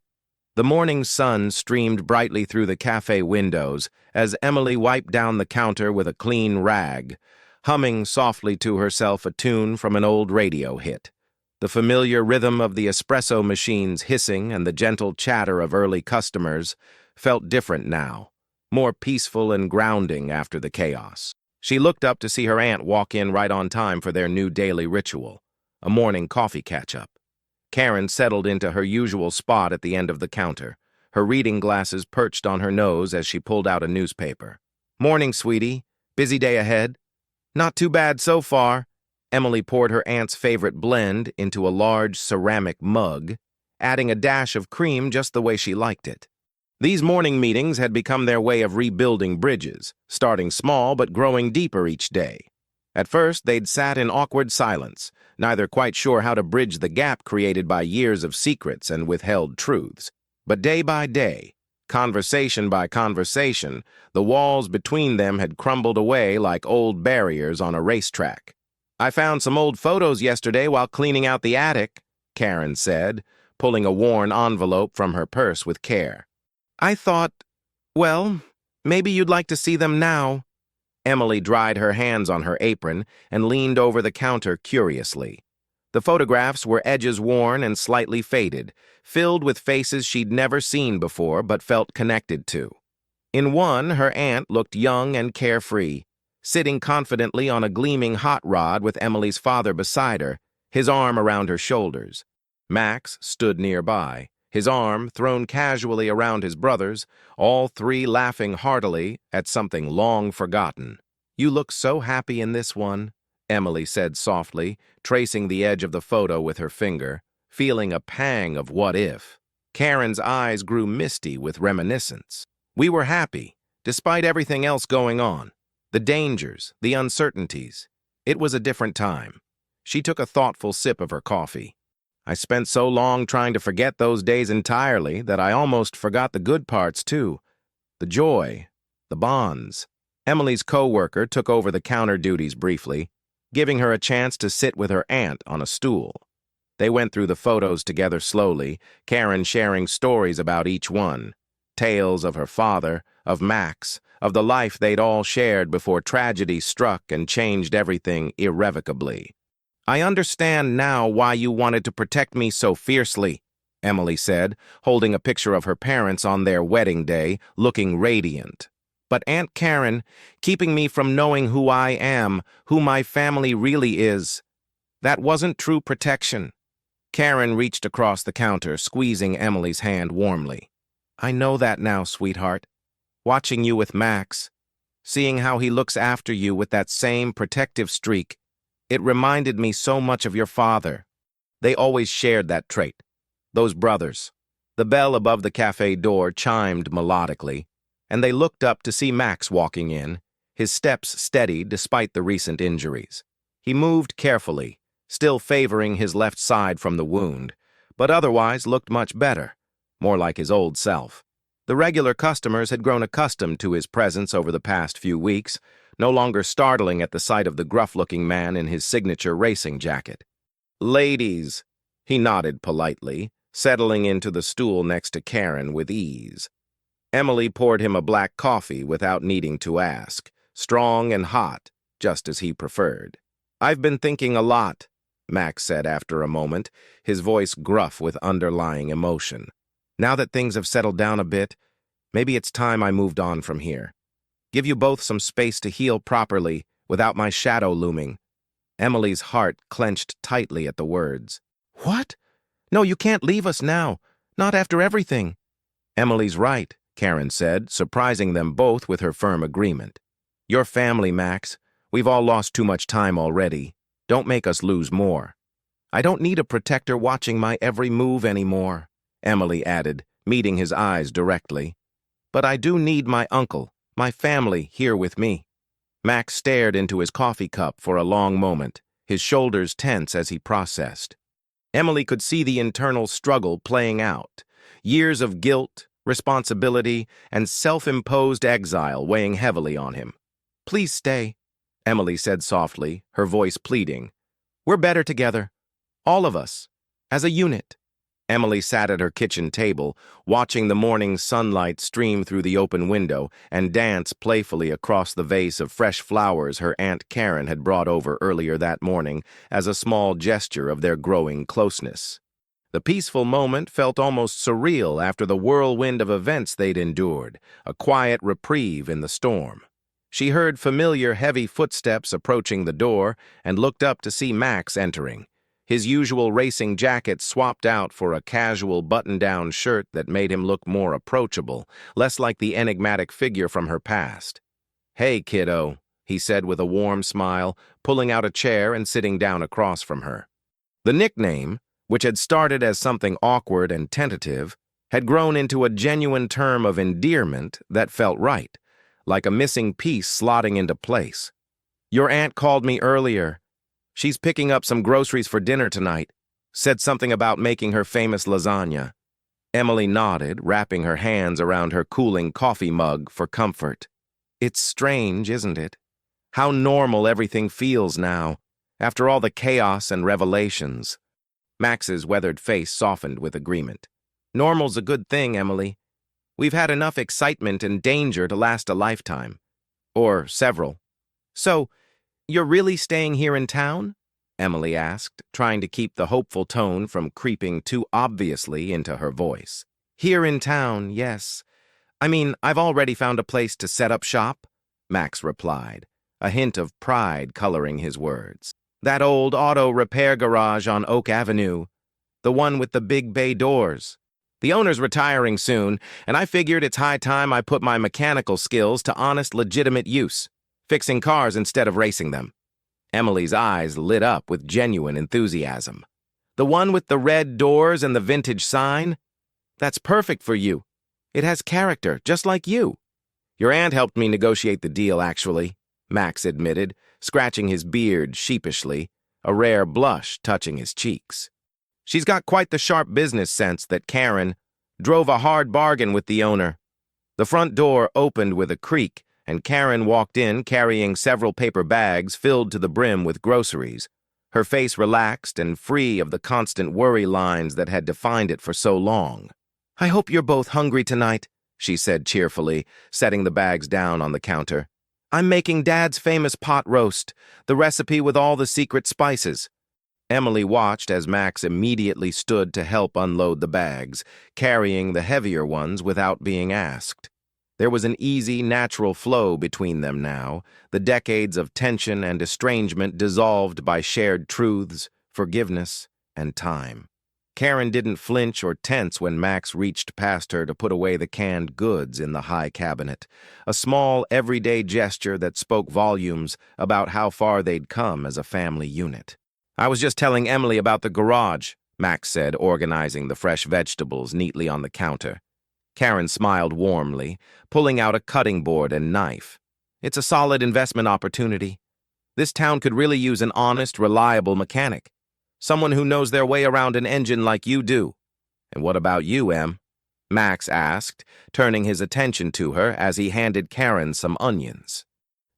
The morning sun streamed brightly through the cafe windows as Emily wiped down the counter with a clean rag, humming softly to herself a tune from an old radio hit. The familiar rhythm of the espresso machines hissing and the gentle chatter of early customers felt different now, more peaceful and grounding after the chaos. She looked up to see her aunt walk in right on time for their new daily ritual, a morning coffee catch-up. Karen settled into her usual spot at the end of the counter, her reading glasses perched on her nose as she pulled out a newspaper. "Morning, sweetie. Busy day ahead?" "Not too bad so far." Emily poured her aunt's favorite blend into a large ceramic mug, adding a dash of cream just the way she liked it. These morning meetings had become their way of rebuilding bridges, starting small but growing deeper each day. At first, they'd sat in awkward silence, neither quite sure how to bridge the gap created by years of secrets and withheld truths. But day by day, conversation by conversation, the walls between them had crumbled away like old barriers on a racetrack. "I found some old photos yesterday while cleaning out the attic," Karen said, pulling a worn envelope from her purse with care. "I thought, well, maybe you'd like to see them now." Emily dried her hands on her apron and leaned over the counter curiously. The photographs were edges worn and slightly faded, filled with faces she'd never seen before but felt connected to. In one, her aunt looked young and carefree, sitting confidently on a gleaming hot rod with Emily's father beside her, his arm around her shoulders. Max stood nearby, his arm thrown casually around his brother's, all three laughing heartily at something long forgotten. "You look so happy in this one," Emily said softly, tracing the edge of the photo with her finger, feeling a pang of what if. Karen's eyes grew misty with reminiscence. "We were happy, despite everything else going on. The dangers, the uncertainties. It was a different time." She took a thoughtful sip of her coffee. "I spent so long trying to forget those days entirely that I almost forgot the good parts, too. The joy, the bonds." Emily's co-worker took over the counter duties briefly, giving her a chance to sit with her aunt on a stool. They went through the photos together slowly, Karen sharing stories about each one. Tales of her father, of Max, of the life they'd all shared before tragedy struck and changed everything irrevocably. "I understand now why you wanted to protect me so fiercely," Emily said, holding a picture of her parents on their wedding day, looking radiant. But Aunt Karen, keeping me from knowing who I am, who my family really is. That wasn't true protection. Karen reached across the counter, squeezing Emily's hand warmly. I know that now, sweetheart. Watching you with Max, seeing how he looks after you with that same protective streak, it reminded me so much of your father. They always shared that trait. Those brothers. The bell above the cafe door chimed melodically, and they looked up to see Max walking in, his steps steady despite the recent injuries. He moved carefully, still favoring his left side from the wound, but otherwise looked much better, more like his old self. The regular customers had grown accustomed to his presence over the past few weeks, no longer startling at the sight of the gruff-looking man in his signature racing jacket. Ladies, he nodded politely, settling into the stool next to Karen with ease. Emily poured him a black coffee without needing to ask, strong and hot, just as he preferred. I've been thinking a lot, Max said after a moment, his voice gruff with underlying emotion. Now that things have settled down a bit, maybe it's time I moved on from here. Give you both some space to heal properly without my shadow looming. Emily's heart clenched tightly at the words. What? No, you can't leave us now. Not after everything. Emily's right, Karen said, surprising them both with her firm agreement. Your family, Max. We've all lost too much time already. Don't make us lose more. I don't need a protector watching my every move anymore, Emily added, meeting his eyes directly. But I do need my uncle, my family, here with me. Max stared into his coffee cup for a long moment, his shoulders tense as he processed. Emily could see the internal struggle playing out, years of guilt, responsibility, and self-imposed exile weighing heavily on him. Please stay, Emily said softly, her voice pleading. We're better together. All of us. As a unit. Emily sat at her kitchen table, watching the morning sunlight stream through the open window and dance playfully across the vase of fresh flowers her Aunt Karen had brought over earlier that morning as a small gesture of their growing closeness. The peaceful moment felt almost surreal after the whirlwind of events they'd endured, a quiet reprieve in the storm. She heard familiar heavy footsteps approaching the door and looked up to see Max entering, his usual racing jacket swapped out for a casual button-down shirt that made him look more approachable, less like the enigmatic figure from her past. Hey, kiddo, he said with a warm smile, pulling out a chair and sitting down across from her. The nickname, which had started as something awkward and tentative, had grown into a genuine term of endearment that felt right, like a missing piece slotting into place. Your aunt called me earlier. She's picking up some groceries for dinner tonight. Said something about making her famous lasagna. Emily nodded, wrapping her hands around her cooling coffee mug for comfort. It's strange, isn't it? How normal everything feels now, after all the chaos and revelations. Max's weathered face softened with agreement. Normal's a good thing, Emily. We've had enough excitement and danger to last a lifetime. Or several. So, you're really staying here in town? Emily asked, trying to keep the hopeful tone from creeping too obviously into her voice. Here in town, yes. I mean, I've already found a place to set up shop, Max replied, a hint of pride coloring his words. That old auto repair garage on Oak Avenue, the one with the big bay doors. The owner's retiring soon, and I figured it's high time I put my mechanical skills to honest, legitimate use. Fixing cars instead of racing them. Emily's eyes lit up with genuine enthusiasm. The one with the red doors and the vintage sign? That's perfect for you. It has character, just like you. Your aunt helped me negotiate the deal, actually, Max admitted, scratching his beard sheepishly, a rare blush touching his cheeks. She's got quite the sharp business sense that Karen drove a hard bargain with the owner. The front door opened with a creak, and Karen walked in carrying several paper bags filled to the brim with groceries, her face relaxed and free of the constant worry lines that had defined it for so long. I hope you're both hungry tonight, she said cheerfully, setting the bags down on the counter. I'm making Dad's famous pot roast, the recipe with all the secret spices. Emily watched as Max immediately stood to help unload the bags, carrying the heavier ones without being asked. There was an easy, natural flow between them now, the decades of tension and estrangement dissolved by shared truths, forgiveness, and time. Karen didn't flinch or tense when Max reached past her to put away the canned goods in the high cabinet, a small, everyday gesture that spoke volumes about how far they'd come as a family unit. "I was just telling Emily about the garage," Max said, organizing the fresh vegetables neatly on the counter. Karen smiled warmly, pulling out a cutting board and knife. "It's a solid investment opportunity. This town could really use an honest, reliable mechanic. Someone who knows their way around an engine like you do." "And what about you, Em?" Max asked, turning his attention to her as he handed Karen some onions.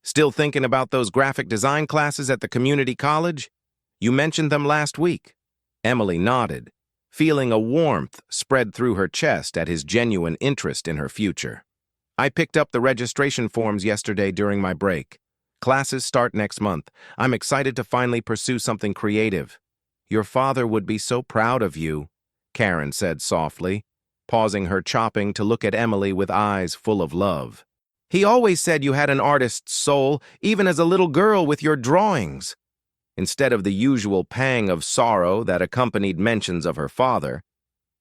"Still thinking about those graphic design classes at the community college? You mentioned them last week." Emily nodded, feeling a warmth spread through her chest at his genuine interest in her future. "I picked up the registration forms yesterday during my break. Classes start next month. I'm excited to finally pursue something creative." "Your father would be so proud of you," Karen said softly, pausing her chopping to look at Emily with eyes full of love. "He always said you had an artist's soul, even as a little girl with your drawings." Instead of the usual pang of sorrow that accompanied mentions of her father,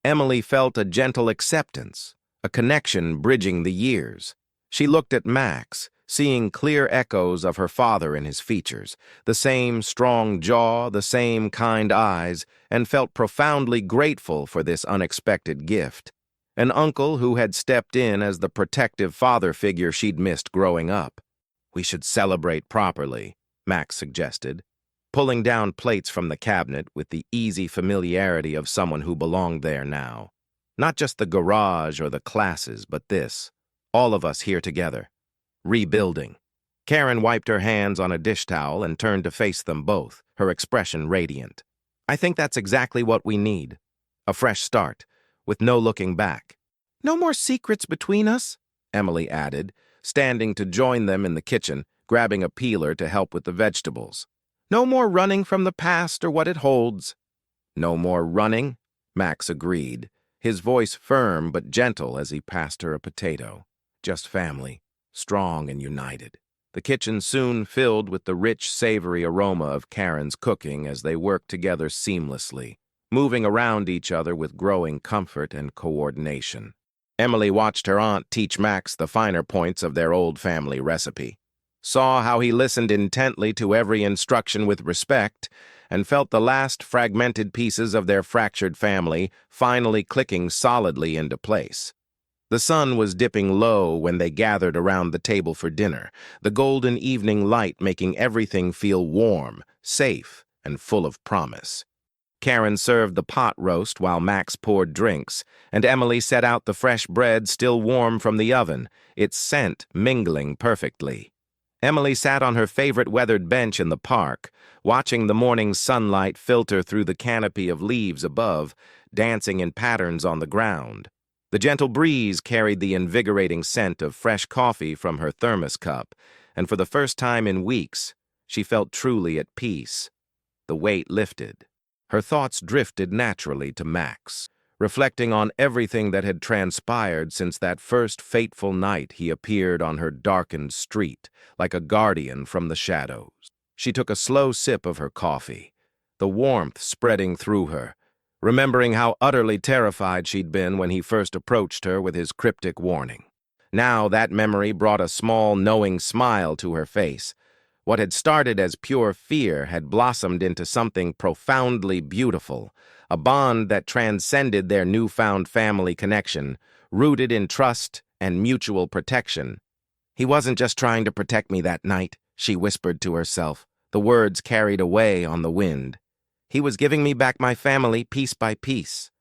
Emily felt a gentle acceptance, a connection bridging the years. She looked at Max, seeing clear echoes of her father in his features, the same strong jaw, the same kind eyes, and felt profoundly grateful for this unexpected gift. An uncle who had stepped in as the protective father figure she'd missed growing up. "We should celebrate properly," Max suggested, pulling down plates from the cabinet with the easy familiarity of someone who belonged there now. "Not just the garage or the classes, but this. All of us here together. Rebuilding." Karen wiped her hands on a dish towel and turned to face them both, her expression radiant. "I think that's exactly what we need. A fresh start, with no looking back." "No more secrets between us," Emily added, standing to join them in the kitchen, grabbing a peeler to help with the vegetables. "No more running from the past or what it holds." "No more running," Max agreed, his voice firm but gentle as he passed her a potato. "Just family, strong and united." The kitchen soon filled with the rich, savory aroma of Karen's cooking as they worked together seamlessly, moving around each other with growing comfort and coordination. Emily watched her aunt teach Max the finer points of their old family recipe, saw how he listened intently to every instruction with respect, and felt the last fragmented pieces of their fractured family finally clicking solidly into place. The sun was dipping low when they gathered around the table for dinner, the golden evening light making everything feel warm, safe, and full of promise. Karen served the pot roast while Max poured drinks, and Emily set out the fresh bread still warm from the oven, its scent mingling perfectly. Emily sat on her favorite weathered bench in the park, watching the morning sunlight filter through the canopy of leaves above, dancing in patterns on the ground. The gentle breeze carried the invigorating scent of fresh coffee from her thermos cup, and for the first time in weeks, she felt truly at peace. The weight lifted. Her thoughts drifted naturally to Max, reflecting on everything that had transpired since that first fateful night he appeared on her darkened street, like a guardian from the shadows. She took a slow sip of her coffee, the warmth spreading through her, remembering how utterly terrified she'd been when he first approached her with his cryptic warning. Now that memory brought a small, knowing smile to her face. What had started as pure fear had blossomed into something profoundly beautiful, a bond that transcended their newfound family connection, rooted in trust and mutual protection. "He wasn't just trying to protect me that night," she whispered to herself, the words carried away on the wind. "He was giving me back my family piece by piece."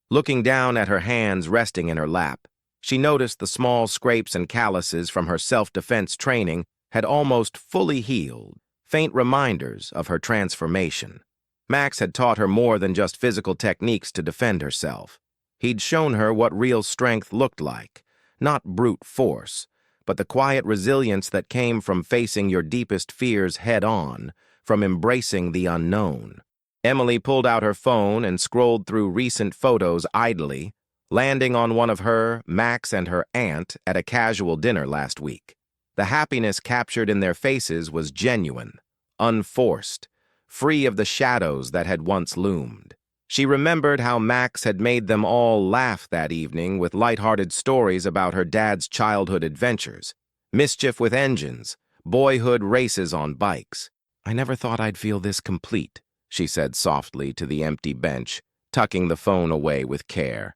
Looking down at her hands resting in her lap, she noticed the small scrapes and calluses from her self-defense training had almost fully healed, faint reminders of her transformation. Max had taught her more than just physical techniques to defend herself. He'd shown her what real strength looked like, not brute force, but the quiet resilience that came from facing your deepest fears head-on, from embracing the unknown. Emily pulled out her phone and scrolled through recent photos idly, landing on one of her, Max, and her aunt at a casual dinner last week. The happiness captured in their faces was genuine, unforced, free of the shadows that had once loomed. She remembered how Max had made them all laugh that evening with light-hearted stories about her dad's childhood adventures, mischief with engines, boyhood races on bikes. "I never thought I'd feel this complete," she said softly to the empty bench, tucking the phone away with care.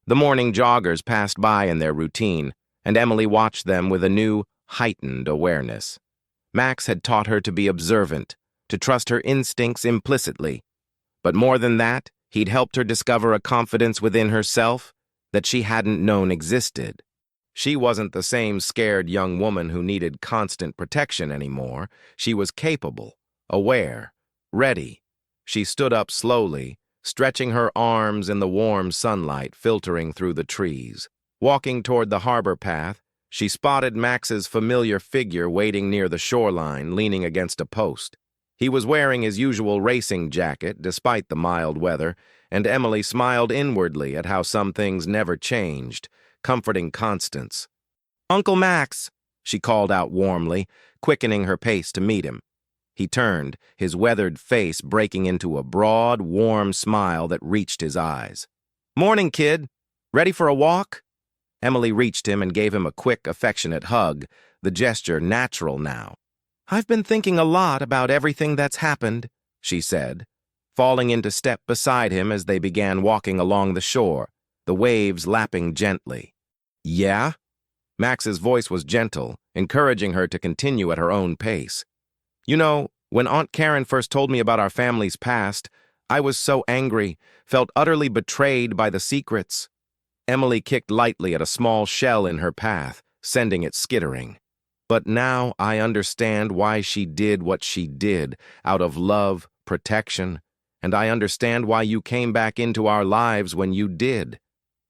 The morning joggers passed by in their routine, and Emily watched them with a new, heightened awareness. Max had taught her to be observant, to trust her instincts implicitly. But more than that, he'd helped her discover a confidence within herself that she hadn't known existed. She wasn't the same scared young woman who needed constant protection anymore. She was capable, aware, ready. She stood up slowly, stretching her arms in the warm sunlight filtering through the trees. Walking toward the harbor path, she spotted Max's familiar figure waiting near the shoreline, leaning against a post. He was wearing his usual racing jacket, despite the mild weather, and Emily smiled inwardly at how some things never changed, comforting constants. "Uncle Max," she called out warmly, quickening her pace to meet him. He turned, his weathered face breaking into a broad, warm smile that reached his eyes. "Morning, kid. Ready for a walk?" Emily reached him and gave him a quick, affectionate hug, the gesture natural now. "I've been thinking a lot about everything that's happened," she said, falling into step beside him as they began walking along the shore, the waves lapping gently. "Yeah?" Max's voice was gentle, encouraging her to continue at her own pace. "You know, when Aunt Karen first told me about our family's past, I was so angry, felt utterly betrayed by the secrets." Emily kicked lightly at a small shell in her path, sending it skittering. "But now I understand why she did what she did, out of love, protection, and I understand why you came back into our lives when you did."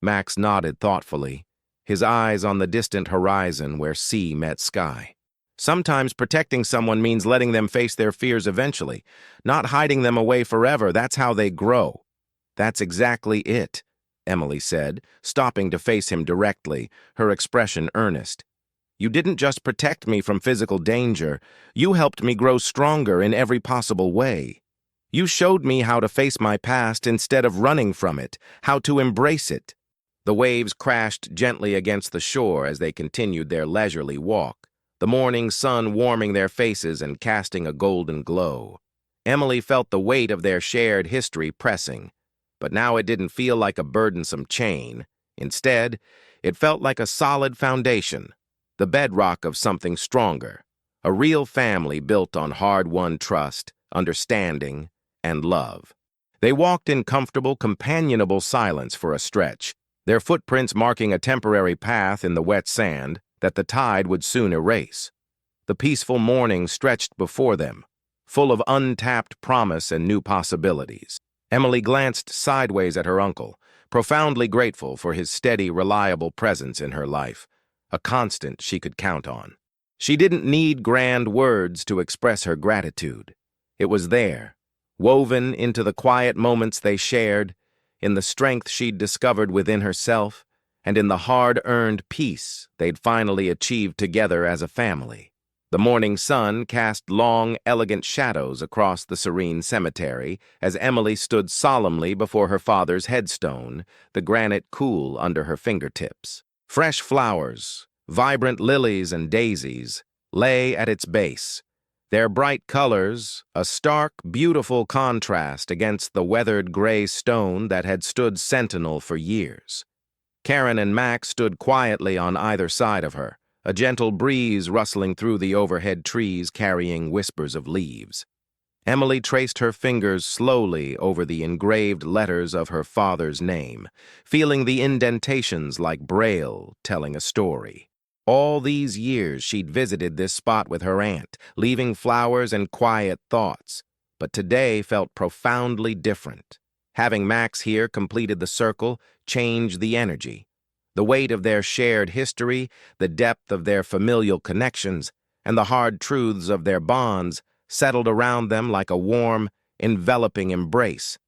Max nodded thoughtfully, his eyes on the distant horizon where sea met sky. "Sometimes protecting someone means letting them face their fears eventually, not hiding them away forever. That's how they grow." "That's exactly it," Emily said, stopping to face him directly, her expression earnest. "You didn't just protect me from physical danger, you helped me grow stronger in every possible way. You showed me how to face my past instead of running from it, how to embrace it." The waves crashed gently against the shore as they continued their leisurely walk, the morning sun warming their faces and casting a golden glow. Emily felt the weight of their shared history pressing, but now it didn't feel like a burdensome chain. Instead, it felt like a solid foundation, the bedrock of something stronger, a real family built on hard-won trust, understanding, and love. They walked in comfortable, companionable silence for a stretch, their footprints marking a temporary path in the wet sand that the tide would soon erase. The peaceful morning stretched before them, full of untapped promise and new possibilities. Emily glanced sideways at her uncle, profoundly grateful for his steady, reliable presence in her life, a constant she could count on. She didn't need grand words to express her gratitude. It was there, woven into the quiet moments they shared, in the strength she'd discovered within herself, and in the hard-earned peace they'd finally achieved together as a family. The morning sun cast long, elegant shadows across the serene cemetery as Emily stood solemnly before her father's headstone, the granite cool under her fingertips. Fresh flowers, vibrant lilies and daisies, lay at its base, their bright colors a stark, beautiful contrast against the weathered gray stone that had stood sentinel for years. Karen and Max stood quietly on either side of her, a gentle breeze rustling through the overhead trees carrying whispers of leaves. Emily traced her fingers slowly over the engraved letters of her father's name, feeling the indentations like Braille telling a story. All these years she'd visited this spot with her aunt, leaving flowers and quiet thoughts, but today felt profoundly different. Having Max here completed the circle, changed the energy. The weight of their shared history, the depth of their familial connections, and the hard truths of their bonds settled around them like a warm, enveloping embrace,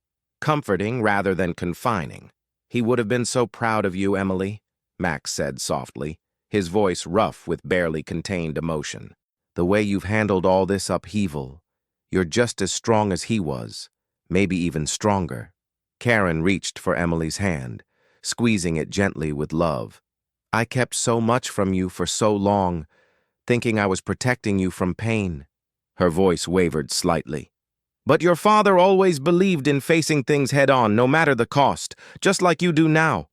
comforting rather than confining. "He would have been so proud of you, Emily," Max said softly, his voice rough with barely contained emotion. "The way you've handled all this upheaval. You're just as strong as he was, maybe even stronger." Karen reached for Emily's hand, squeezing it gently with love. "I kept so much from you for so long, thinking I was protecting you from pain." Her voice wavered slightly. "But your father always believed in facing things head-on, no matter the cost, just like you do now."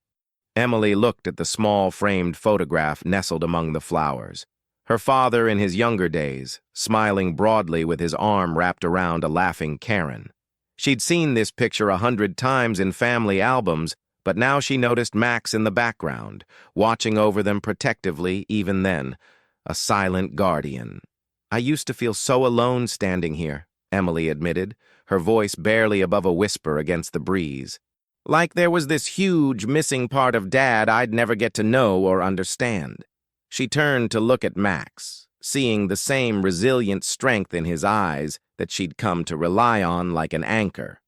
Emily looked at the small framed photograph nestled among the flowers. Her father in his younger days, smiling broadly with his arm wrapped around a laughing Karen. She'd seen this picture 100 times in family albums, but now she noticed Max in the background, watching over them protectively even then, a silent guardian. "I used to feel so alone standing here," Emily admitted, her voice barely above a whisper against the breeze. "Like there was this huge missing part of Dad I'd never get to know or understand." She turned to look at Max, seeing the same resilient strength in his eyes that she'd come to rely on like an anchor.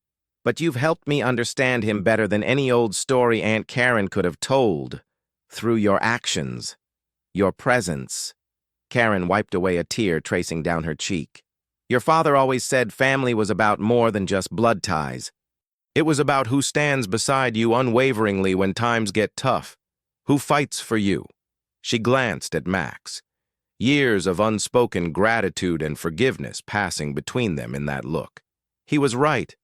"But you've helped me understand him better than any old story Aunt Karen could have told. Through your actions, your presence." Karen wiped away a tear tracing down her cheek. "Your father always said family was about more than just blood ties. It was about who stands beside you unwaveringly when times get tough, who fights for you." She glanced at Max, years of unspoken gratitude and forgiveness passing between them in that look. He was right.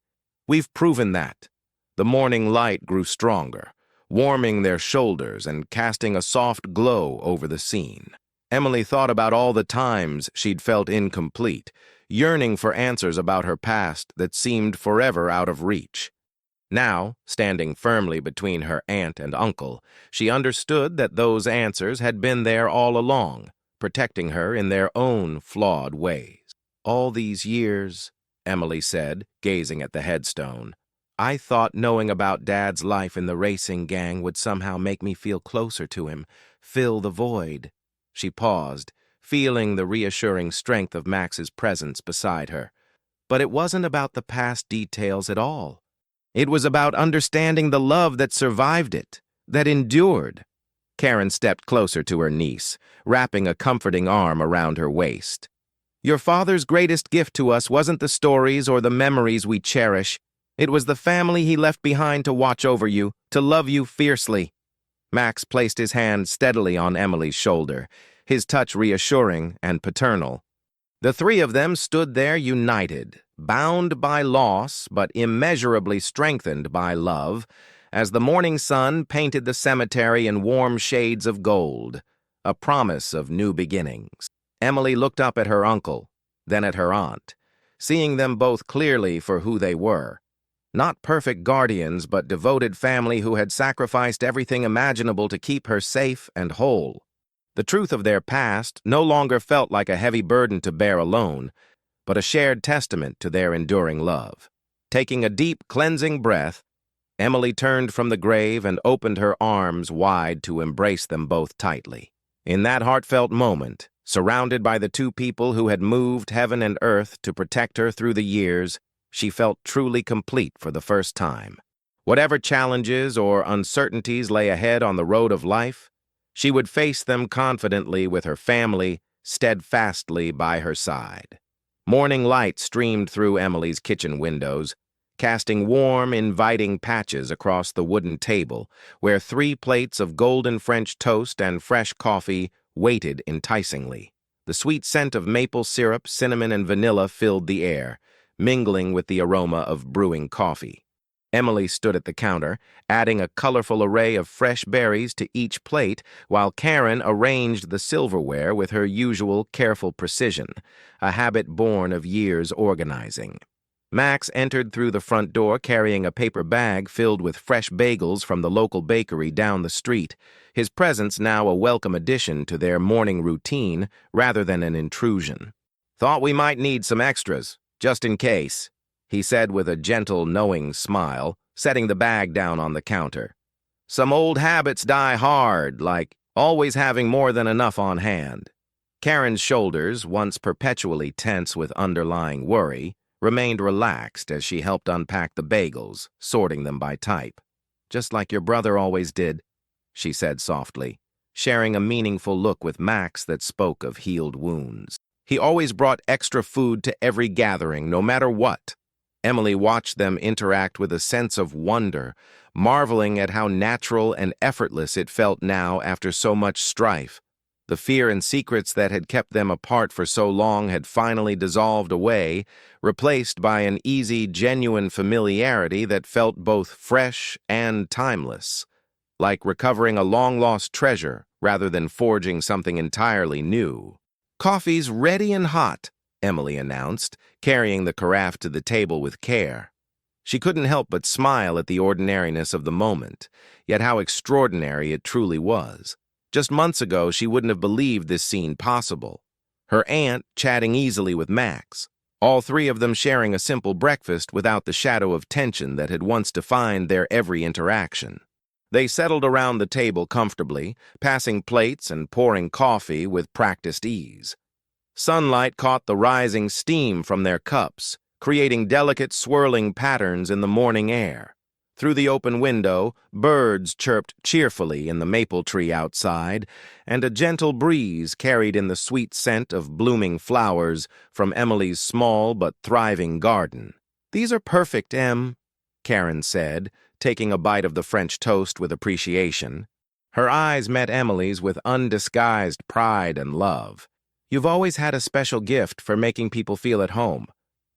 "We've proven that." The morning light grew stronger, warming their shoulders and casting a soft glow over the scene. Emily thought about all the times she'd felt incomplete, yearning for answers about her past that seemed forever out of reach. Now, standing firmly between her aunt and uncle, she understood that those answers had been there all along, protecting her in their own flawed ways. "All these years," Emily said, gazing at the headstone, "I thought knowing about Dad's life in the racing gang would somehow make me feel closer to him, fill the void." She paused, feeling the reassuring strength of Max's presence beside her. But it wasn't about the past details at all. It was about understanding the love that survived it, that endured. Karen stepped closer to her niece, wrapping a comforting arm around her waist. "Your father's greatest gift to us wasn't the stories or the memories we cherish. It was the family he left behind to watch over you, to love you fiercely." Max placed his hand steadily on Emily's shoulder, his touch reassuring and paternal. The three of them stood there united, bound by loss but immeasurably strengthened by love, as the morning sun painted the cemetery in warm shades of gold, a promise of new beginnings. Emily looked up at her uncle, then at her aunt, seeing them both clearly for who they were. Not perfect guardians, but devoted family who had sacrificed everything imaginable to keep her safe and whole. The truth of their past no longer felt like a heavy burden to bear alone, but a shared testament to their enduring love. Taking a deep, cleansing breath, Emily turned from the grave and opened her arms wide to embrace them both tightly. In that heartfelt moment, surrounded by the two people who had moved heaven and earth to protect her through the years, she felt truly complete for the first time. Whatever challenges or uncertainties lay ahead on the road of life, she would face them confidently with her family steadfastly by her side. Morning light streamed through Emily's kitchen windows, casting warm, inviting patches across the wooden table, where 3 plates of golden French toast and fresh coffee waited enticingly. The sweet scent of maple syrup, cinnamon, and vanilla filled the air, mingling with the aroma of brewing coffee. Emily stood at the counter, adding a colorful array of fresh berries to each plate, while Karen arranged the silverware with her usual careful precision, a habit born of years organizing. Max entered through the front door carrying a paper bag filled with fresh bagels from the local bakery down the street, his presence now a welcome addition to their morning routine rather than an intrusion. "Thought we might need some extras, just in case," he said with a gentle, knowing smile, setting the bag down on the counter. "Some old habits die hard, like always having more than enough on hand." Karen's shoulders, once perpetually tense with underlying worry, remained relaxed as she helped unpack the bagels, sorting them by type. "Just like your brother always did," she said softly, sharing a meaningful look with Max that spoke of healed wounds. "He always brought extra food to every gathering, no matter what." Emily watched them interact with a sense of wonder, marveling at how natural and effortless it felt now after so much strife. The fear and secrets that had kept them apart for so long had finally dissolved away, replaced by an easy, genuine familiarity that felt both fresh and timeless, like recovering a long-lost treasure rather than forging something entirely new. "Coffee's ready and hot," Emily announced, carrying the carafe to the table with care. She couldn't help but smile at the ordinariness of the moment, yet how extraordinary it truly was. Just months ago, she wouldn't have believed this scene possible. Her aunt chatting easily with Max, all three of them sharing a simple breakfast without the shadow of tension that had once defined their every interaction. They settled around the table comfortably, passing plates and pouring coffee with practiced ease. Sunlight caught the rising steam from their cups, creating delicate swirling patterns in the morning air. Through the open window, birds chirped cheerfully in the maple tree outside, and a gentle breeze carried in the sweet scent of blooming flowers from Emily's small but thriving garden. "These are perfect, Em," Karen said, taking a bite of the French toast with appreciation. Her eyes met Emily's with undisguised pride and love. "You've always had a special gift for making people feel at home."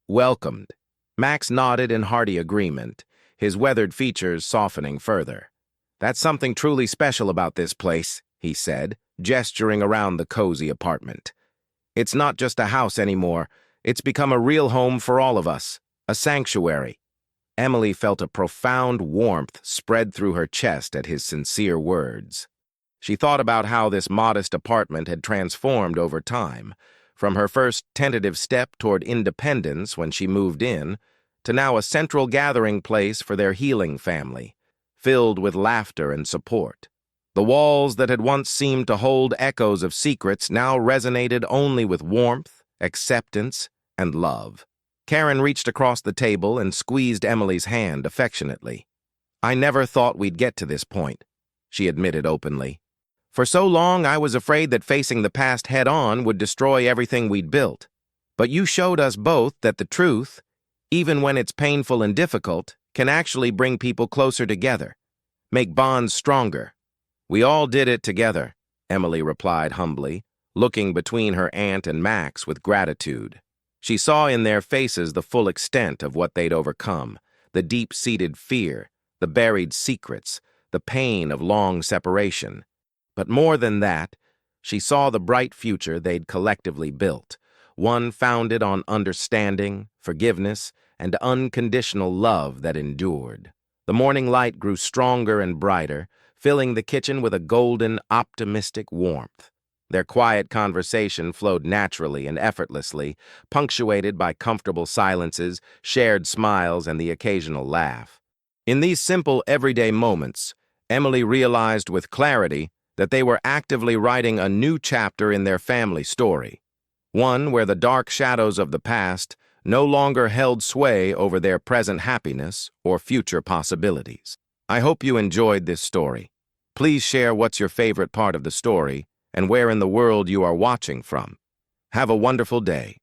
"Welcomed." Max nodded in hearty agreement, his weathered features softening further. "That's something truly special about this place," he said, gesturing around the cozy apartment. "It's not just a house anymore. It's become a real home for all of us, a sanctuary." Emily felt a profound warmth spread through her chest at his sincere words. She thought about how this modest apartment had transformed over time, from her first tentative step toward independence when she moved in, to now a central gathering place for their healing family, filled with laughter and support. The walls that had once seemed to hold echoes of secrets now resonated only with warmth, acceptance, and love. Karen reached across the table and squeezed Emily's hand affectionately. "I never thought we'd get to this point," she admitted openly. "For so long I was afraid that facing the past head-on would destroy everything we'd built. But you showed us both that the truth, even when it's painful and difficult, can actually bring people closer together, make bonds stronger." "We all did it together," Emily replied humbly, looking between her aunt and Max with gratitude. She saw in their faces the full extent of what they'd overcome, the deep-seated fear, the buried secrets, the pain of long separation. But more than that, she saw the bright future they'd collectively built, one founded on understanding, forgiveness, and unconditional love that endured. The morning light grew stronger and brighter, filling the kitchen with a golden, optimistic warmth. Their quiet conversation flowed naturally and effortlessly, punctuated by comfortable silences, shared smiles, and the occasional laugh. In these simple, everyday moments, Emily realized with clarity that they were actively writing a new chapter in their family story, one where the dark shadows of the past no longer held sway over their present happiness or future possibilities. I hope you enjoyed this story. Please share what's your favorite part of the story and where in the world you are watching from. Have a wonderful day.